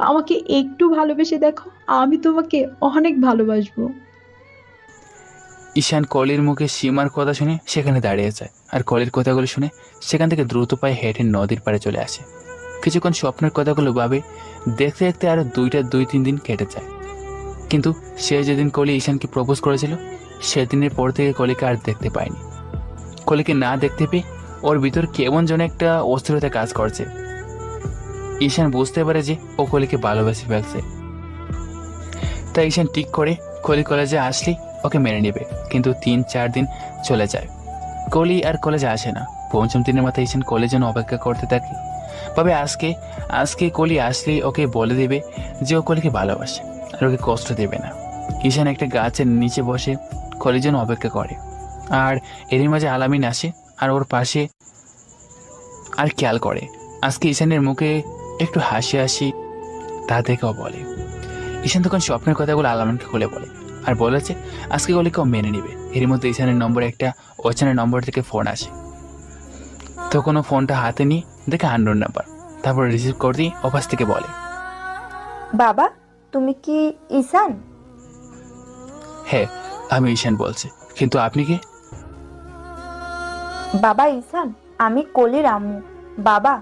আমাকে একটু ভালোবেসে দেখো। আমি তোমাকে অনেক ভালোবাসবো। ঈশান কলির মুখে সীমার কথা শুনে সেখানে দাঁড়িয়ে যায়, আর কলির কথাগুলো শুনে সেখান থেকে দ্রুত পায়ে হেঁটে নদীর পাড়ে চলে আসে। কিছুক্ষণ স্বপ্নের কথাগুলো ভাবে, দেখতে দেখতে আরো 2-3 দিন কেটে যায়। কিন্তু সে যেদিন কলি ঈশানকে প্রপোজ করেছিল সেদিনের পর থেকে কলিকে আর দেখতে পায়নি। কলিকে না দেখতে পেয়ে ওর ভিতর কেমন যেন একটা অস্থিরতা কাজ করছে। ঈশান বুঝতে পারে যে ও কলিকে ভালোবেসে ফেলছে। তাই ঈশান ঠিক করে কলি কলেজে আসলেই ওকে মেনে নেবে। কিন্তু 3-4 দিন চলে যায়, কলি আর কলেজে আসে না। 5ম দিনের মাথায় ঈশান কলের জন্য অপেক্ষা করতে থাকে, ভাবে আজকে কলি আসলেই ওকে বলে দেবে যে ও কলিকে ভালোবাসে আর ওকে কষ্ট দেবে না। ঈশান একটা গাছের নিচে বসে কলির জন্য অপেক্ষা করে, আর এরই মাঝে আলামিন আসে আর ওর পাশে আর খেয়াল করে। আজকে ঈশানের মুখে একটু হাসি হাসি, তা দেখেও বলে। ঈশান তখন স্বপ্নের কথাগুলো আলামিনকে খুলে বলে আর বলেছে আজকে কলিকেও মেনে নেবে। এর মধ্যে ঈশানের নম্বরে একটা অচেনা নম্বর থেকে ফোন আসে। তখন ও ফোনটা হাতে নিয়ে দেখে আন্ডোর নাম্বার, তারপর রিসিভ করতেই অপাস থেকে বলে, বাবা, তুমি কি ঈশান? হ্যাঁ, আমি ঈশান বলছি, কিন্তু আপনি কে? বাবা ঈশান, আমি কলির আম্মু। বাবা,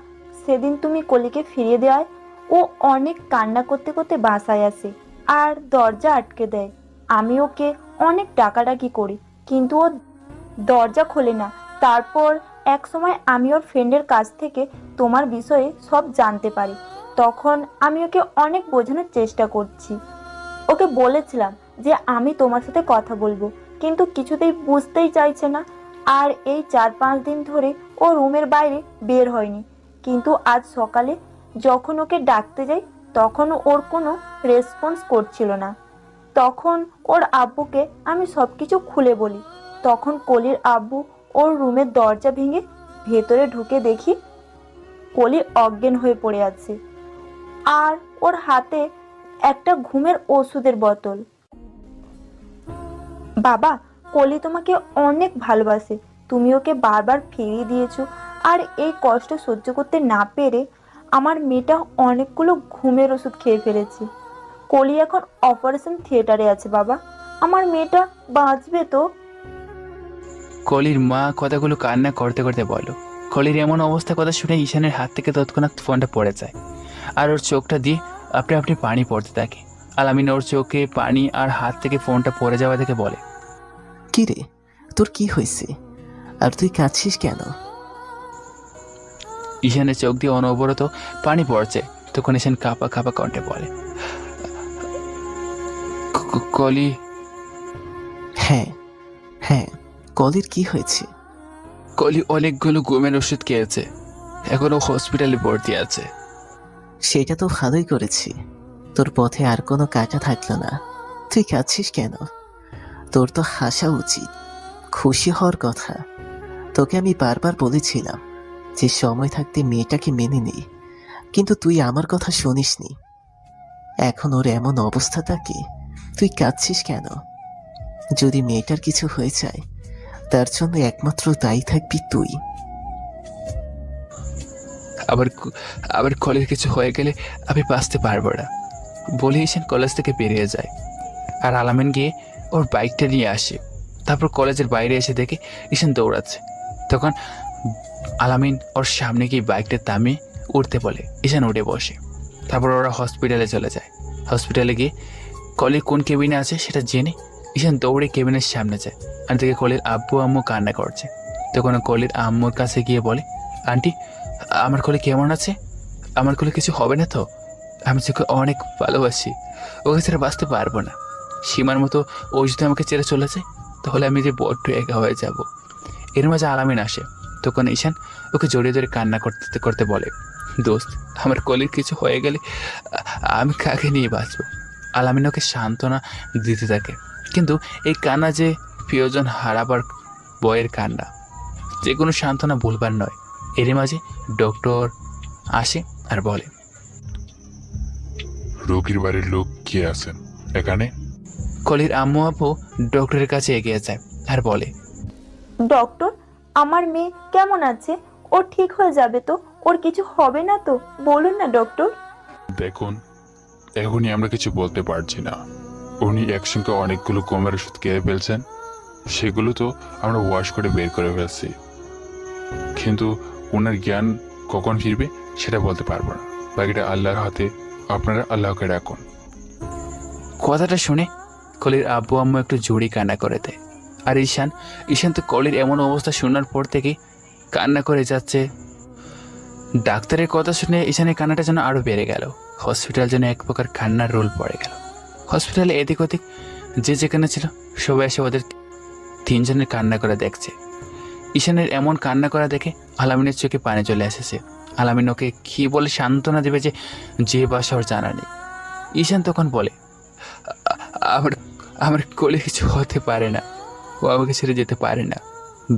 সেদিন তুমি কলিকে ফিরিয়ে দেওয়ায় ও অনেক কান্না করতে করতে বাসায় আসে আর দরজা আটকে দেয়। আমি ওকে অনেক ডাকাডাকি করি, কিন্তু ও দরজা খোলে না। তারপর এক সময় আমি ওর ফ্রেন্ডের কাছ থেকে তোমার বিষয়ে সব জানতে পারি। তখন আমি ওকে অনেক বোঝানোর চেষ্টা করছি। ওকে বলেছিলাম যে আমি তোমার সাথে কথা বলবো, কিন্তু কিছুতেই বুঝতেই চাইছে না। আর এই 4-5 দিন ধরে ও রুমের বাইরে বের হয়নি। কিন্তু আজ সকালে যখন ওকে ডাকতে যাই তখন ওর কোনো রেসপন্স করছিল না। তখন ওর আব্বুকে আমি সব কিছু খুলে বলি। তখন কলির আব্বু ওর রুমের দরজা ভেঙে ভেতরে ঢুকে দেখি কলি অজ্ঞান হয়ে পড়ে আছে, আর ওর হাতে একটা ঘুমের ওষুধের বোতল। বাবা, কলি তোমাকে অনেক ভালোবাসে। তুমি ওকে বারবার ফিরিয়ে দিয়েছো, আর এই কষ্ট সহ্য করতে না পেরে আমার মেয়েটা অনেকগুলো ঘুমের ওষুধ খেয়ে ফেলেছে। কলি এখন অপারেশন থিয়েটারে আছে। বাবা, আমার মেয়েটা বাঁচবে তো? কলির মা কথাগুলো কান্না করতে করতে বলো। কলির এমন অবস্থা কথা শুনে ঈশানের হাত থেকে তৎক্ষণাৎ ফোনটা পড়ে যায়, আর ওর চোখটা দিয়ে আপনি আপনি পানি পড়তে থাকে। আলামিন ওর চোখে পানি আর হাত থেকে ফোনটা পড়ে যাওয়া থেকে বলে, কি রে, তোর কি হয়েছে? আর তুই কাঁদছিস কেন? ঈশানের চোখ দিয়ে অনবরত পানি পড়ছে। তখন ঈশান কাঁপা কাঁপা কণ্ঠে বলে, কলি। হ্যাঁ হ্যাঁ, কলির কি হয়েছে? কলি অনেকগুলো ঘুমের ওষুধ খেয়েছে, এখনো হসপিটালে ভর্তি আছে। সেটা তো ভালোই করেছি, তোর পথে আর কোনো কাটা থাকলো না। তুই কাঁদছিস কেন? তোর তো হাসা উচিত, খুশি হওয়ার কথা। তোকে আমি বারবার বলেছিলাম যে সময় থাকতে মেয়েটাকে মেনে নি, কিন্তু তুই আমার কথা শুনিসনি। এখন ওর এমন অবস্থা থাকে, তুই কাঁদছিস কেন? যদি মেয়েটার কিছু হয়ে যায় তার জন্য একমাত্র দায়ী থাকবি তুই। আবার কলের কিছু হয়ে গেলে আমি বাঁচতে পারবো না বলে ঈশান কলেজ থেকে বেরিয়ে যায়। আর আলামিন গিয়ে ওর বাইকটা নিয়ে আসে। তারপর কলেজের বাইরে এসে দেখে ঈশান দৌড়াচ্ছে। তখন আলামিন ওর সামনে গিয়ে বাইকটা থামিয়ে উঠতে বলে। ঈশান উঠে বসে। তারপর ওরা হসপিটালে চলে যায়। হসপিটালে গিয়ে কলি কোন কেবিনে আছে সেটা জেনে ঈশান দৌড়ে কেবিনের সামনে যায়, আর দেখে কলির আব্বু আম্মু কান্না করছে। তখন কলির আম্মুর কাছে গিয়ে বলে, আন্টি, আমার কলি কেমন আছে? আমার কলি কিছু হবে না তো? আমি তোকে অনেক ভালোবাসি, ওকে ছেড়ে বাঁচতে পারবো না। সীমার মতো ও যদি আমাকে ছেড়ে চলে যায় তাহলে আমি যে বড্ড একা হয়ে যাব। এর মাঝে আলামিন আসে। তখন ঈশান ওকে জড়িয়ে ধরে কান্না করতে করতে বলে, দোস্ত, আমার কলির কিছু হয়ে গেলে আমি কাকে নিয়ে বাঁচবো? আলামিন ওকে সান্ত্বনা দিতে থাকে, কিন্তু এই কান্না যে প্রিয়জন হারাবার বয়ের কান্না, যে কোনো সান্ত্বনা ভুলবার নয়। এরই মাঝে ডক্টর আসে আর বলে, রোগীর বাড়ির লোক কে আছেন এখানে? কলির আম্মু আব্বু ডক্টরের কাছে এগিয়ে যায় আর বলে, ডক্টর, আমার মেয়ে কেমন আছে? ও ঠিক হয়ে যাবে তো? ওর কিছু হবে না তো? বলুন না ডক্টর। দেখুন, এখনই আমরা কিছু বলতে পারছি না। উনি একসঙ্গে অনেকগুলো ঘুমের ওষুধ খেয়ে ফেলছেন, সেগুলো তো আমরা ওয়াশ করে বের করে ফেলছি, কিন্তু ওনার জ্ঞান কখন ফিরবে সেটা বলতে পারবো না। বাকিটা আল্লাহর হাতে, আপনারা আল্লাহকে ডাকুন। কথাটা শুনে কলির আব্বু আম্মু একটু জোরে কান্না করে দেয়। আর ঈশান তো কলির এমন অবস্থা শোনার পর থেকে কান্না করে যাচ্ছে। ডাক্তারের কথা শুনে ঈশানের কান্নাটা যেন আরও বেড়ে গেল। হসপিটাল যেন এক প্রকার কান্নার রোল পড়ে গেল। হসপিটালে এদিক ওদিক যে যেখানে ছিল সবাই এসে ওদের তিনজনের কান্না করে দেখছে। ঈশানের এমন কান্না করা দেখে আলামিনের চোখে পানি চলে এসেছে। আলামিন ওকে কী বলে সান্ত্বনা দেবে যে ভাষা ওর জানা নেই। ঈশান তখন বলে, আমার কলে কিছু হতে পারে না, ও আমাকে ছেড়ে যেতে পারে না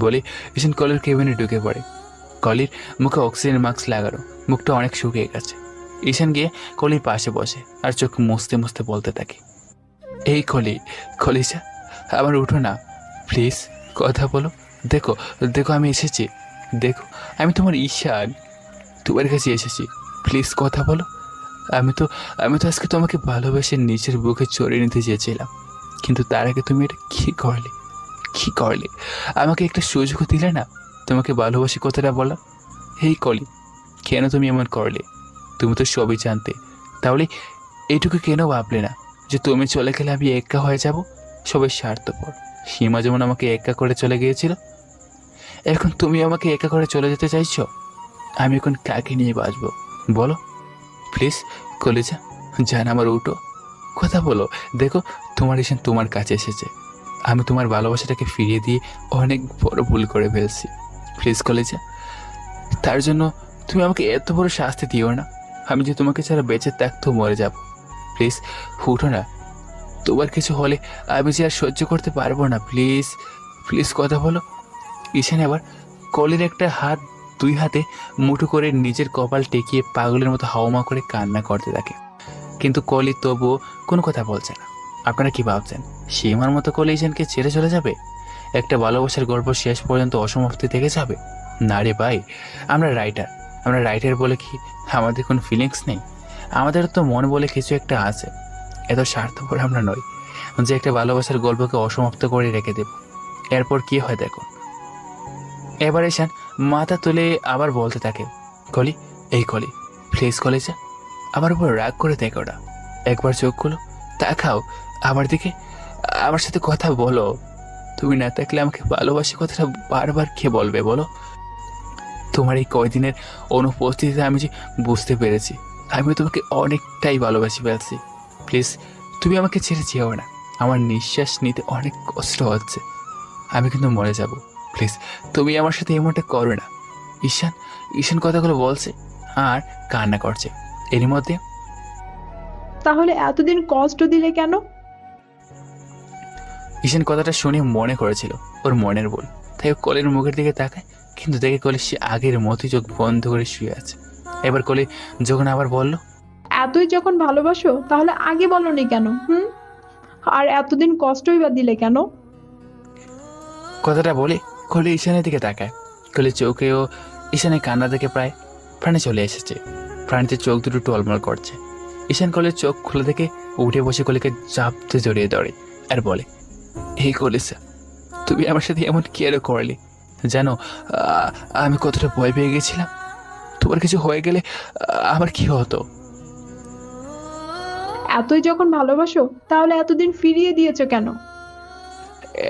বলে ঈশান কলের কেবিনে ঢুকে পড়ে। কলির মুখে অক্সিজেন মাস্ক লাগানো, মুখটা অনেক শুকিয়ে গেছে। ঈশান গিয়ে কলির পাশে বসে আর চোখ মুছতে মুছতে বলতে থাকে, এই কলিজা, আবার উঠো না প্লিজ, কথা বলো। দেখো দেখো আমি এসেছি, দেখো আমি তোমার ঈশান, তোমার কাছে এসেছি, প্লিজ কথা বলো। আমি তো আজকে তোমাকে ভালোবেসে নিচের বুকে চড়িয়ে নিতে চেয়েছিলাম, কিন্তু তার আগে তুমি এটা কী করলে? আমাকে একটা সুযোগ দিলে না তোমাকে ভালোবাসি কথাটা বলা। এই কলি, কেন তুমি এমন করলে? তুমি তো সবই জানতে, তাহলে এইটুকু কেন ভাবলে না যে তুমি চলে গেলে আমি একা হয়ে যাব? সবাই স্বার্থপর। সীমা যেমন আমাকে একা করে চলে গিয়েছিল, এখন তুমি আমাকে একা করে চলে যেতে চাইছো। আমি এখন কাকে নিয়ে বাঁচবো বলো? প্লিজ কলিজা, জান আমার উঠো, কথা বলো। দেখো তোমার ঈশান তোমার কাছে এসেছে, আমি তোমার ভালোবাসাটাকে ফিরিয়ে দিয়ে অনেক বড় ভুল করে ফেলছি। প্লিজ কলিজা, তার জন্য তুমি আমাকে এত বড় শাস্তি দিও না। আমি যে তোমাকে ছাড়া বেঁচে থাকতেও মরে যাব। প্লিজ উঠো না, তোমার কিছু হলে আমি যে আর সহ্য করতে পারবো না। প্লিজ প্লিজ কথা বলো। ঈশান এবার কলির একটা হাত দুই হাতে মুঠো করে নিজের কপাল টেকিয়ে পাগলের মতো হাওমা করে কান্না করতে থাকে, কিন্তু কলি তবুও কোনো কথা বলছে না। আপনারা কি ভাবছেন সীমার মতো কলি ঈশানকে ছেড়ে চলে যাবে? একটা ভালোবাসার গল্প শেষ পর্যন্ত অসমাপ্তি থেকে যাবে? না রে ভাই, আমরা রাইটার বলে কি আমাদের কোনো ফিলিংস নেই? আমাদের তো মন বলে কিছু একটা আছে। এত স্বার্থপর আমরা নই যে একটা ভালোবাসার গল্পকে অসমাপ্ত করে রেখে দেব। এরপর কি হয় দেখুন। এবার ঈশান মাথা তুলে আবার বলতে থাকে, কলি, এই কলি, প্লিজ কলিজা, আমার উপর রাগ করে দেখো না। একবার চোখ খুলো, তাকাও আমার দিকে, আমার সাথে কথা বলো। তুমি না থাকলে আমাকে ভালোবাসি কথাটা বারবার কে বলবে বলো? তোমার এই কয়দিনের অনুপস্থিতিতে আমি যে বুঝতে পেরেছি আমি তোমাকে অনেকটাই ভালোবাসি ফেলছি। প্লিজ তুমি আমাকে ছেড়ে যেও না, আমার নিঃশ্বাস নিতে অনেক কষ্ট হচ্ছে, আমি কিন্তু মরে যাব। প্লিজ তুমি আমার সাথে এমনটা করো না। ঈশান কথাগুলো বলছে আর কান্না করছে। এরই মধ্যে তাহলে এতদিন কষ্ট দিলে কেন? ঈশান কথাটা শুনে মনে করেছিল ওর মনের ভুল, তাই ও কলির মুখের দিকে তাকায়, কিন্তু দেখে কলি সে আগের মতোই চোখ বন্ধ করে শুয়ে আছে। এবার কলি যখন আবার বলল, এতই যখন ভালোবাসো তাহলে আগে বলনি কেন? আর এতদিন কষ্টই বা দিলে কেন? কথাটা বলে কলি ঈশানের দিকে তাকায়। কলির চোখেও ঈশানের কান্না দেখে প্রায় প্রাণে চলে এসেছে। প্রাণীতে চোখ দুটো টলমল করছে। ঈশান কলির চোখ খুলে দেখে উঠে বসে কলিকে চাপতে জড়িয়ে ধরে আর বলে, এই কলিসা, তুমি আমার সাথে এমন কেয়ারও করলে? জানো আমি কতটা ভয় পেয়ে গেছিলাম। তোমার কিছু হয়ে গেলে আমার কি হতো? এতই যখন ভালোবাসো তাহলে এতদিন ফিরিয়ে দিয়েছো কেন?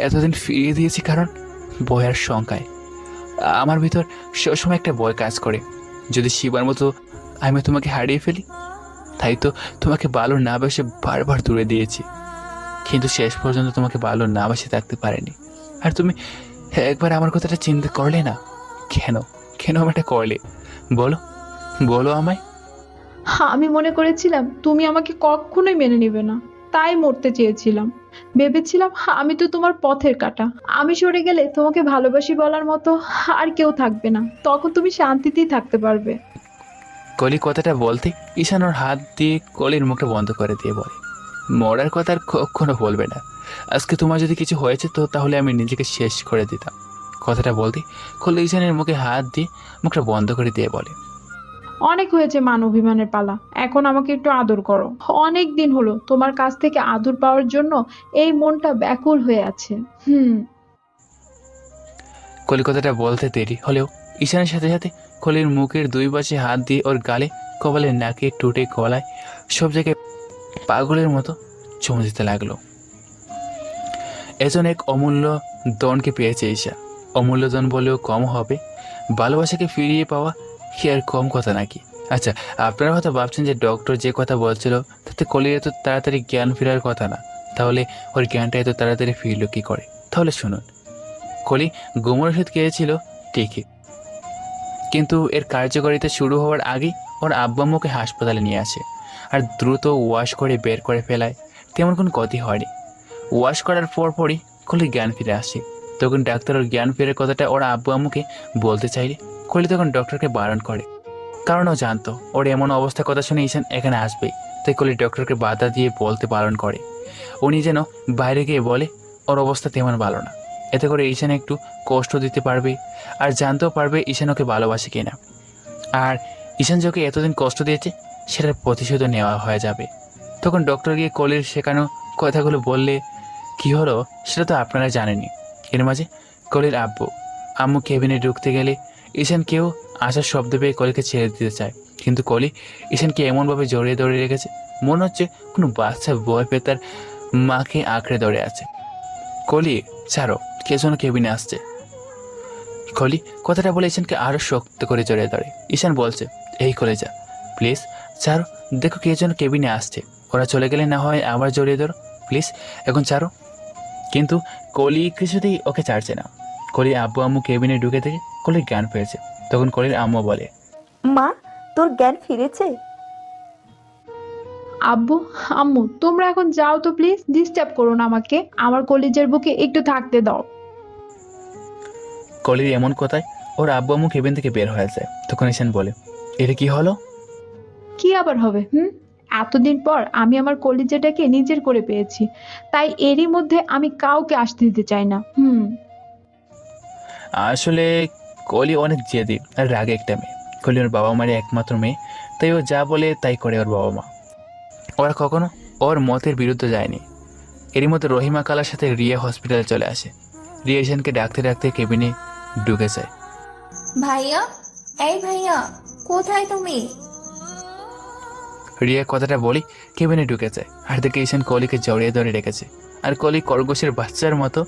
এতদিন ফিরিয়ে দিয়েছি কারণ ভয়ের শঙ্কায় আমার ভিতর সবসময় একটা ভয় কাজ করে, যদি শিবার মতো আমি তোমাকে হারিয়ে ফেলি। তাই তো তোমাকে ভালো না বেসে বারবার দূরে দিয়েছি, কিন্তু শেষ পর্যন্ত তোমাকে ভালো না বেসে থাকতে পারিনি। আর তুমি একবার আমার কথাটা চিন্তা করলে না? কেন কেন আমারটা করলে বলো বলো আমায়? আমি মনে করেছিলাম তুমি আমাকে কখনোই মেনে নেবে না, তাই মরতে চেয়েছিলাম। ভেবেছিলাম আমি তো তোমার পথের কাঁটা, আমি সরে গেলে তোমাকে ভালোবাসি বলার মতো আর কেউ থাকবে না, তখন তুমি শান্তিতেই থাকতে পারবে। কলি কথাটা বলতে ঈশান ওর হাত দিয়ে কলির মুখটা বন্ধ করে দিয়ে বলে, মরার কথা আর কখনো বলবে না। আজকে তোমার যদি কিছু হয়েছে তো তাহলে আমি নিজেকে শেষ করে দিতাম। কথাটা বলতে কলি ঈশানের মুখে হাত দিয়ে মুখটা বন্ধ করে দিয়ে বলে, অনেক হয়েছে মান অভিমানের পালা, এখন আমাকে একটু আদর করো। অনেক দিন হলো তোমার কাছ থেকে আদর পাওয়ার জন্য এই মনটা ব্যাকুল হয়ে আছে। কলি কথাটা বলতে দেরি হলেও ঈশানের সাথে সাথে কলির মুখের দুই পাশে হাত দিয়ে ওর গালে, কপালে, নাকে, টুটে, গলায় সব জায়গায় পাগলের মতো চুমু দিতে লাগলো। এজন এক অমূল্য দনকে পেয়েছে ঈশা। অমূল্য দন বলেও কম হবে, ভালোবাসাকে ফিরিয়ে পাওয়া কি আর কম কথা নাকি? আচ্ছা, আপনারা হয়তো ভাবছেন যে ডক্টর যে কথা বলছিল তাতে কলির এত তাড়াতাড়ি জ্ঞান ফেরার কথা না, তাহলে ওর জ্ঞানটা এত তাড়াতাড়ি ফিরল কি করে? তাহলে শুনুন, কলি গুমর ওষুধ খেয়েছিল ঠিকই, কিন্তু এর কার্যকারিতা শুরু হওয়ার আগেই ওর আব্বা আম্মুকে হাসপাতালে নিয়ে আসে আর দ্রুত ওয়াশ করে বের করে ফেলায়। তেমন কোনো ক্ষতি হয়নি। ওয়াশ করার পরই কলির জ্ঞান ফিরে আসে। তখন ডাক্তার ওর জ্ঞান ফেরার কথাটা ওর আব্বু আম্মুকে বলতে চাইলে কলি তখন ডক্টরকে বারণ করে, কারণ ও জানতো ওর এমন অবস্থার কথা শুনে ঈশান এখানে আসবেই। তাই কলি ডক্টরকে বাধা দিয়ে বলতে বারণ করে। উনি যেন বাইরে গিয়ে বলে ওর অবস্থা তেমন ভালো না, এতে করে ঈশান একটু কষ্ট দিতে পারবে আর জানতেও পারবে ঈশান ওকে ভালোবাসে কিনা। আর ঈশান যে ওকে এতদিন কষ্ট দিয়েছে সেটার প্রতিশোধও নেওয়া হয়ে যাবে। তখন ডক্টর গিয়ে কলির শেখানো কথাগুলো বললে কি হলো সেটা তো আপনারা জানেনই। এর মাঝে কলির আম্মু কেবিনে ঢুকতে গেলে ঈশানকেও আশার শব্দ পেয়ে কলিকে ছেড়ে দিতে চায়, কিন্তু কলি ঈশানকে এমনভাবে জড়িয়ে ধরে রেখেছে মনে হচ্ছে কোনো বাচ্চা ভয় পেয়ে তার মাকে আঁকড়ে ধরে আছে। কলি, ছাড়ো, কে যেন কেবিনে আসছে। কলি কথাটা বলে ঈশানকে আরো শক্ত করে জড়িয়ে ধরে। ঈশান বলছে, এই কলেজা প্লিজ ছাড়ো, দেখো কে যেন কেবিনে আসছে, ওরা চলে গেলে না হয় আবার জড়িয়ে ধরো, প্লিজ এখন ছাড়ো। কিন্তু কলি কিছুতেই ওকে ছাড়ছে না। কলির আব্বু আম্মু কেবিনে ঢুকে থেকে কলির জ্ঞান পেয়েছে। তখন কলির আম্মু বলে, মা, তোর জ্ঞান ফিরেছে? আব্বু আম্মু তোমরা এখন যাও তো প্লিজ, ডিস্টার্ব করো না আমাকে, আমার কলেজের বুকে একটু থাকতে দাও। কলির এমন কথায় ওর আব্বু আম্মু কেবিন থেকে বের হয়ে যায়। তখন ঈশান বলে, এটা কি হলো? কি আবার হবে? এতদিন পর আমি আমার কলিজাটাকে নিজের করে পেয়েছি, তাই এরই মধ্যে আমি কাউকে আসতে দিতে চাই না। আসলে কলি অনেক জেদি আর রাগে একটা মেয়ে। কলি ওর বাবা মায়ের একমাত্র মেয়ে, তাই ও যা বলে তাই করে ওর বাবা মা। ওরা কখনো ওর মতের বিরুদ্ধে যায়নি। এরই মধ্যে রহিমা কালার সাথে রিয়া হসপিটালে চলে আসে। রিয়া ঈশানকে ডাকতে ডাকতে কেবিনে ঢুকে যায়। ভাইয়া, এই ভাইয়া, কোথায় তুমি? রিয়া কথাটা বলি কেবিনে ঢুকে যায়, আর দেখে ঈশান কলিকে জড়িয়ে ধরে রেখেছে। আর কলি খরগোশের বাচ্চার মতো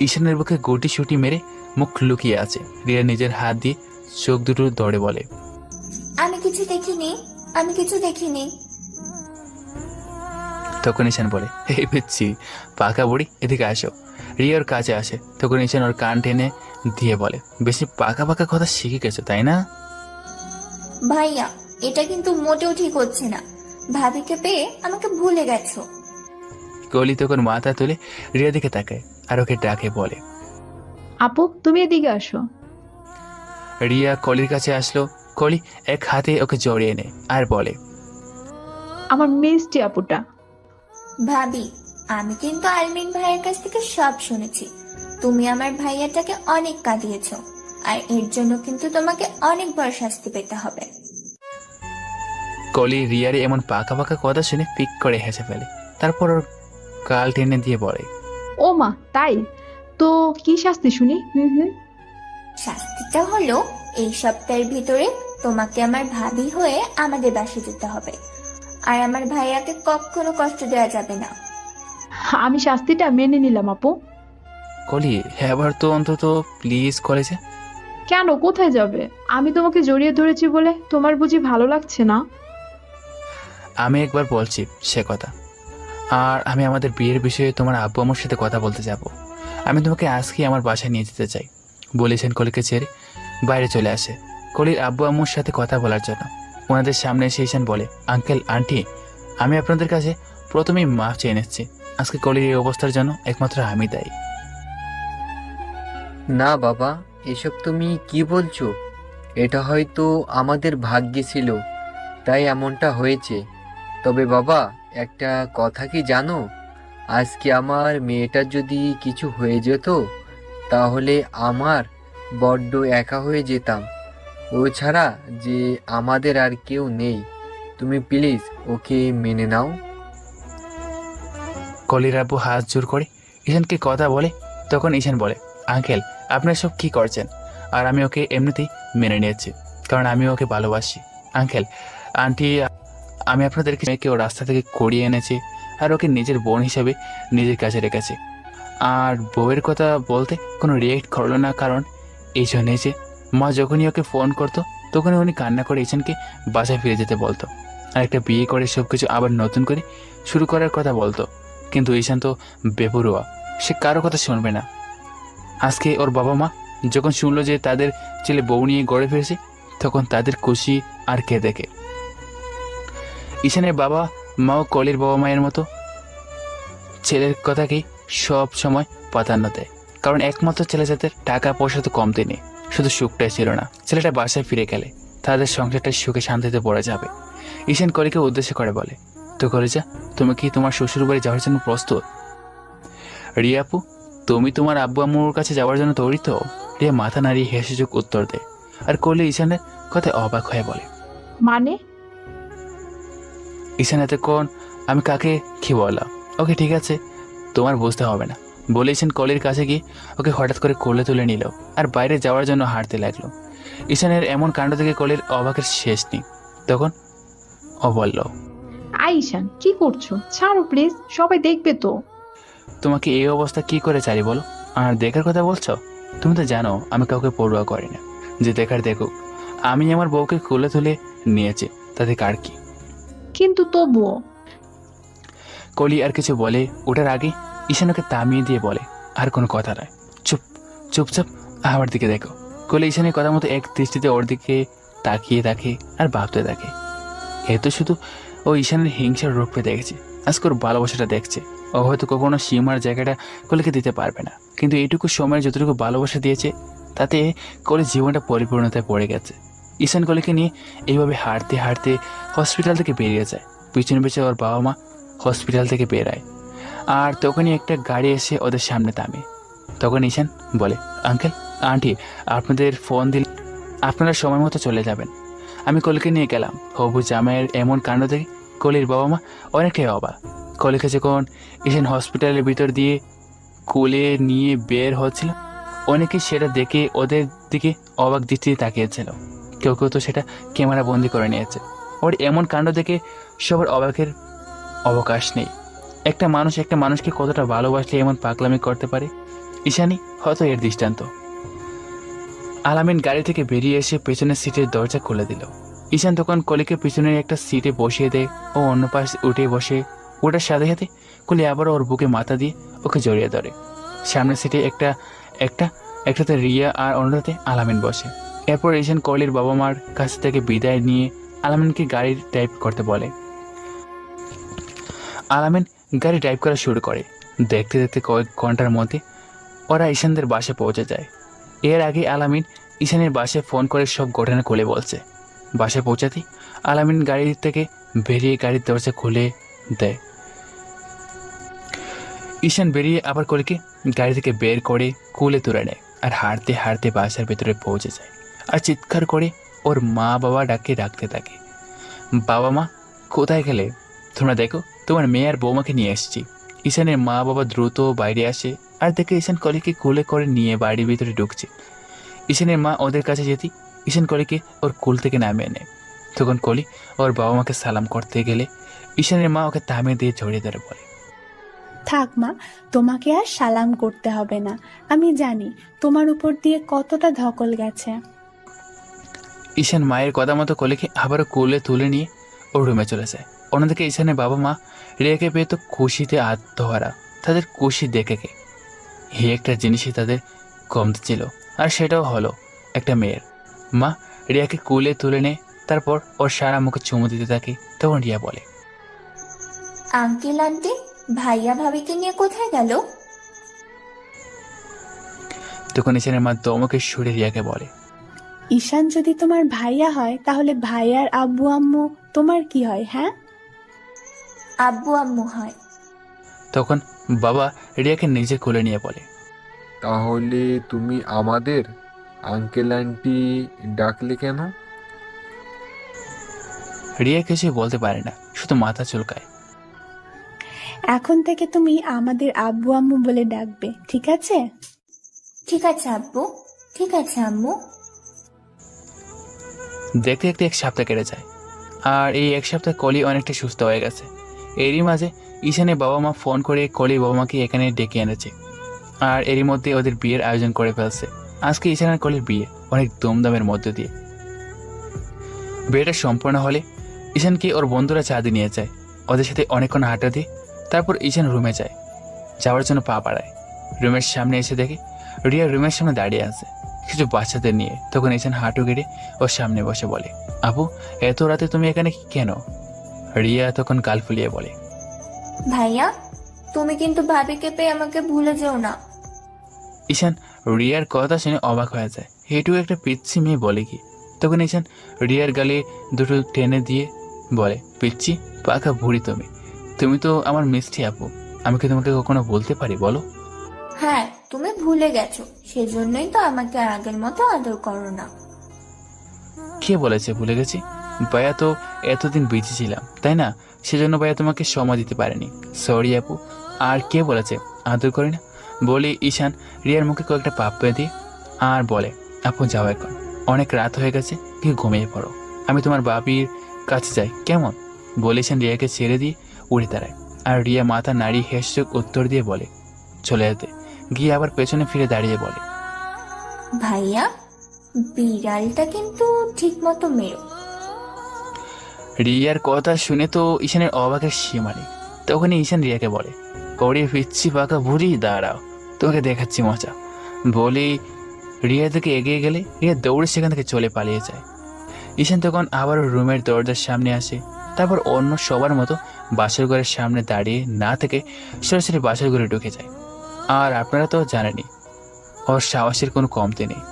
ঈশানের বুকে গুটি সুটি মেরে মুখ লুকিয়ে আছে। রিয়া নিজের হাত দিয়ে চোখ দুটো ধরে বলে, আমি কিছু দেখিনি, আমি কিছু দেখিনি। তখন ঈশান বলে, এই পিচ্ছি পাকা বুড়ি, এদিকে আসো। রিয়া ওর কাছে আসে। তখন ঈশান ওর কান টেনে দিয়ে বলে, বেশি পাকা পাকা কথা শিখে গেছো তাই না? ভাইয়া, এটা কিন্তু মোটেও ঠিক হচ্ছে না। ভাবিকে পেয়ে আমাকে ভুলে গেছো। কলি তখন মাথা তুলে রিয়া দিকে তাকায় আর ওকে ডাকে বলে, আপু তুমি এদিকে আসো। রিয়া কলির কাছে আসলো। কলি এক হাতে ওকে জড়িয়ে নেয় আর বলে, আমার মিষ্টি আপুটা। ভাবি, আমি কিন্তু আলমিন ভাইয়ের কাছ থেকে সব শুনেছি। তুমি আমার ভাইয়াটাকে অনেক কাঁদিয়েছো, আর এর জন্য কিন্তু তোমাকে অনেক বড় শাস্তি পেতে হবে। কলি রিয়ার এমন পাকা পাকা কথা শুনে পিক করে হেসে ফেলে। তারপর ওর গাল টেনে দিয়ে বলে, ও মা, তাই তো কি শাস্তি শুনি? শাস্তিটা হলো এই সপ্তাহের ভিতরে তোমাকে আমার ভাবি হয়ে আমাদের বাসায় যেতে হবে, আর আমার ভাইয়াকে কখনো কষ্ট দেওয়া যাবে না। আমি শাস্তিটা মেনে নিলাম আপু। কলি এবার তো অন্তত প্লিজ কলেজে। কেন, কোথায় যাবে? আমি তোমাকে জড়িয়ে ধরেছি বলে তোমার বুঝি ভালো লাগছে না? আমি একবার বলছি সে কথা। আর আমি আমাদের বিয়ের বিষয়ে তোমার আব্বু আমার সাথে কথা বলতে যাব। আমি তোমাকে আজকে আমার বাসায় নিয়ে যেতে চাই বলেছেন। কলিকে ছেড়ে বাইরে চলে আসে কলির আব্বু আম্মুর সাথে কথা বলার জন্য। ওনাদের সামনে এসে ঈশান বলে, আঙ্কেল আন্টি, আমি আপনাদের কাছে প্রথমেই মাফ চেয়ে নিচ্ছি। আজকে কলির এই অবস্থার জন্য একমাত্র আমি দায়ী। না বাবা, এসব তুমি কি বলছো? এটা হয়তো আমাদের ভাগ্যে ছিল, তাই এমনটা হয়েছে। তবে বাবা, একটা কথা কি জানো? আজকে আমার মেয়েটার যদি কিছু হয়ে যেত তাহলে আমার বড্ড একা হয়ে যেতাম। ও ছাড়া যে আমাদের আর কেউ নেই। তুমি প্লিজ ওকে মেনে নাও। কলির আব্বু হাত জোর করে ঈশানকে কথা বলে। তখন ঈশান বলে, আঙ্কেল আপনারা সব কি করছেন? আর আমি ওকে এমনিতেই মেনে নিয়েছি, কারণ আমি ওকে ভালোবাসি। আঙ্কেল আন্টি, আমি আপনাদেরকে মেয়েকে ও রাস্তা থেকে করিয়ে এনেছি, আর ওকে নিজের বোন হিসেবে নিজের কাছে রেখেছি। আর বউয়ের কথা বলতে কোনো রিয়েক্ট করলো না, কারণ এই জন্যই যে মা যখনই ওকে ফোন করতো তখনই উনি কান্না করে ঈশানকে বাসায় ফিরে যেতে বলতো, আর একটা বিয়ে করে সব কিছু আবার নতুন করে শুরু করার কথা বলতো। কিন্তু ঈশান তো বেপরোয়া, সে কারো কথা শুনবে না। আজকে ওর বাবা মা যখন শুনলো যে তাদের ছেলে বউ নিয়ে গড়ে ফিরেছে, তখন তাদের খুশি আর কে দেখে। ঈশানের বাবা মাও কলির বাবা মায়ের মতো ছেলের কথাকেই সব সময় প্রাধান্য দেয়, কারণ একমাত্র ছেলে যাদের টাকা পয়সা তো কমতে নেই, শুধু সুখটাই ছিল না। ছেলেটা বাসায় ফিরে গেলে তাদের সংসারটা সুখে শান্তিতে পড়ে যাবে। ঈশান কলিকে উদ্দেশ্য করে বলে, তো কলিজা, তুমি কি তোমার শ্বশুর বাড়ি যাওয়ার জন্য প্রস্তুত? রিয়া আপু, তুমি তোমার আব্বু আম্মুর কাছে যাওয়ার জন্য তৈরি তো? রিয়া মাথা নাড়িয়ে হেসে চোখ উত্তর দেয়। আর কলি ঈশানের কথায় অবাক হয়ে বলে, মানে? ঈশান এতক্ষণ আমি কাকে কি বললাম? ওকে ঠিক আছে, তোমার বুঝতে হবে না বলে ঈশান কলির কাছে গিয়ে ওকে হঠাৎ করে কোলে তুলে নিল আর বাইরে যাওয়ার জন্য হাঁটতে লাগলো। ঈশানের এমন কাণ্ড থেকে কলির অবাকের শেষ নেই। তখন ও বলল, আইশান কি করছো? ছাড়ো প্লিজ, সবাই দেখবে তো। তোমাকে এই অবস্থা কি করে চারি বলো? আর দেখার কথা বলছো? তুমি তো জানো আমি কাউকে পড়ুয়া করি না, যে দেখার দেখুক। আমি আমার বউকে কোলে তুলে নিয়েছি, তাতে কার কি? কিন্তু তবুও। কলি আর কিছু বলে ওটার আগে ঈশান ওকে থামিয়ে দিয়ে বলে, আর কোনো কথা নয়, চুপচাপ আমার দিকে দেখো। কলি ঈশানের কথা মতো এক দৃষ্টিতে ওর দিকে তাকিয়ে থাকে আর ভাবতে থাকে। এ তো শুধু ও ঈশানের হিংসার রূপে দেখেছে, আজকে ওর ভালোবাসাটা দেখছে। ও হয়তো কখনো সীমার জায়গাটা কলিকে দিতে পারবে না, কিন্তু এইটুকু সময় যতটুকু ভালোবাসা দিয়েছে তাতে কলির জীবনটা পরিপূর্ণতায় পড়ে গেছে। ঈশান কলিকে নিয়ে এইভাবে হাঁটতে হাঁটতে হসপিটাল থেকে বেরিয়ে যায়। পিছনে পিছনে ওর বাবা মা হসপিটাল থেকে বেরায়, আর তখনই একটা গাড়ি এসে ওদের সামনে থামে। তখন ঈশান বলে, আঙ্কেল আন্টি, আপনাদের ফোন দিলে আপনারা সময় মতো চলে যাবেন। আমি কলিকে নিয়ে গেলাম। হবু জামাইয়ের এমন কাণ্ড দেখে কলির বাবা মা অনেকটাই অবাক। কলিকে যখন ঈশান হসপিটালের ভিতর দিয়ে কোলে নিয়ে বের হচ্ছিল, অনেকেই সেটা দেখে ওদের দিকে অবাক দৃষ্টিতে তাকিয়েছিল। কেউ কেউ তো সেটা ক্যামেরা বন্দি করে নিয়েছে। ওর এমন কাণ্ড দেখে সবার অবাকের অবকাশ নেই। একটা মানুষকে কতটা ভালোবাসলে এমন পাগলামি করতে পারে, ঈশানই হয়তো এর দৃষ্টান্ত। আলামিন গাড়ি থেকে বেরিয়ে এসে পেছনের সিটের দরজা খুলে দিল। ঈশান তখন কলিকে পিছনের একটা সিটে বসিয়ে দেয় ও অন্য পাশে উঠে বসে। ওটার সাথে সাথে কলি আবারও ওর বুকে মাথা দিয়ে ওকে জড়িয়ে ধরে। সামনের সিটে একটাতে রিয়া আর অন্যটাতে আলামিন বসে। এরপর ঈশান কলির বাবা মার কাছ থেকে বিদায় নিয়ে আলামিনকে গাড়ি ড্রাইভ করতে বলে। আলামিন গাড়ি ড্রাইভ করা শুরু করে। দেখতে দেখতে কয়েক ঘন্টার মধ্যে ওরা ঈশানদের বাসে পৌঁছে যায়। এর আগে আলামিন ঈশানের বাসে ফোন করে সব ঘটনা খুলে বলছে। বাসে পৌঁছাতেই আলামিন গাড়ি থেকে বেরিয়ে গাড়ির দরজা খুলে দেয়। ঈশান বেরিয়ে আবার কলিকে গাড়ি থেকে বের করে কোলে তুলে নেয় আর হাঁটতে হাঁটতে বাসার ভেতরে পৌঁছে যায় আর চিৎকার করে ওর মা বাবা ডাকতে থাকে, বাবা মা কোথায় গেলে? তোমরা দেখো, তোমার মেয়ে আর বৌমাকে নিয়ে এসেছি। ঈশানের মা বাবা দ্রুত বাইরে আসে আর দেখে ঈশান কলিকে কোলে করে নিয়ে বাড়ির ভিতরে ঢুকছে। ঈশানের মা ওদের কাছে যেতেই ঈশান কলিকে ওর কোল থেকে নামিয়ে নেয়। তখন কলি ওর বাবা মাকে সালাম করতে গেলে ঈশানের মা ওকে থামিয়ে দিয়ে জড়িয়ে ধরে বলে, থাক মা, তোমাকে আর সালাম করতে হবে না। আমি জানি তোমার উপর দিয়ে কতটা ধকল গেছে। ঈশান মায়ের কথা মতো কলিকে আবারও কোলে তুলে নিয়ে ওর রুমে চলে যায়। অন্যদিকে ঈশানের বাবা মা রেখে পেয়ে তো খুশিতে আত্মহারা। তাদের খুশি দেখে এই একটা জিনিসই তাদের কমতে ছিল, আর সেটাও হলো একটা মেয়ের। মা রিয়াকে কোলে তুলে নেয়, তারপর ওর সারা মুখে চুমু দিতে থাকে। তখন রিয়া বলে, আঙ্কেল আন্টি, ভাইয়া ভাবিকে নিয়ে কোথায় গেল? তখন ঈশানের মা দমকে সুরে রিয়াকে বলে, ঈশান যদি তোমার ভাইয়া হয় তাহলে ভাইয়ার আব্বু আম্মু তোমার কি হয়? হ্যাঁ, আব্বু আম্মু হয়। তখন বাবা রিয়াকে নিজের কোলে নিয়ে বলে, তাহলে তুমি আমাদের আঙ্কেল আন্টি ডাকলে কেন? রিয়া কিছু বলতে পারে না, শুধু মাথা চুলকায়। এখন থেকে তুমি আমাদের আব্বু আম্মু বলে ডাকবে, ঠিক আছে? ঠিক আছে আব্বু, ঠিক আছে আম্মু। দেখতে দেখতে এক সপ্তাহ কেটে যায়, আর এই এক সপ্তাহ কলি অনেকটা সুস্থ হয়ে গেছে। এরই মাঝে ঈশানের বাবা মা ফোন করে কলির বাবা মাকে এখানে ডেকে এনেছে, আর এরই মধ্যে ওদের বিয়ের আয়োজন করে ফেলছে। আজকে ঈশান আর কলির বিয়ে অনেক ধুমধামের মধ্যে দিয়ে। বিয়েটা সম্পূর্ণ হলে ঈশানকে ওর বন্ধুরা চা দিয়ে নিয়ে যায়। ওদের সাথে অনেকক্ষণ হাঁটা দিয়ে তারপর ঈশান রুমে যায়, যাওয়ার জন্য পা বাড়ায়। রুমের সামনে এসে দেখে রিয়া রুমের সামনে দাঁড়িয়ে আছে কিছু বাচ্চাদের নিয়ে। তখন ঈশান হাঁটু গেড়ে ওর সামনে বসে বলে, আপু এত রাতে তুমি এখানে কেন? রিয়া তখন গাল ফুলিয়ে বলে, ভাইয়া তুমি কিন্তু ভাবিকে পেয়ে আমাকে ভুলে যেও না। ঈশান রিয়ার কথা শুনে অবাক হয়ে যায়, এটুকু একটা পিচ্ছি মেয়ে বলে কি? তখন ঈশান রিয়ার গালে দুটো টেনে দিয়ে বলে, পিচ্ছি পাকা বুড়ি তুমি তো আমার মিষ্টি আপু, আমি কি তোমাকে কখনো বলতে পারি বলো? হ্যাঁ, তুমি ভুলে গেছো, সেজন্যই তো আমাকে আর আগের মতো আদর করো না। কে বলেছে ভুলে গেছি? ভাইয়া তো এতদিন বিজি ছিলাম, তাই না? সেজন্য ভাইয়া তোমাকে সময় দিতে পারেনি, সরি আপু। আর কে বলেছে আদর করি না? বলে ঈশান রিয়ার মুখে কয়েকটা পাপ্পা দিয়ে আর বলে, আপু যাও এখন। অনেক রাত হয়ে গেছে, গিয়ে ঘুমিয়ে পড়ো। আমি তোমার বাবির কাছে যাই, কেমন? বলেছেন রিয়াকে ছেড়ে দিয়ে উড়ে দাঁড়ায়। আর রিয়া মাথা নাড়িয়ে হেসে উত্তর দিয়ে বলে চলে যেতে। গিয়ে আবার পেছনে ফিরে দাঁড়িয়ে বলে, ভাইয়া, বিড়ালটা কিন্তু ঠিক মতো মেরো। রিয়ার কথা শুনে তো ঈশানের অবাকের সীমা নেই। তখনই ঈশান রিয়াকে বলে, ওরে পিচ্ছি পাকা বুড়ি, দাঁড়াও, তোকে দেখাচ্ছি মজা। বলি রিয়ার দিকে এগিয়ে গেলে রিয়া দৌড়ে সেখান থেকে চলে পালিয়ে যায়। ঈশান তখন আবারও রুমের দরজার সামনে আসে। তারপর অন্য সবার মতো বাসর ঘরের সামনে দাঁড়িয়ে না থেকে সরাসরি বাসর ঘরে ঢুকে যায়। আর আপনারা তো জানেনই, ওর সাহসের কোনো কমতি নেই।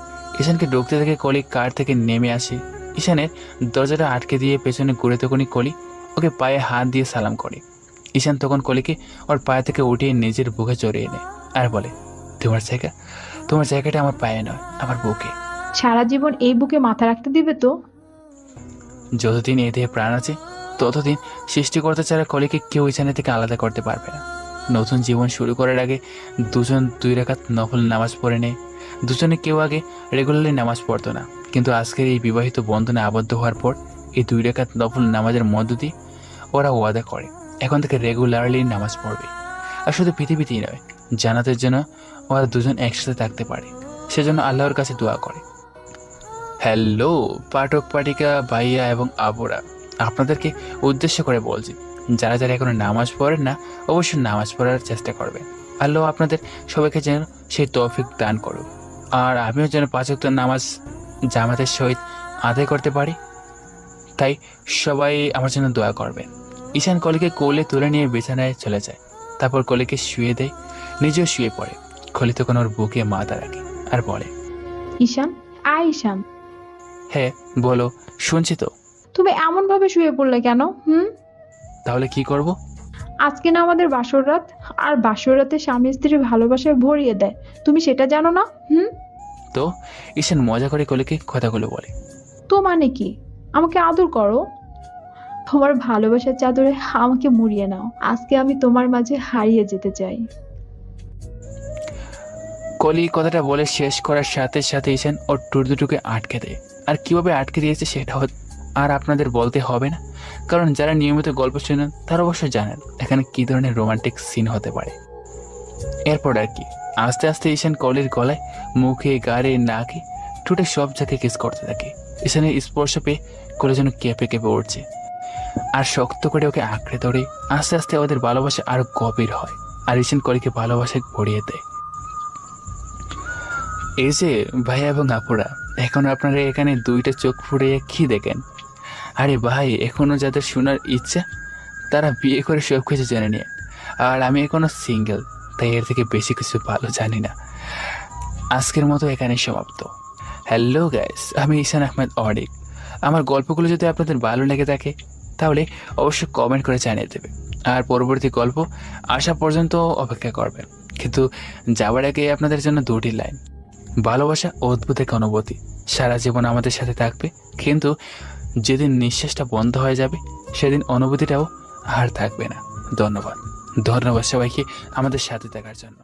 ঈশানকে ঢুকতে থেকে কলি কার থেকে নেমে আসে। ঈশানের দরজাটা আটকে দিয়ে পেছনে ঘুরে তখনই কলি ওকে পায়ে হাত দিয়ে সালাম করে। ঈশান তখন কলিকে ওর পায়ে থেকে উঠিয়ে নিজের বুকে জড়িয়ে নেয় আর বলে, তোমার জায়গাটা আমার পায়ে নয়, আমার বুকে। সারা জীবন এই বুকে মাথা রাখতে দিবে তো? যতদিন এ দেহে প্রাণ আছে ততদিন সৃষ্টিকর্তা ছাড়া কলিকে কেউ ঈশানের থেকে আলাদা করতে পারবে না। নতুন জীবন শুরু করার আগে দুজন 2 রাকাত নফল নামাজ পড়ে নেয়। দুজনে কেউ আগে রেগুলারলি নামাজ পড়তো না, কিন্তু আজকের এই বিবাহিত বন্ধনে আবদ্ধ হওয়ার পর এই 2 রাকাত নফল নামাজের মধ্য দিয়ে ওরা ওয়াদা করে এখন থেকে রেগুলারলি নামাজ পড়বে। আর শুধু পৃথিবীতেই নয়, জান্নাতের জন্য ওরা দুজন একসাথে থাকতে পারে, সেজন্য আল্লাহর কাছে দোয়া করে। হ্যালো পাঠক পাঠিকা ভাইয়া এবং আপুরা, আপনাদেরকে উদ্দেশ্য করে বলছি, যারা যারা এখনো নামাজ পড়েন না অবশ্যই নামাজ পড়ার চেষ্টা করবেন। আল্লাহ আপনাদের সবাইকে যেন সেই তৌফিক দান করুক। আর আমিও যেন 5 ওয়াক্ত নামাজ জামাতের সহিত আদায় করতে পারি, তাই সবাই আমার জন্য দোয়া করবেন। ঈশান কলিকে কোলে তুলে নিয়ে বিছানায় চলে যায়। তারপর কলিকে শুয়ে দেয়, নিজেও শুয়ে পড়ে। কলি তখন ওর বুকে মাথা রাখে আর বলে, ঈশান, ঈশান, হ্যাঁ বলো, শুনছি তো। তুমি এমন ভাবে শুয়ে পড়লে কেন? তাহলে কি করব? আজকে না আমাদের বাসর রাত, আর বাসর রাতে স্বামী স্ত্রী ভালোবাসায় ভরিয়ে দেয়, তুমি সেটা জানো না? তো ঈশান মজা করে কলিকে কথাগুলো বলে, তো মানে কি? আমাকে আদর করো, তোমার ভালোবাসার চাদরে আমাকে মুড়িয়ে নাও। আজকে আমি তোমার মাঝে হারিয়ে যেতে চাই। কলি কথাটা বলে শেষ করার সাথে সাথে ঈশান ওর টুর দুটোকে আটকে দেয়। আর কিভাবে আটকে দিয়েছে সেটা আর আপনাদের বলতে হবে না, কারণ যারা নিয়মিত গল্প শোনেন তারা অবশ্যই জানেন এখানে কি ধরনের রোমান্টিক সিন হতে পারে। এরপর আর কি, আস্তে আস্তে ঈশান কলির গলায়, মুখে, গাড়ে, নাকে, ঠোঁটে সব জায়গায় কিস করতে থাকে। ঈশানের স্পর্শ পেয়ে কলি যেন কেঁপে কেঁপে উঠছে আর শক্ত করে ওকে আঁকড়ে ধরে আস্তে আস্তে ওদের ভালোবাসা আরো গভীর হয়। আর ঈশান কলিকে ভালোবাসায় ভরিয়ে দেয়। এই যে ভাইয়া এবং আপুরা, এখন আপনারা এখানে 2টা চোখ ফুড়িয়ে কি দেখেন? আরে ভাই, এখনো যাদের শোনার ইচ্ছা তারা বিয়ে করে সব কিছু জেনে নিয়ে। আর আমি এখনো সিঙ্গেল, তাই এর থেকে বেশি কিছু ভালো জানি না। আজকের মতো এখানেই সমাপ্ত। হ্যালো গাইস, আমি ঈশান আহমেদ অডিক। আমার গল্পগুলো যদি আপনাদের ভালো লেগে থাকে তাহলে অবশ্যই কমেন্ট করে জানিয়ে দেবে। আর পরবর্তী গল্প আসা পর্যন্ত অপেক্ষা করবেন। কিন্তু যাওয়ার আগে আপনাদের জন্য 2টি লাইন। ভালোবাসা অদ্ভুত এক অনুভূতি, সারা জীবন আমাদের সাথে থাকবে, কিন্তু যেদিন নিঃশ্বাসটা বন্ধ হয়ে যাবে সেদিন অনুভূতিটাও আর থাকবে না। ধন্যবাদ সবাইকে আমাদের সাথে থাকার জন্য।